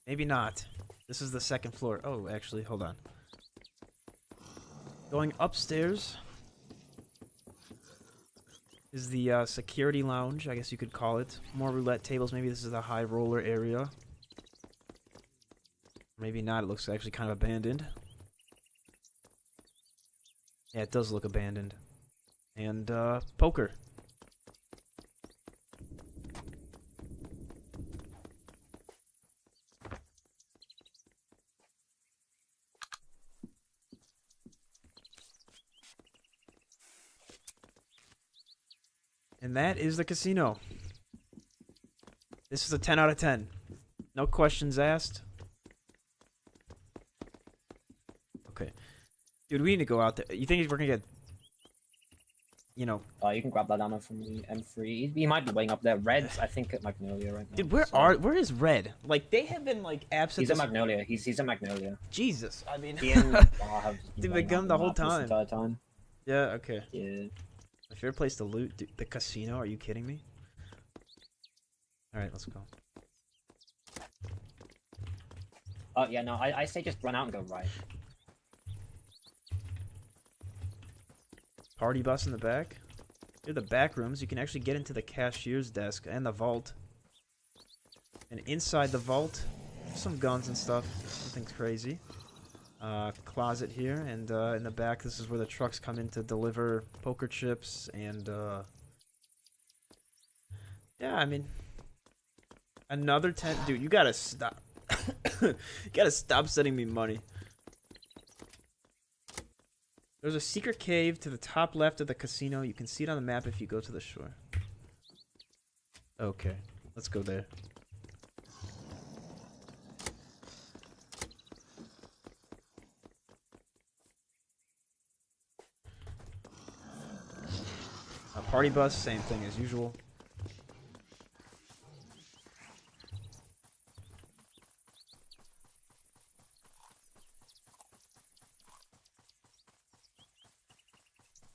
Maybe not. This is the second floor. Oh, actually, hold on. Going upstairs is the security lounge, I guess you could call it. More roulette tables. Maybe this is the high roller area. Maybe not. It looks actually kind of abandoned. Yeah, it does look abandoned. And, poker. And that is the casino. This is a 10 out of 10. No questions asked. Okay. Dude, we need to go out there. You think we're gonna get... You know... You can grab that ammo from the M3. He might be waiting up there. Red's, I think, at Magnolia right now. Dude, where is Red? Like, they have been, like, absent... He's at Magnolia. He's at Magnolia. Jesus, I mean... He and Bar have just been Dude, running they gone up the and whole up this time. entire time. Yeah, okay. Yeah. My favorite place to loot? Dude, the casino? Are you kidding me? Alright, let's go. Yeah, no, I say just run out and go right. Party bus in the back. Here are the back rooms. You can actually get into the cashier's desk and the vault. And inside the vault, some guns and stuff. Nothing crazy. Closet here, and in the back, this is where the trucks come in to deliver poker chips and yeah, I mean, another 10. Dude, you gotta stop. You gotta stop sending me money. There's a secret cave to the top left of the casino. You can see it on the map if you go to the shore. Okay, let's go there. A party bus, same thing as usual.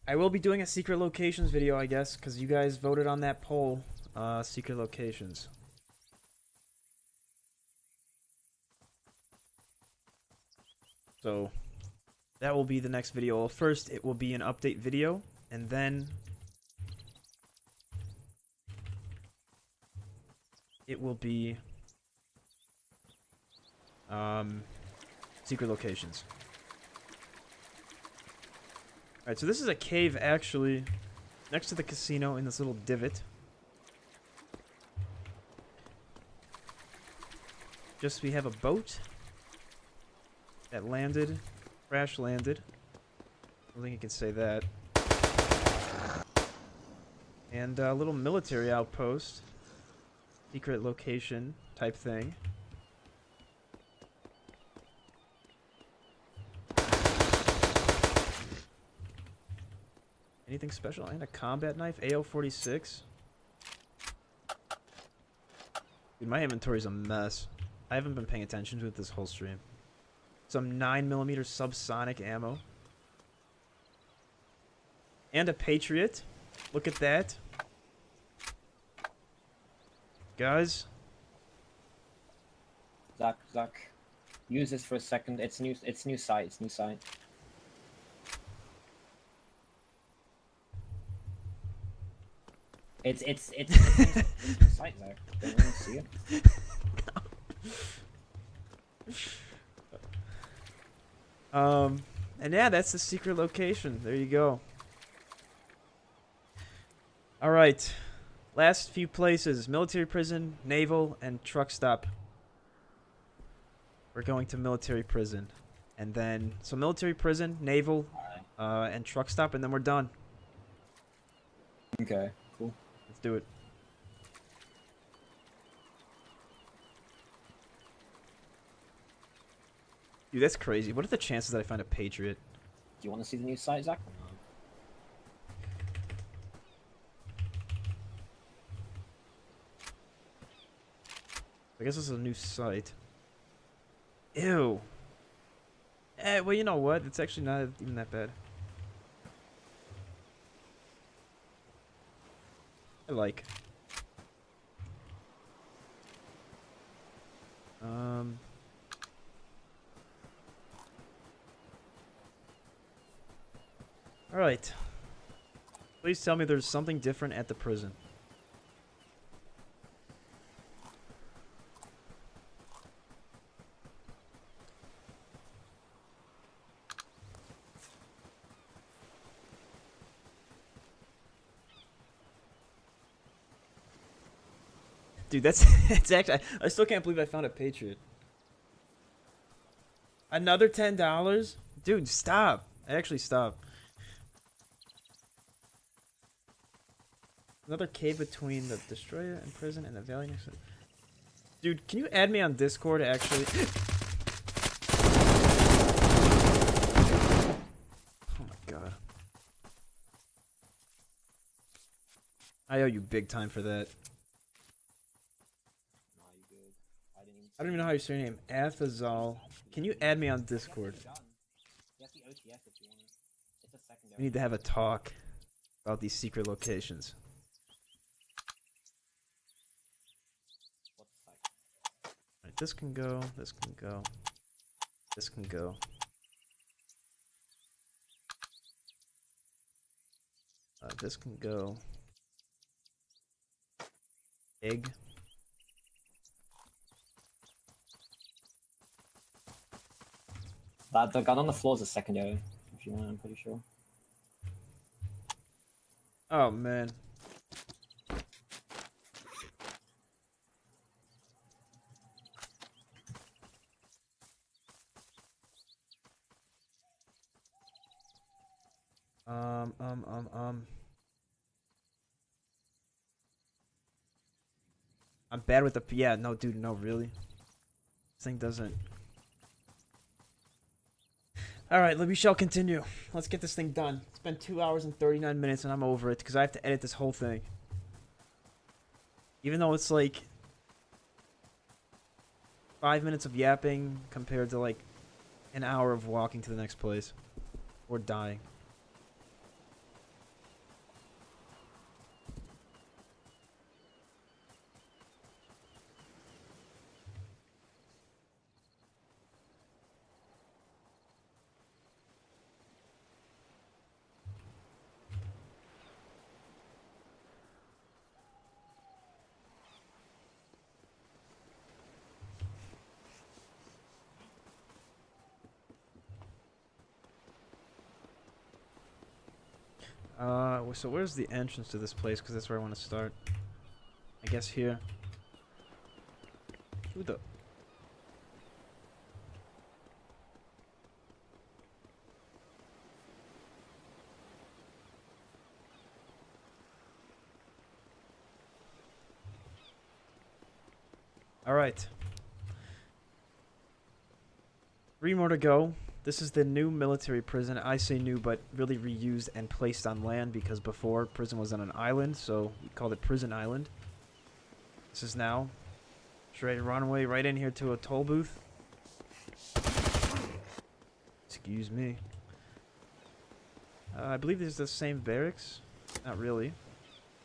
I will be doing a secret locations video, I guess, because you guys voted on that poll. Secret locations. So, that will be the next video. Well, first, it will be an update video, and then it will be secret locations. Alright, so this is a cave, actually, next to the casino in this little divot. Just, we have a boat that landed, crash landed. I don't think you can say that. And a little military outpost. Secret location type thing. Anything special? And a combat knife? AO-46? Dude, my inventory's a mess. I haven't been paying attention to it this whole stream. Some 9mm subsonic ammo. And a Patriot. Look at that. Guys. Zach. Use this for a second. It's new site. It's new site. It's new site, Zach. Don't really see it. And yeah, that's the secret location. There you go. Alright. Last few places. Military prison, naval, and truck stop. We're going to military prison. And then, so military prison, naval, and truck stop, and then we're done. Okay, cool. Let's do it. Dude, that's crazy. What are the chances that I find a Patriot? Do you want to see the new site, Zach? I guess this is a new site. Ew. Well, you know what? It's actually not even that bad. I like. All right. Please tell me there's something different at the prison. Dude, that's it's actually I still can't believe I found a Patriot. Another $10? Dude, stop. Actually stop. Another cave between the destroyer and prison and the valley next to it. Dude, can you add me on Discord actually? Oh my god. I owe you big time for that. Nah, you good. I don't even know how you say your name. Athazal. Can you add me on Discord? You have the OTS if you want it. It's a secondary. We need to have a talk about these secret locations. What's the second? Alright, this can go, this can go, this can go. This can go. Egg. The gun on the floor is a secondary, if you want, I'm pretty sure. Oh man. I'm bad with the yeah, no dude, no really. This thing doesn't. Alright, we shall continue. Let's get this thing done. It's been 2 hours and 39 minutes and I'm over it because I have to edit this whole thing. Even though it's like 5 minutes of yapping compared to like an hour of walking to the next place. Or dying. So where's the entrance to this place? Because that's where I want to start. I guess here. Who the... Alright. 3 more to go. This is the new military prison. I say new, but really reused and placed on land because before prison was on an island, so we called it Prison Island. This is now straight runway right in here to a toll booth. Excuse me. I believe this is the same barracks. Not really.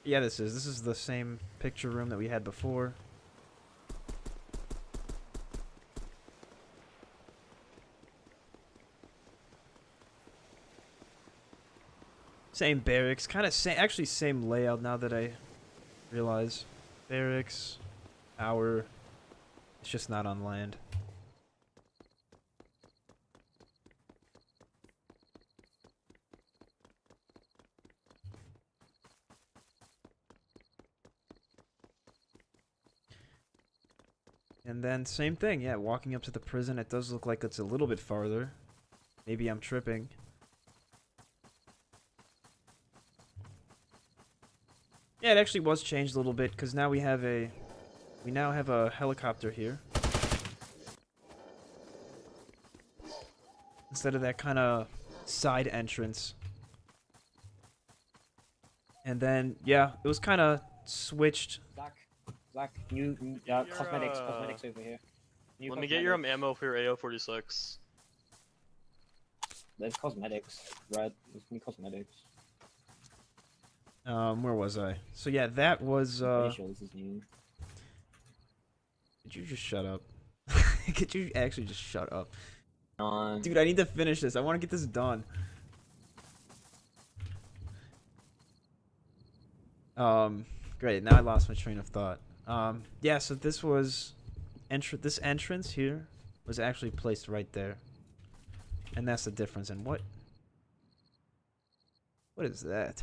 Yeah, this is. This is the same picture room that we had before. Same barracks, kind of same, actually same layout now that I realize. Barracks, tower, it's just not on land. And then same thing, yeah, walking up to the prison, it does look like it's a little bit farther. Maybe I'm tripping. Yeah, it actually was changed a little bit because now we now have a helicopter here instead of that kind of side entrance. And then yeah, it was kind of switched. Zach, cosmetics over here. New Let me get your ammo for your AO-46. There's cosmetics, right? There's new cosmetics. Where was I? So yeah, that was I'm pretty sure this is new. Could you just shut up? Could you actually just shut up? No. Dude, I need to finish this. I want to get this done. Great. Now I lost my train of thought. Yeah, so this was this entrance here was actually placed right there. And that's the difference. And what is that?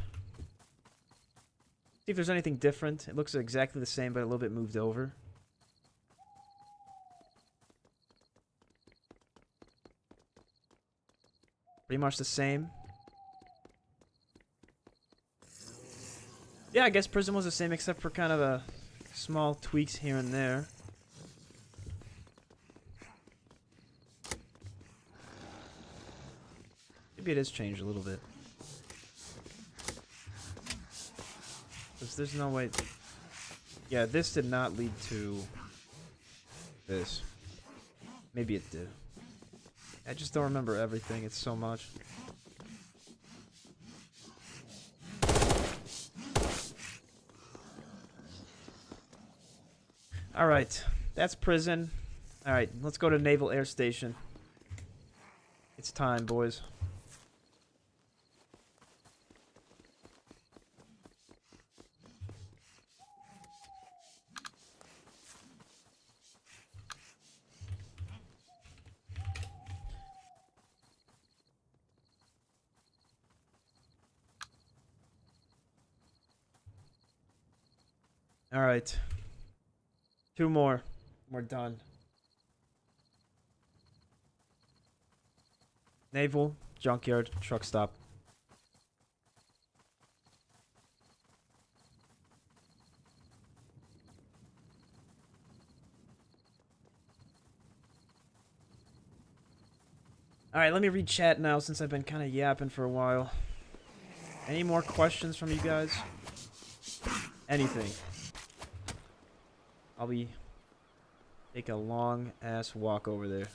See if there's anything different. It looks exactly the same, but a little bit moved over. Pretty much the same. Yeah, I guess prison was the same except for kind of a small tweaks here and there. Maybe it has changed a little bit. Because there's no way... Yeah, this did not lead to this. Maybe it did. I just don't remember everything. It's so much. Alright, that's prison. Alright, let's go to Naval Air Station. It's time, boys. Alright. 2 more. We're done. Naval, junkyard, truck stop. Alright, let me read chat now since I've been kind of yapping for a while. Any more questions from you guys? Anything. I'll be... Take a long ass walk over there.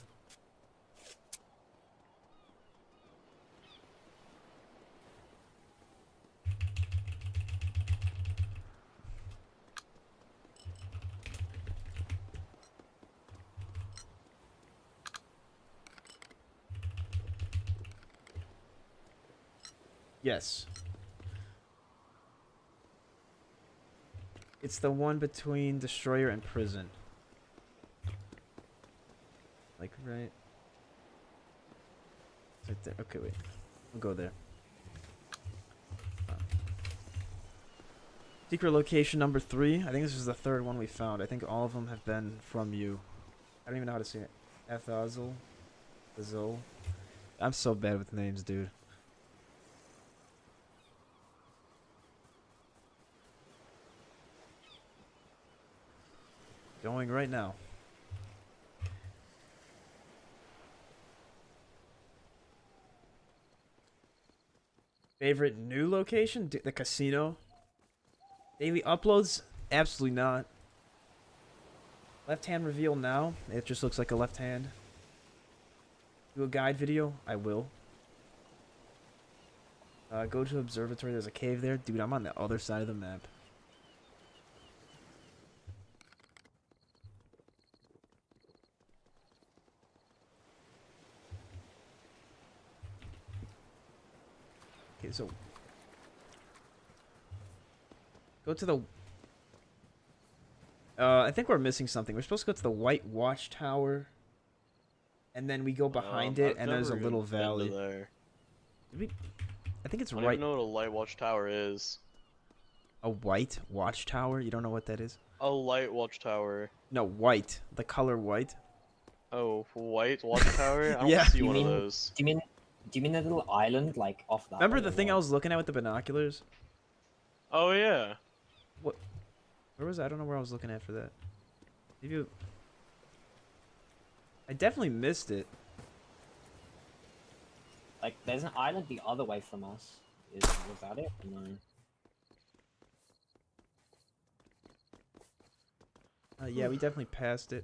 Yes. It's the one between Destroyer and Prison. Like, right? Right there. Okay, wait. We'll go there. Secret location number 3. I think this is the 3rd one we found. I think all of them have been from you. I don't even know how to say it. Ethazel. Azul. I'm so bad with names, dude. Going right now. Favorite new location? The casino? Daily uploads? Absolutely not. Left hand reveal now? It just looks like a left hand. Do a guide video? I will. Go to Observatory. There's a cave there. Dude, I'm on the other side of the map. Okay, so go to the I think we're missing something. We're supposed to go to the White Watchtower and then we go behind it and there's a little valley. There. I think it's I don't right. even know what a light watchtower is. A white watchtower? You don't know what that is? A light watchtower. No, white. The color white. Oh, white watchtower? I don't Yeah. see one of those. Do you mean a little island like off that? Remember way the or thing I what? was looking at with the binoculars? Oh yeah. What? Where was I? I don't know where I was looking at for that. Maybe I definitely missed it. Like, there's an island the other way from us. Was that it? No. Yeah, we definitely passed it.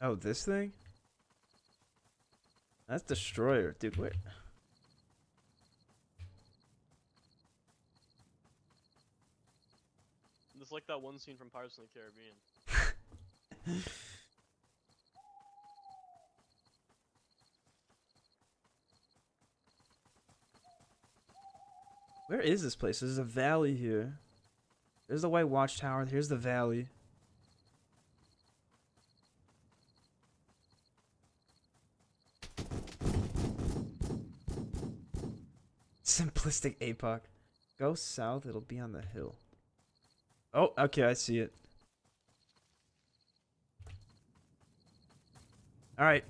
Oh, this thing? That's Destroyer. Dude, where? It's like that one scene from Pirates of the Caribbean. Where is this place? There's a valley here. There's the White Watchtower. Here's the valley. Simplistic APOC. Go south, it'll be on the hill. Oh, okay, I see it. Alright.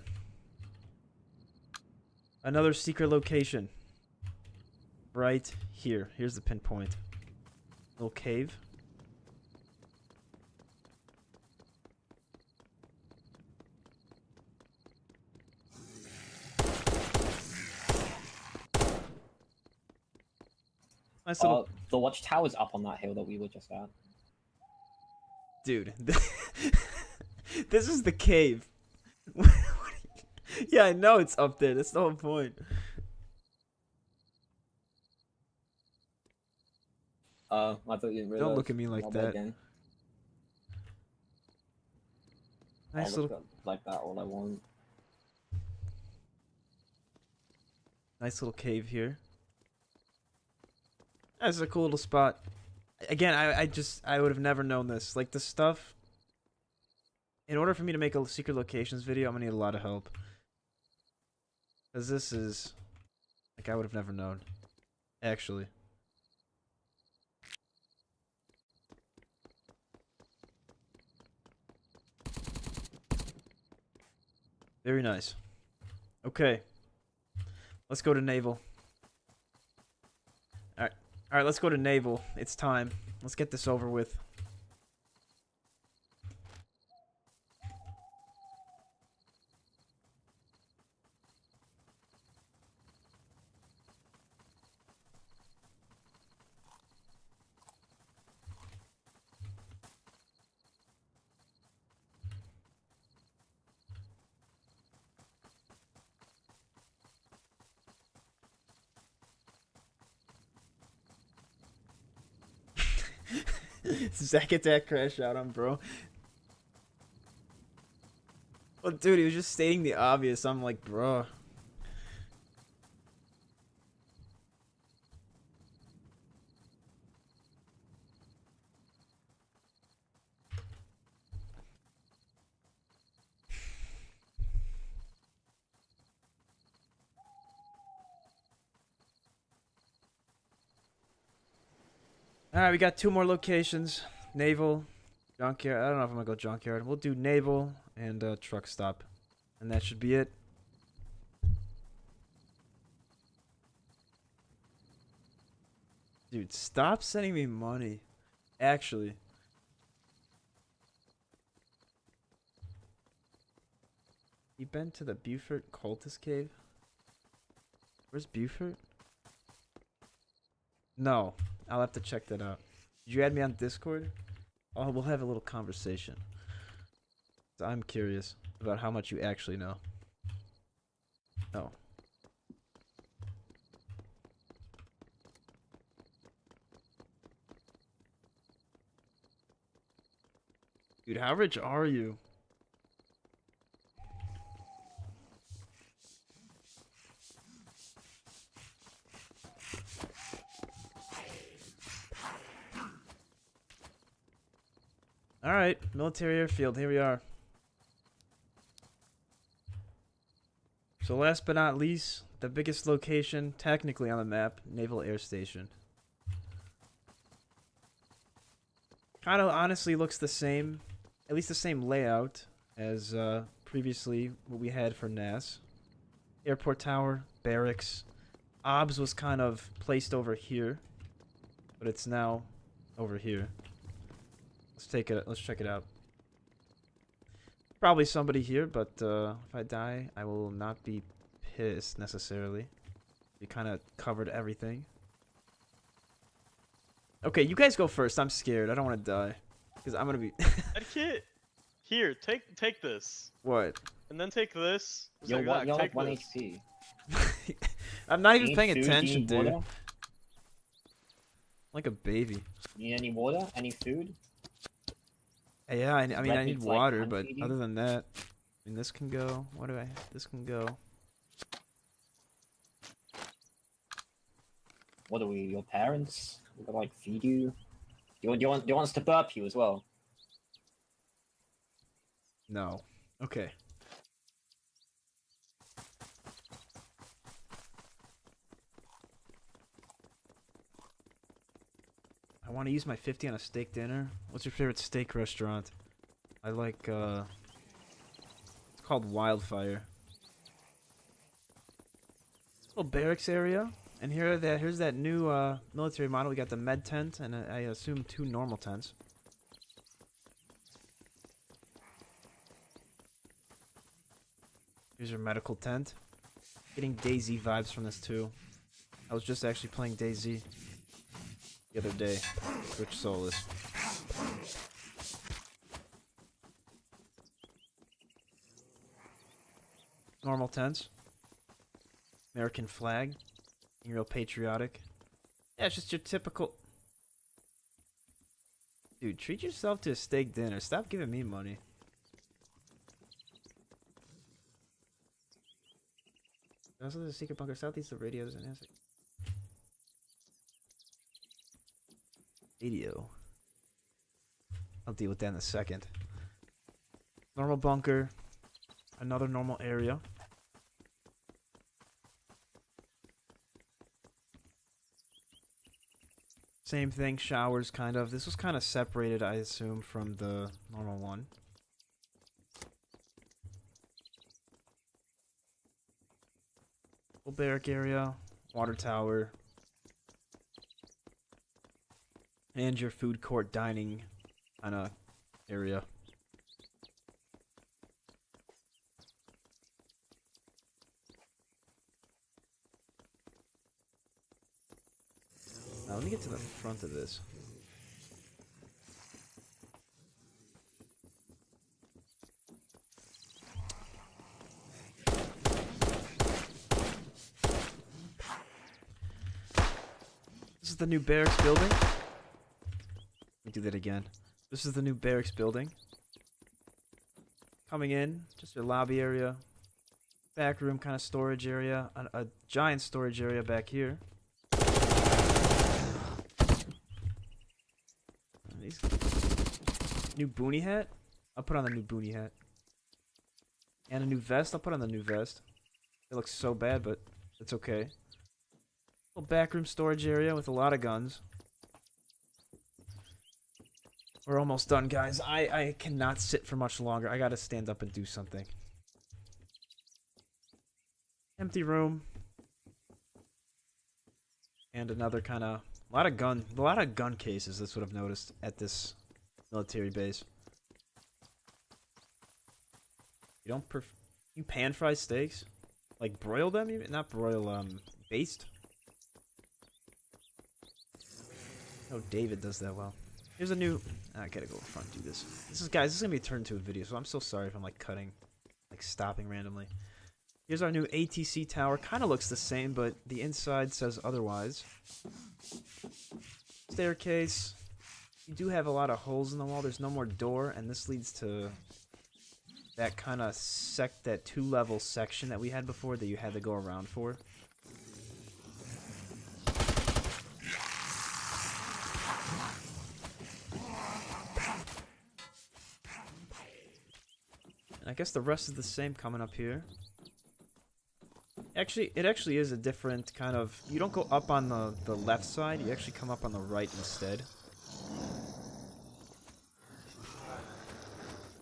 Another secret location. Right here. Here's the pinpoint. Little cave. Nice little... The watchtower's up on that hill that we were just at. Dude. This is the cave. Yeah, I know it's up there. That's the whole point. I thought you realized. Don't look at me like that. Again. Nice I'll look little, at like that all I want. nice little cave here. That's a cool little spot. Again, I would have never known this. Like the stuff. In order for me to make a secret locations video, I'm gonna need a lot of help. Cause this is, like, I would have never known. Actually. Very nice. Okay. Let's go to Naval. Alright, let's go to Naval. It's time. Let's get this over with. Zack attack crash out on bro. Well, dude, he was just stating the obvious. I'm like, bro. Alright, we got 2 more locations. Naval, junkyard. I don't know if I'm gonna go junkyard. We'll do naval and truck stop. And that should be it. Dude, stop sending me money. Actually. You been to the Buford cultist cave? Where's Buford? No. I'll have to check that out. Did you add me on Discord? Oh, we'll have a little conversation. So I'm curious about how much you actually know. Oh. Dude, how rich are you? Alright, military airfield, here we are. So last but not least, the biggest location technically on the map, Naval Air Station. Kind of honestly looks the same, at least the same layout as previously what we had for NAS. Airport tower, barracks. OBS was kind of placed over here, but it's now over here. Let's check it out. Probably somebody here, but if I die, I will not be pissed necessarily. We kind of covered everything. Okay, you guys go first. I'm scared. I don't want to die because I'm gonna be. That kid, Here, take this, What? and then take this. You're Zach, like take 1 this. HP. I'm not Do even you need paying food? Do you attention, need dude. water? Like a baby. Need any water? Any food? Yeah, I mean, I Red need meat's like water, but unfeeding? other than that, I mean, this can go. What do I? This can go. What are we? Your parents? We gotta like feed you. Do you want us to burp you as well? No. Okay. I want to use my 50 on a steak dinner. What's your favorite steak restaurant? I like, it's called Wildfire. Little barracks area. And here's that new, military model. We got the med tent, and I assume 2 normal tents. Here's your medical tent. Getting DayZ vibes from this, too. I was just actually playing DayZ the other day. Rich Solus. Normal tents. American flag. Being real patriotic. Yeah, it's just your typical... Dude, treat yourself to a steak dinner. Stop giving me money. Also, there's a secret bunker southeast of radios and radio. I'll deal with that in a second. Normal bunker. Another normal area. Same thing, showers, kind of. This was kind of separated, I assume, from the normal one. Full barrack area, water tower, and your food court dining kind of area. Now let me get to the front of this. This is the new barracks building. Let me do that again. This is the new barracks building. Coming in, just your lobby area. Back room kind of storage area. A giant storage area back here. These new boonie hat. I'll put on the new boonie hat. And a new vest. I'll put on the new vest. It looks so bad, but it's okay. Little backroom storage area with a lot of guns. We're almost done, guys. I cannot sit for much longer. I gotta stand up and do something. Empty room. And another kind of... A lot of gun cases, that's what I've noticed at this military base. You don't you pan fry steaks? Like broil them even? Not broil, baste? Oh, David does that well. Here's a new... I gotta go in front and do this. Guys, this is gonna be a turn to a video, so I'm so sorry if I'm like cutting, like stopping randomly. Here's our new ATC tower. Kind of looks the same, but the inside says otherwise. Staircase. You do have a lot of holes in the wall. There's no more door, and this leads to that kind of that 2-level section that we had before that you had to go around for. And I guess the rest is the same coming up here. Actually, it actually is a different kind of... You don't go up on the left side, you actually come up on the right instead.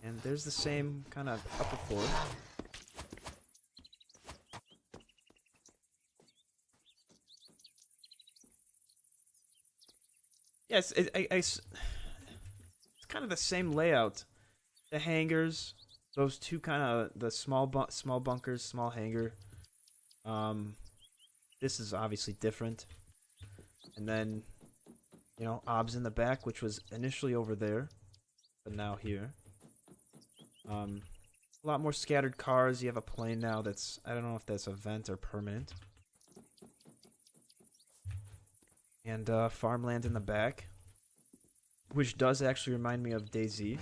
And there's the same kind of upper floor. Yes, it's kind of the same layout. The hangars, those two kind of... The small bunkers, small hangar. This is obviously different. And then, you know, OBS in the back, which was initially over there, but now here. A lot more scattered cars. You have a plane now that's, I don't know if that's a vent or permanent. And farmland in the back, which does actually remind me of DayZ.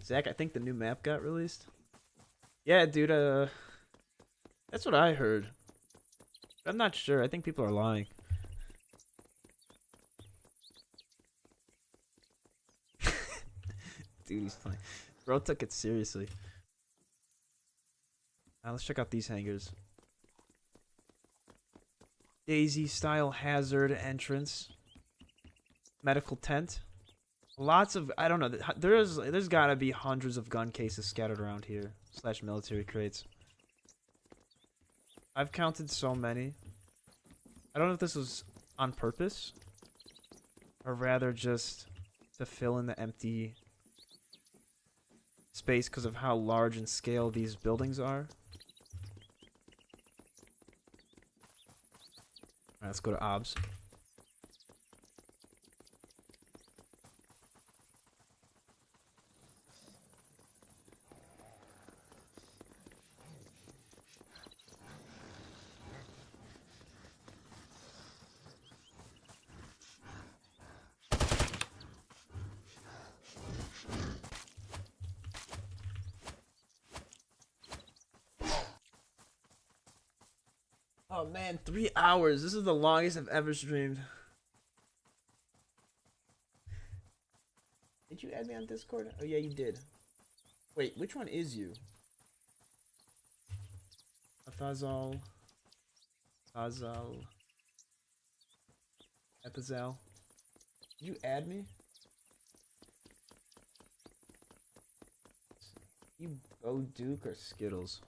Zach, I think the new map got released. Yeah, dude, that's what I heard. I'm not sure. I think people are lying. Dude, he's playing. Bro took it seriously. Now let's check out these hangars. Daisy style hazard entrance. Medical tent. Lots of, I don't know, there's gotta be hundreds of gun cases scattered around here. / military crates. I've counted so many. I don't know if this was on purpose, or rather just to fill in the empty space because of how large in scale these buildings are. Alright, let's go to OBS. Oh man, 3 hours. This is the longest I've ever streamed. Did you add me on Discord? Oh yeah, you did. Wait, which one is you? Athazal. Azal. Epizal. Did you add me? You Bo Duke or Skittles?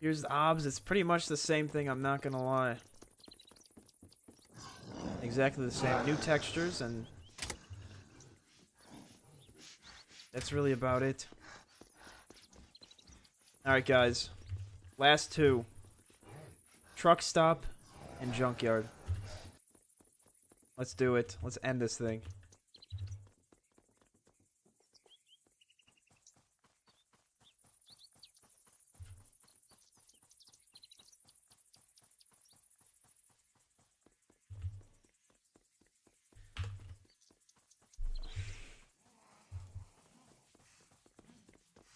Here's the OBS. It's pretty much the same thing, I'm not gonna lie. Exactly the same. New textures, and that's really about it. Alright, guys. Last two. Truck stop and junkyard. Let's do it. Let's end this thing.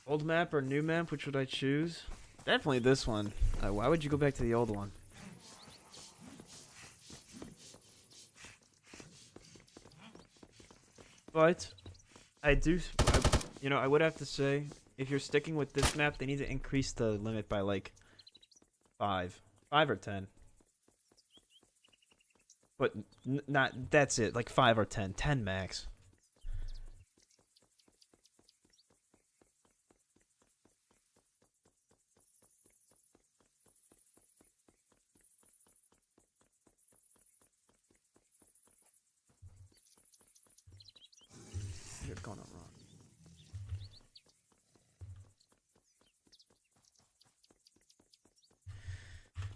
Old map or new map? Which would I choose? Definitely this one. Why would you go back to the old one? But I would have to say, if you're sticking with this map, they need to increase the limit by like 5 or 10. But not, that's it, like 5 or 10 max. You're gonna run.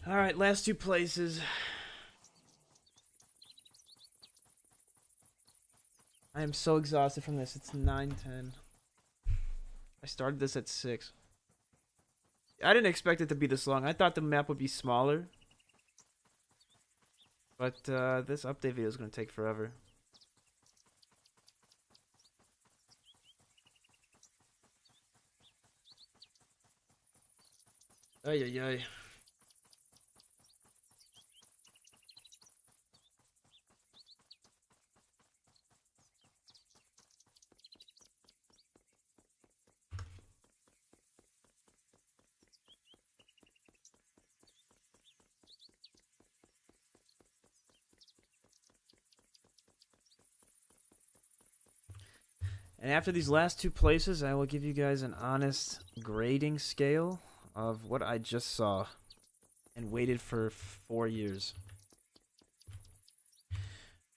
Alright, last two places. I am so exhausted from this. It's 9:10. I started this at 6. I didn't expect it to be this long. I thought the map would be smaller. But this update video is going to take forever. Ay, ay, ay. And after these last two places, I will give you guys an honest grading scale of what I just saw and waited for 4 years.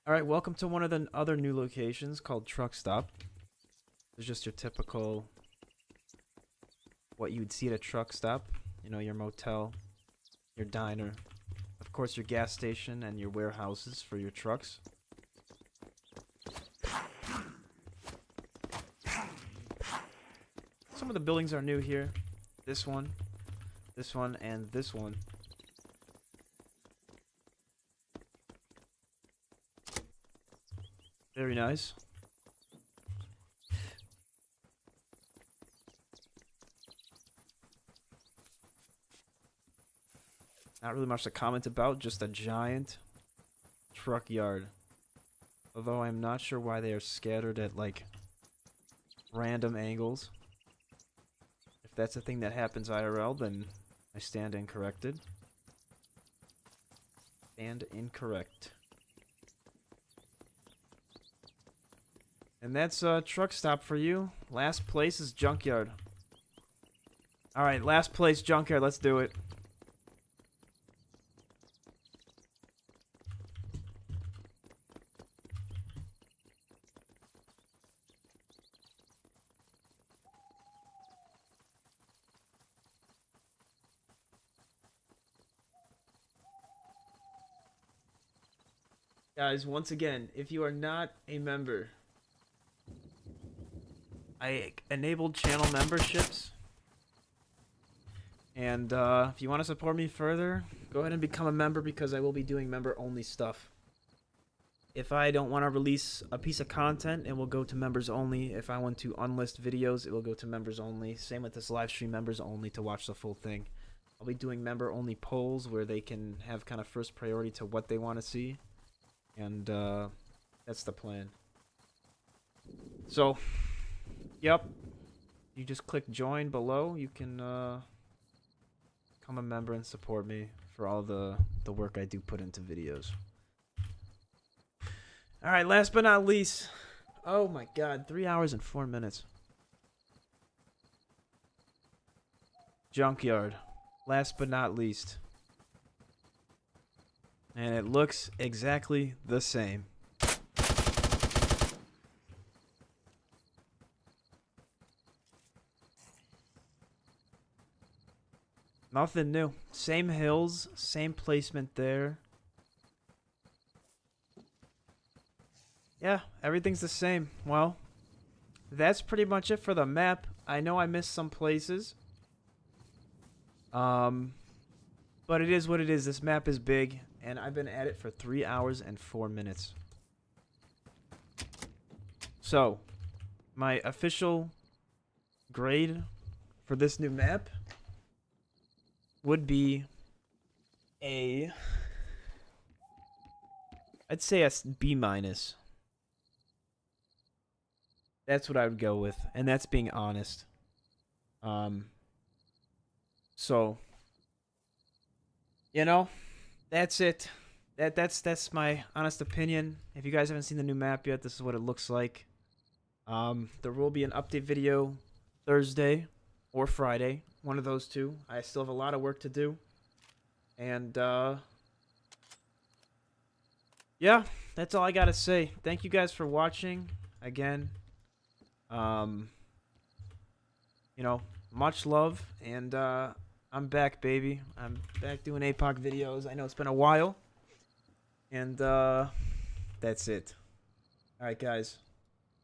Alright, welcome to one of the other new locations called Truck Stop. It's just your typical what you would see at a truck stop. You know, your motel, your diner, of course your gas station, and your warehouses for your trucks. Some of the buildings are new here. This one, and this one. Very nice. Not really much to comment about, just a giant truck yard. Although I'm not sure why they are scattered at, like, random angles. If that's a thing that happens IRL, then I stand incorrected. Stand incorrect. And that's a truck stop for you. Last place is Junkyard. Alright, last place, Junkyard. Let's do it. Guys, once again, if you are not a member, I enabled channel memberships. And if you want to support me further, go ahead and become a member because I will be doing member-only stuff. If I don't want to release a piece of content, it will go to members only. If I want to unlist videos, it will go to members only. Same with this live stream, members only to watch the full thing. I'll be doing member-only polls where they can have kind of first priority to what they want to see. And that's the plan. So, yep. You just click join below. You can become a member and support me for all the work I do put into videos. Alright, last but not least. Oh my god, 3 hours and 4 minutes. Junkyard. Last but not least. And it looks exactly the same. Nothing new. Same hills, same placement there. Yeah, everything's the same. Well, that's pretty much it for the map. I know I missed some places. But it is what it is. This map is big. And I've been at it for 3 hours and 4 minutes. So, my official grade for this new map would be I'd say a B minus. That's what I would go with, and that's being honest. So, you know, that's it. That's my honest opinion. If you guys haven't seen the new map yet, this is what it looks like. There will be an update video Thursday or Friday, one of those two. I still have a lot of work to do. And yeah, that's all I gotta say. Thank you guys for watching again. You know, much love, and I'm back, baby. I'm back doing APOC videos. I know it's been a while. And that's it. Alright, guys.